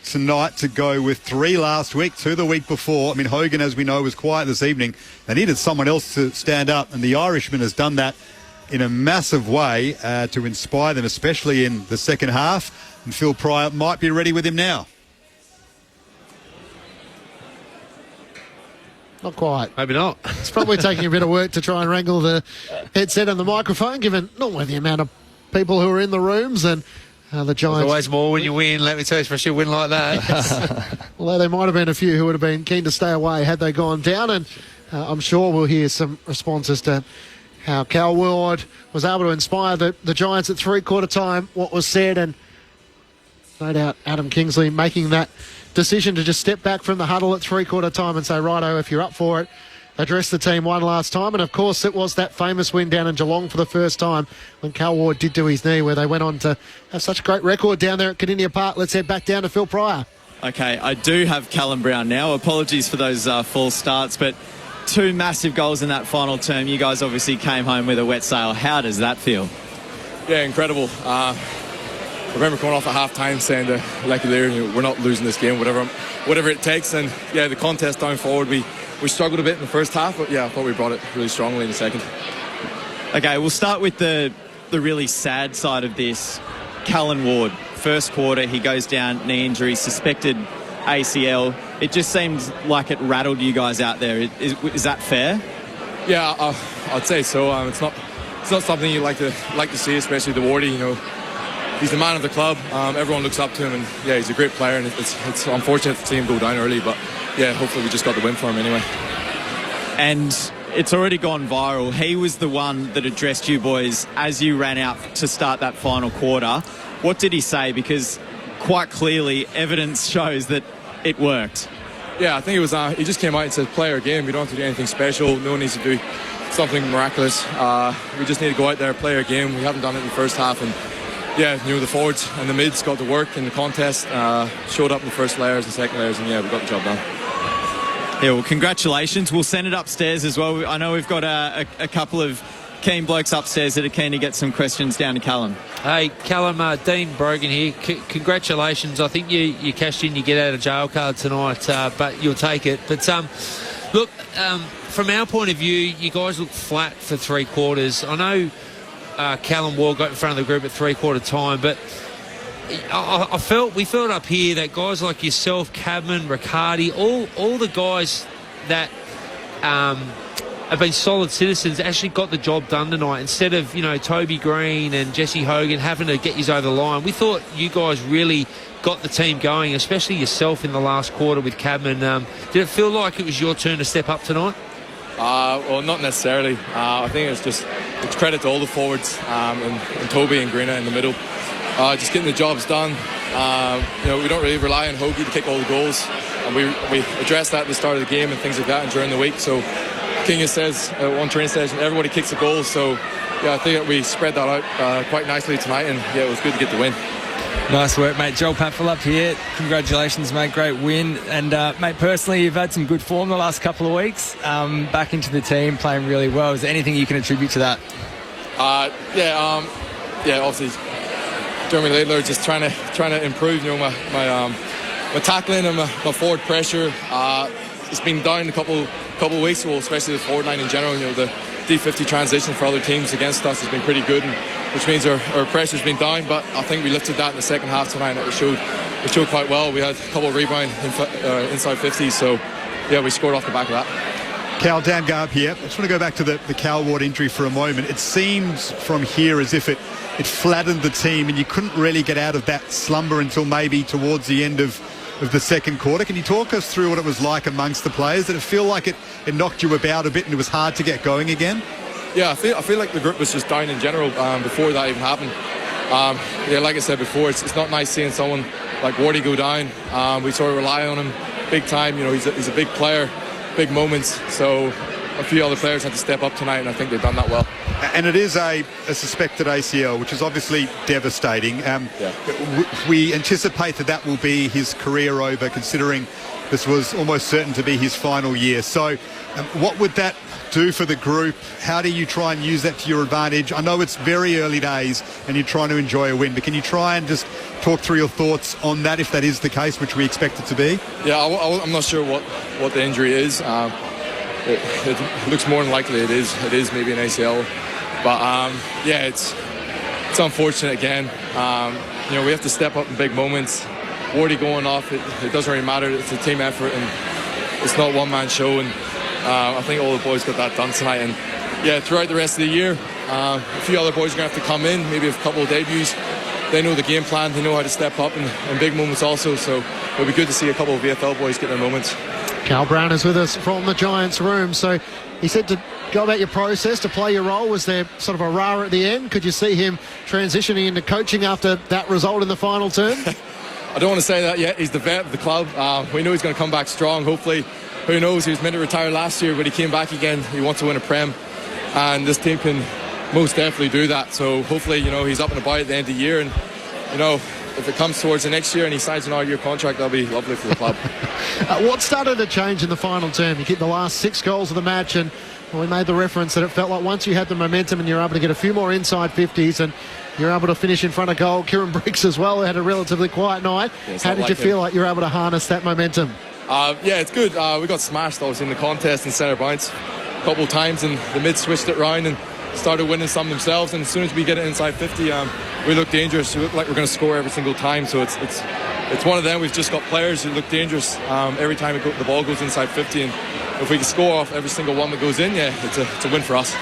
tonight to go with 3 last week, 2 the week before. Hogan, as we know, was quiet this evening. They needed someone else to stand up, and the Irishman has done that in a massive way to inspire them, especially in the second half. And Phil Pryor might be ready with him now. Not quite. Maybe not. It's probably taking a bit of work to try and wrangle the headset and the microphone, given not only the amount of people who are in the rooms and the Giants. There's always more when you win, let me tell you, especially a win like that. Although there might have been a few who would have been keen to stay away had they gone down, and I'm sure we'll hear some responses to how Cal Ward was able to inspire the Giants at three-quarter time, what was said, and no doubt Adam Kingsley making that decision to just step back from the huddle at three-quarter time and say, righto, if you're up for it, address the team one last time. And, of course, it was that famous win down in Geelong for the first time when Cal Ward did do his knee, where they went on to have such a great record down there at Kardinia Park. Let's head back down to Phil Pryor. Okay, I do have Callum Brown now. Apologies for those false starts, but 2 massive goals in that final term. You guys obviously came home with a wet sail. How does that feel? Yeah, incredible. I remember coming off at half-time saying to Lecky Lear, we're not losing this game, whatever it takes. And, yeah, the contest down forward, we struggled a bit in the first half, but, yeah, I thought we brought it really strongly in the second. Okay, we'll start with the really sad side of this. Callan Ward, first quarter, he goes down, knee injury, suspected ACL. It just seems like it rattled you guys out there. Is that fair? Yeah, I'd say so. It's not something you like to see, especially the Wardy. He's the man of the club. Everyone looks up to him, and yeah, he's a great player. And it's unfortunate to see him go down early, but yeah, hopefully we just got the win for him anyway. And it's already gone viral. He was the one that addressed you boys as you ran out to start that final quarter. What did he say? Because quite clearly, evidence shows that it worked. Yeah, I think it was. He just came out and said, "Play our game. We don't have to do anything special. No one needs to do something miraculous. We just need to go out there, play our game. We haven't done it in the first half, and yeah, the forwards and the mids got to work in the contest, showed up in the first layers and second layers, and yeah, we got the job done." Yeah, well, congratulations. We'll send it upstairs as well. I know we've got a couple of keen blokes upstairs that are keen to get some questions down to Callum. Hey, Callum, Dean Brogan here. Congratulations. I think you cashed in your get out of jail card tonight, but you'll take it. But look, from our point of view, you guys look flat for three quarters. I know Callum Ward got in front of the group at three-quarter time, but we felt up here that guys like yourself, Cadman, Riccardi, all the guys that have been solid citizens actually got the job done tonight, instead of Toby Green and Jesse Hogan having to get you over the line. We thought you guys really got the team going, especially yourself in the last quarter with Cadman. Did it feel like it was your turn to step up tonight? Well, not necessarily. I think it's credit to all the forwards and Toby and Greena in the middle. Just getting the jobs done. We don't really rely on Hoagie to kick all the goals, and we addressed that at the start of the game and things like that and during the week. So Kinga says one training session, everybody kicks the goals. So yeah, I think that we spread that out quite nicely tonight, and yeah, it was good to get the win. Nice work, mate. Joel Patfill up here. Congratulations, mate. Great win. And, mate, personally, you've had some good form the last couple of weeks. Back into the team, playing really well. Is there anything you can attribute to that? Obviously, Jeremy Laidler just trying to improve, my tackling and my forward pressure. It's been down a couple of weeks, well, especially the forward line in general. The D50 transition for other teams against us has been pretty good, which means our pressure's been down, but I think we lifted that in the second half tonight, and it showed quite well. We had a couple of rebounds inside 50s, so yeah, we scored off the back of that. Cal, Dan Garb here. I just want to go back to the Cal Ward injury for a moment. It seems from here as if it flattened the team, and you couldn't really get out of that slumber until maybe towards the end of the second quarter. Can you talk us through what it was like amongst the players? Did it feel like it knocked you about a bit and it was hard to get going again? Yeah, I feel like the group was just down in general before that even happened. Like I said before, it's not nice seeing someone like Wardy go down. We sort of rely on him big time. He's a big player, big moments. So a few other players had to step up tonight, and I think they've done that well. And it is a suspected ACL, which is obviously devastating. We anticipate that will be his career over, considering this was almost certain to be his final year. So what would that do for the group? How do you try and use that to your advantage? I know it's very early days and you're trying to enjoy a win, but can you try and just talk through your thoughts on that, if that is the case, which we expect it to be? Yeah, I'm not sure what the injury is. It looks more than likely it is maybe an ACL, but it's unfortunate again. We have to step up in big moments. Wardy going off, it doesn't really matter. It's a team effort, and it's not one man show. And I think all the boys got that done tonight, and yeah, throughout the rest of the year, a few other boys are going to have to come in, maybe a couple of debuts. They know the game plan, they know how to step up in big moments also, so it'll be good to see a couple of VFL boys get their moments. Cal Brown is with us from the Giants room. So he said to go about your process, to play your role. Was there sort of a rah at the end? Could you see him transitioning into coaching after that result in the final term? I don't want to say that yet. He's the vet of the club. We know he's going to come back strong. Hopefully, who knows, he was meant to retire last year, but he came back again. He wants to win a Prem, and this team can most definitely do that. So hopefully, he's up and about at the end of the year, and if it comes towards the next year and he signs an all-year contract, that'll be lovely for the club. What started to change in the final term? You get the last 6 goals of the match, and we made the reference that it felt like once you had the momentum and you're able to get a few more inside 50s and you're able to finish in front of goal. Kieran Briggs as well had a relatively quiet night. Yeah, how did you feel like you're able to harness that momentum? Yeah, it's good. We got smashed obviously in the contest in centre bounce a couple of times, and the mid switched it round and started winning some themselves, and as soon as we get it inside 50, we look dangerous. We look like we're going to score every single time, so it's one of them. We've just got players who look dangerous every time the ball goes inside 50, and if we can score off every single one that goes in, yeah, it's a win for us.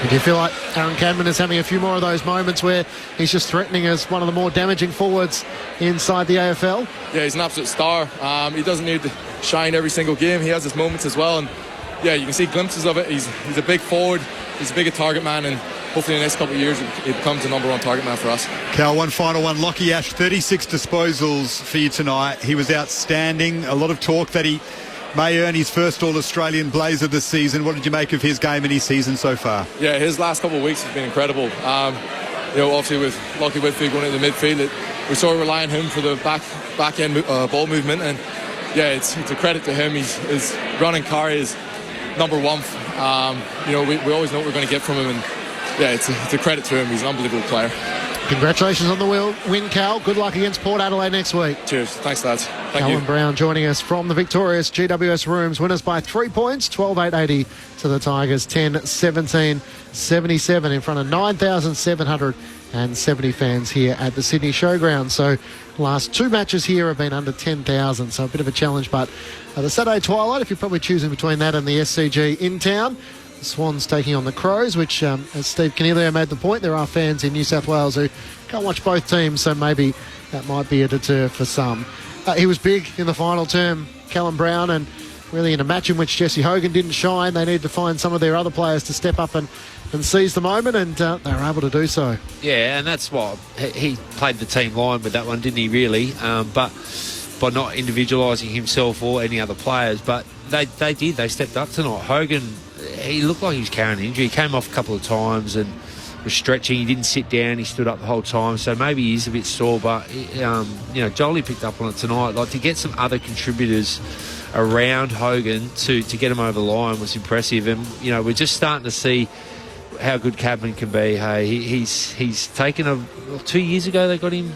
Do you feel like Aaron Cadman is having a few more of those moments where he's just threatening as one of the more damaging forwards inside the AFL? Yeah, he's an absolute star. He doesn't need to shine every single game. He has his moments as well, and yeah, you can see glimpses of it. He's a big forward. He's a bigger target man, and hopefully in the next couple of years he becomes the number 1 target man for us. Cal, one final one. Lockie Ash, 36 disposals for you tonight. He was outstanding. A lot of talk that he may earn his first All-Australian Blazer this season. What did you make of his game and his season so far? Yeah, his last couple of weeks has been incredible. Obviously with Lockie Whitfield going into the midfield, we sort of rely on him for the back end ball movement, and yeah, it's a credit to him. His running carry is number 1. We always know what we're going to get from him, and yeah, it's a credit to him. He's an unbelievable player. Congratulations on the win, Cal. Good luck against Port Adelaide next week. Cheers. Thanks, lads. Thank Callum you. Brown joining us from the victorious GWS Rooms. Winners by 3 points, 12,880 to the Tigers, 10-17-77 in front of 9,770 fans here at the Sydney Showground. So last 2 matches here have been under 10,000, so a bit of a challenge. But the Saturday twilight, if you're probably choosing between that and the SCG in town, the Swans taking on the Crows, which, as Steve Canelio made the point, there are fans in New South Wales who can't watch both teams, so maybe that might be a deter for some. He was big in the final term, Callum Brown, and really in a match in which Jesse Hogan didn't shine, they needed to find some of their other players to step up and seize the moment, and they were able to do so. Yeah, and that's what he played the team line with that one, didn't he, really? But by not individualising himself or any other players, but they stepped up tonight. Hogan, he looked like he was carrying an injury. He came off a couple of times and was stretching. He didn't sit down. He stood up the whole time. So maybe he's a bit sore. But Jolie picked up on it tonight. Like, to get some other contributors around Hogan to get him over the line was impressive. And we're just starting to see how good Cadman can be. Hey, he's taken 2 years ago they got him.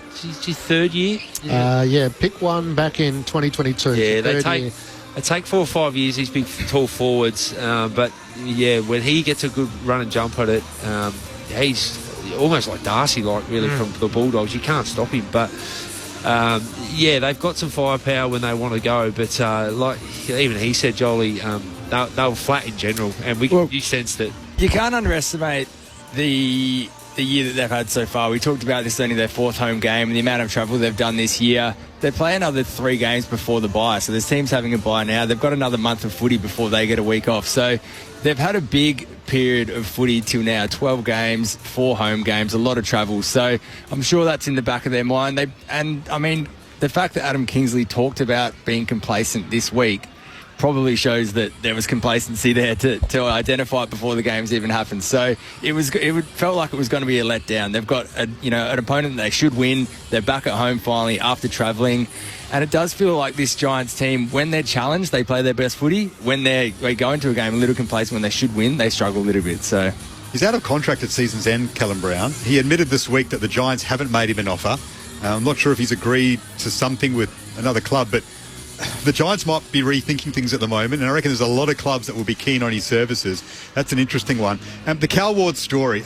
His 3rd year. Pick one back in 2022. Yeah, they take 4 or 5 years, these big, tall forwards. But, yeah, when he gets a good run and jump at it, he's almost like Darcy, really, from the Bulldogs. You can't stop him. But, they've got some firepower when they want to go. But, even he said, Jolie, they were flat in general. And you sensed it. You can't underestimate the year that they've had so far. We talked about this only their 4th home game and the amount of travel they've done this year. They play another 3 games before the bye, so there's teams having a bye now. They've got another month of footy before they get a week off. So they've had a big period of footy till now, 12 games, 4 home games, a lot of travel. So I'm sure that's in the back of their mind. The fact that Adam Kingsley talked about being complacent this week probably shows that there was complacency there to identify it before the games even happened. So it felt like it was going to be a letdown. They've got an opponent that they should win. They're back at home finally after travelling, and it does feel like this Giants team, when they're challenged, they play their best footy. When they go into a game a little complacent, when they should win, they struggle a little bit. So he's out of contract at season's end, Callum Brown. He admitted this week that the Giants haven't made him an offer. I'm not sure if he's agreed to something with another club, but the Giants might be rethinking things at the moment, and I reckon there's a lot of clubs that will be keen on his services. That's an interesting one. The Cal Ward story,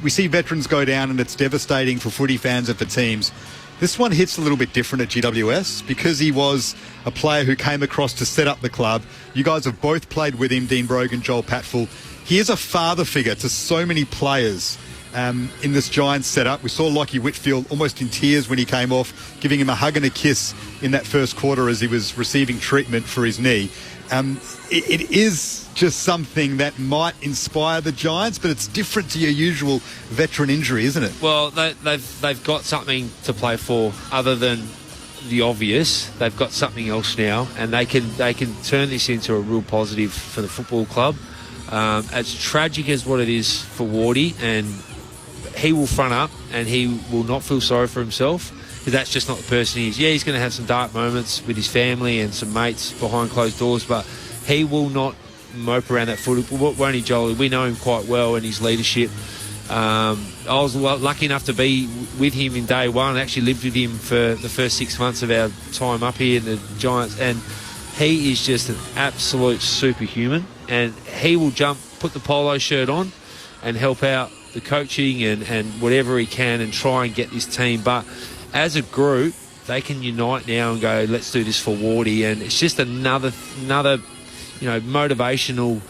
we see veterans go down and it's devastating for footy fans and for teams. This one hits a little bit different at GWS because he was a player who came across to set up the club. You guys have both played with him, Dean Brogan, Joel Patfull. He is a father figure to so many players in this Giants setup. We saw Lockie Whitfield almost in tears when he came off, giving him a hug and a kiss in that first quarter as he was receiving treatment for his knee. It is just something that might inspire the Giants, but it's different to your usual veteran injury, isn't it? Well, they've got something to play for other than the obvious. They've got something else now, and they can turn this into a real positive for the football club. As tragic as what it is for Wardy, and he will front up and he will not feel sorry for himself, because that's just not the person he is. Yeah, he's going to have some dark moments with his family and some mates behind closed doors, but he will not mope around that foot. Won't he, Joel? We know him quite well and his leadership. I was lucky enough to be with him in day one. I actually lived with him for the first 6 months of our time up here in the Giants, and he is just an absolute superhuman, and he will jump, put the polo shirt on and help out the coaching and whatever he can and try and get this team. But as a group, they can unite now and go, let's do this for Wardy. And it's just another motivational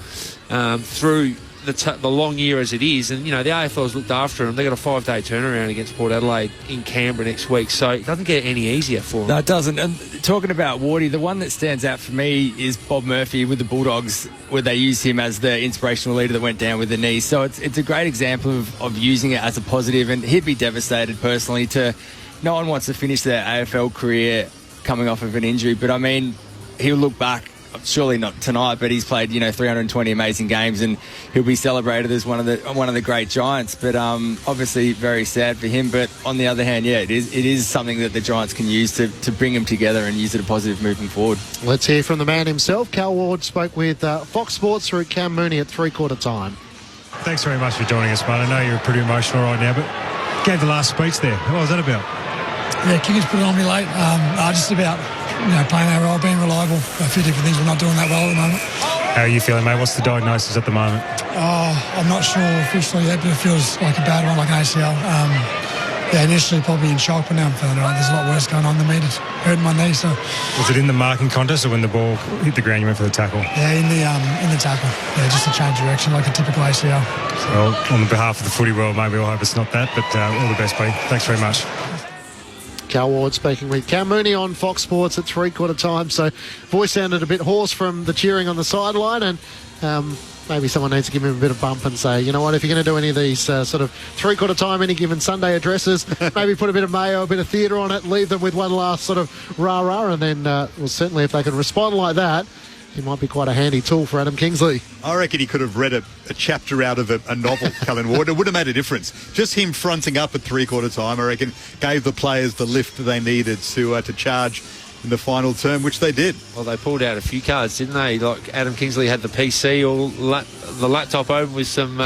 through the long year as it is. And, the AFL's looked after them. They've got a 5-day turnaround against Port Adelaide in Canberra next week. So it doesn't get any easier for them. No, it doesn't. And talking about Wardy, the one that stands out for me is Bob Murphy with the Bulldogs, where they use him as the inspirational leader that went down with the knee. So it's a great example of using it as a positive. And he'd be devastated personally no one wants to finish their AFL career coming off of an injury. But, he'll look back, surely not tonight, but he's played 320 amazing games, and he'll be celebrated as one of the great Giants. But obviously very sad for him. But on the other hand, it is something that the Giants can use to bring them together and use it a positive moving forward. Let's hear from the man himself. Cal Ward spoke with Fox Sports through Cam Mooney at three-quarter time. Thanks very much for joining us, mate. I know you're pretty emotional right now, but gave the last speech there. What was that about? Yeah, kickers put it on me late. Just about playing our role, being reliable. A few different things we're not doing that well at the moment. How are you feeling, mate? What's the diagnosis at the moment? I'm not sure officially yet, but it feels like a bad one, like an ACL. Initially probably in shock, but now I'm feeling all right. There's a lot worse going on than me. It's hurting my knee. So was it in the marking contest, or when the ball hit the ground you went for the tackle? Yeah, in the tackle. Yeah, just to change direction like a typical ACL. Well, on behalf of the footy world, maybe we'll hope it's not that, but all the best, buddy. Thanks very much. Cal Ward speaking with Cam Mooney on Fox Sports at three-quarter time. So voice sounded a bit hoarse from the cheering on the sideline, and maybe someone needs to give him a bit of bump and say, you know what, if you're going to do any of these sort of three-quarter time, any given Sunday addresses, maybe put a bit of mayo, a bit of theatre on it, leave them with one last sort of rah-rah, and then, certainly if they can respond like that, he might be quite a handy tool for Adam Kingsley. I reckon he could have read a chapter out of a novel, Callan Ward. It would have made a difference. Just him fronting up at three-quarter time, I reckon, gave the players the lift that they needed to charge in the final term, which they did. Well, they pulled out a few cards, didn't they? Like Adam Kingsley had the PC, or the laptop open with some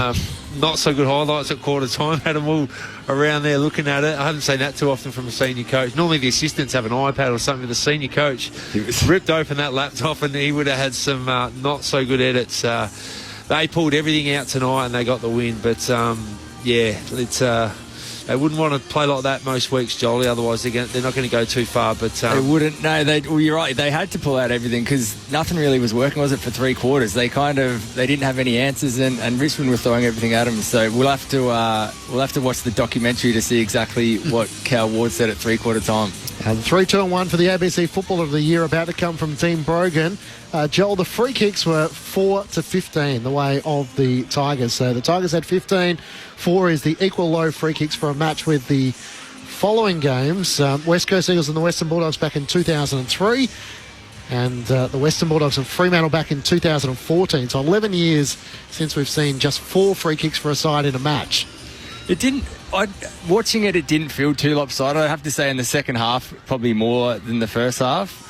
not so good highlights at quarter time. Had them all around there looking at it. I haven't seen that too often from a senior coach. Normally the assistants have an iPad or something. The senior coach ripped open that laptop and he would have had some not so good edits. They pulled everything out tonight and they got the win. But it's they wouldn't want to play like that most weeks, Jolie. Otherwise, they're not going to go too far. But they wouldn't. No, you're right. They had to pull out everything because nothing really was working, was it, for three quarters? They didn't have any answers, and Richmond were throwing everything at them. So we'll have to watch the documentary to see exactly what Cal Ward said at three-quarter time. And 3-2-1 for the ABC Footballer of the Year about to come from Team Brogan. Joel, the free kicks were 4-15 the way of the Tigers. So the Tigers had 15. 4 is the equal low free kicks for a match with the following games. West Coast Eagles and the Western Bulldogs back in 2003. And the Western Bulldogs and Fremantle back in 2014. So 11 years since we've seen just 4 free kicks for a side in a match. Watching it didn't feel too lopsided. I have to say in the second half, probably more than the first half.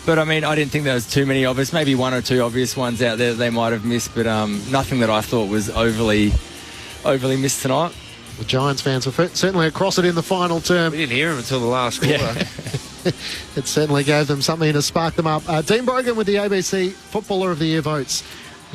But, I didn't think there was too many obvious, maybe 1 or 2 obvious ones out there that they might have missed, but nothing that I thought was overly missed tonight. The Giants fans were certainly across it in the final term. We didn't hear them until the last quarter. Yeah. It certainly gave them something to spark them up. Dean Brogan with the ABC Footballer of the Year votes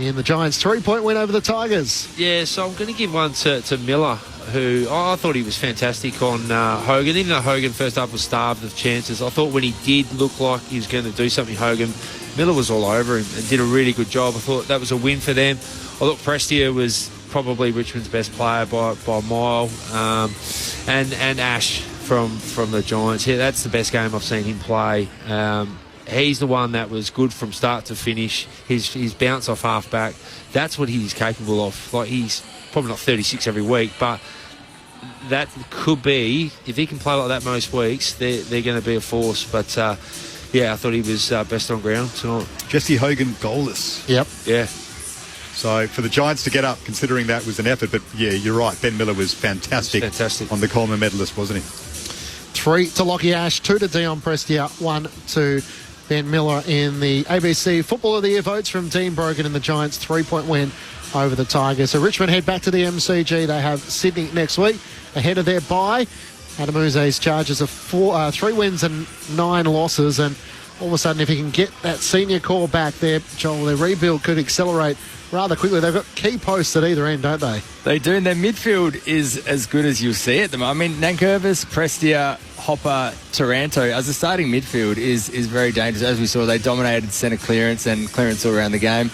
in the Giants' 3-point win over the Tigers. Yeah, so I'm going to give one to Miller, who I thought he was fantastic on Hogan. Even though Hogan first half was starved of chances, I thought when he did look like he was going to do something, Hogan, Miller was all over him and did a really good job. I thought that was a win for them. I thought Prestia was probably Richmond's best player by a mile, and Ash from the Giants. Yeah, that's the best game I've seen him play. He's the one that was good from start to finish. His bounce off half back, that's what he's capable of. Like, he's probably not 36 every week, but that could be, if he can play like that most weeks, they're going to be a force. But yeah, I thought he was best on ground tonight. Jesse Hogan goalless. Yep. Yeah. So for the Giants to get up, considering that was an effort, but yeah, you're right. Ben Miller was fantastic on the Coleman medalist, wasn't he? 3 to Lockie Ash, 2 to Dion Prestia, 1 to Ben Miller in the ABC Football of the Year votes from Dean Brogan in the Giants' 3-point win over the Tigers. So Richmond head back to the MCG. They have Sydney next week ahead of their bye. Adamuze's Chargers of 3 wins and 9 losses, and all of a sudden, if he can get that senior core back there, Joel, their rebuild could accelerate rather quickly. They've got key posts at either end, don't they? They do, and their midfield is as good as you'll see at the moment. I mean, Nankervis, Prestia, Hopper, Taranto as a starting midfield is very dangerous. As we saw, they dominated centre clearance and clearance all around the game.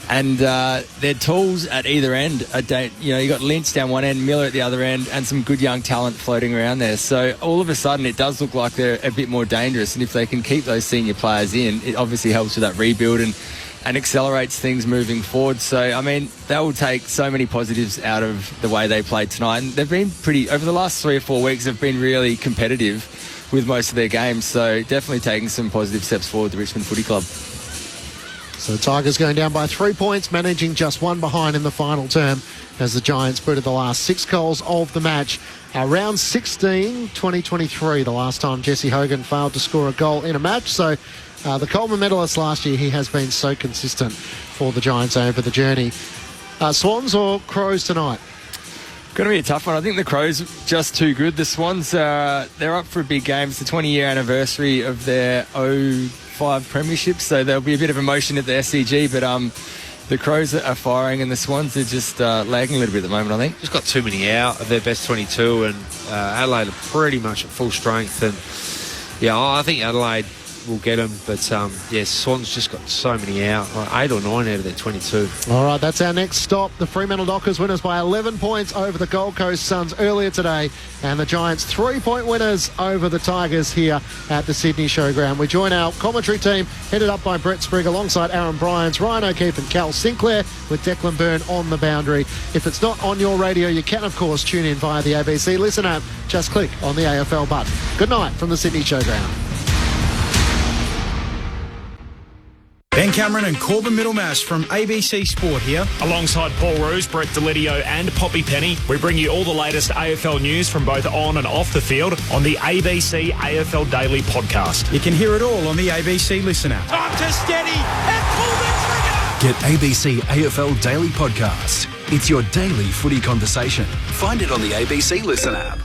And their tools at either end are, you got Lynch down one end, Miller at the other end, and some good young talent floating around there. So all of a sudden, it does look like they're a bit more dangerous. And if they can keep those senior players in, it obviously helps with that rebuild and accelerates things moving forward. So, I mean, that will take so many positives out of the way they played tonight. And they've been over the last 3 or 4 weeks, they've been really competitive with most of their games. So definitely taking some positive steps forward, the Richmond Footy Club. So the Tigers going down by 3 points, managing just 1 behind in the final term as the Giants booted the last 6 goals of the match. Round 16, 2023, the last time Jesse Hogan failed to score a goal in a match. So the Coleman medalist last year, he has been so consistent for the Giants over the journey. Swans or Crows tonight? Going to be a tough one. I think the Crows just too good. The Swans, they're up for a big game. It's the 20-year anniversary of their 05 premiership, so there'll be a bit of emotion at the SCG, but the Crows are firing and the Swans are just lagging a little bit at the moment, I think. Just got too many out of their best 22, and Adelaide are pretty much at full strength, and yeah, I think Adelaide will get them, but Swans just got so many out, like 8 or 9 out of their 22. All right, that's our next stop. The Fremantle Dockers winners by 11 points over the Gold Coast Suns earlier today, and the Giants 3-point winners over the Tigers here at the Sydney Showground. We join our commentary team headed up by Brett Sprigg alongside Aaron Bryans, Ryan O'Keefe and Cal Sinclair with Declan Byrne on the boundary. If it's not on your radio, you can of course tune in via the ABC Listen app. Just click on the AFL button. Good night from the Sydney Showground. Ben Cameron and Corbin Middlemash from ABC Sport here. Alongside Paul Roos, Brett Delidio and Poppy Penny, we bring you all the latest AFL news from both on and off the field on the ABC AFL Daily podcast. You can hear it all on the ABC Listen app. Time to steady and pull the trigger! Get ABC AFL Daily Podcast. It's your daily footy conversation. Find it on the ABC Listen app.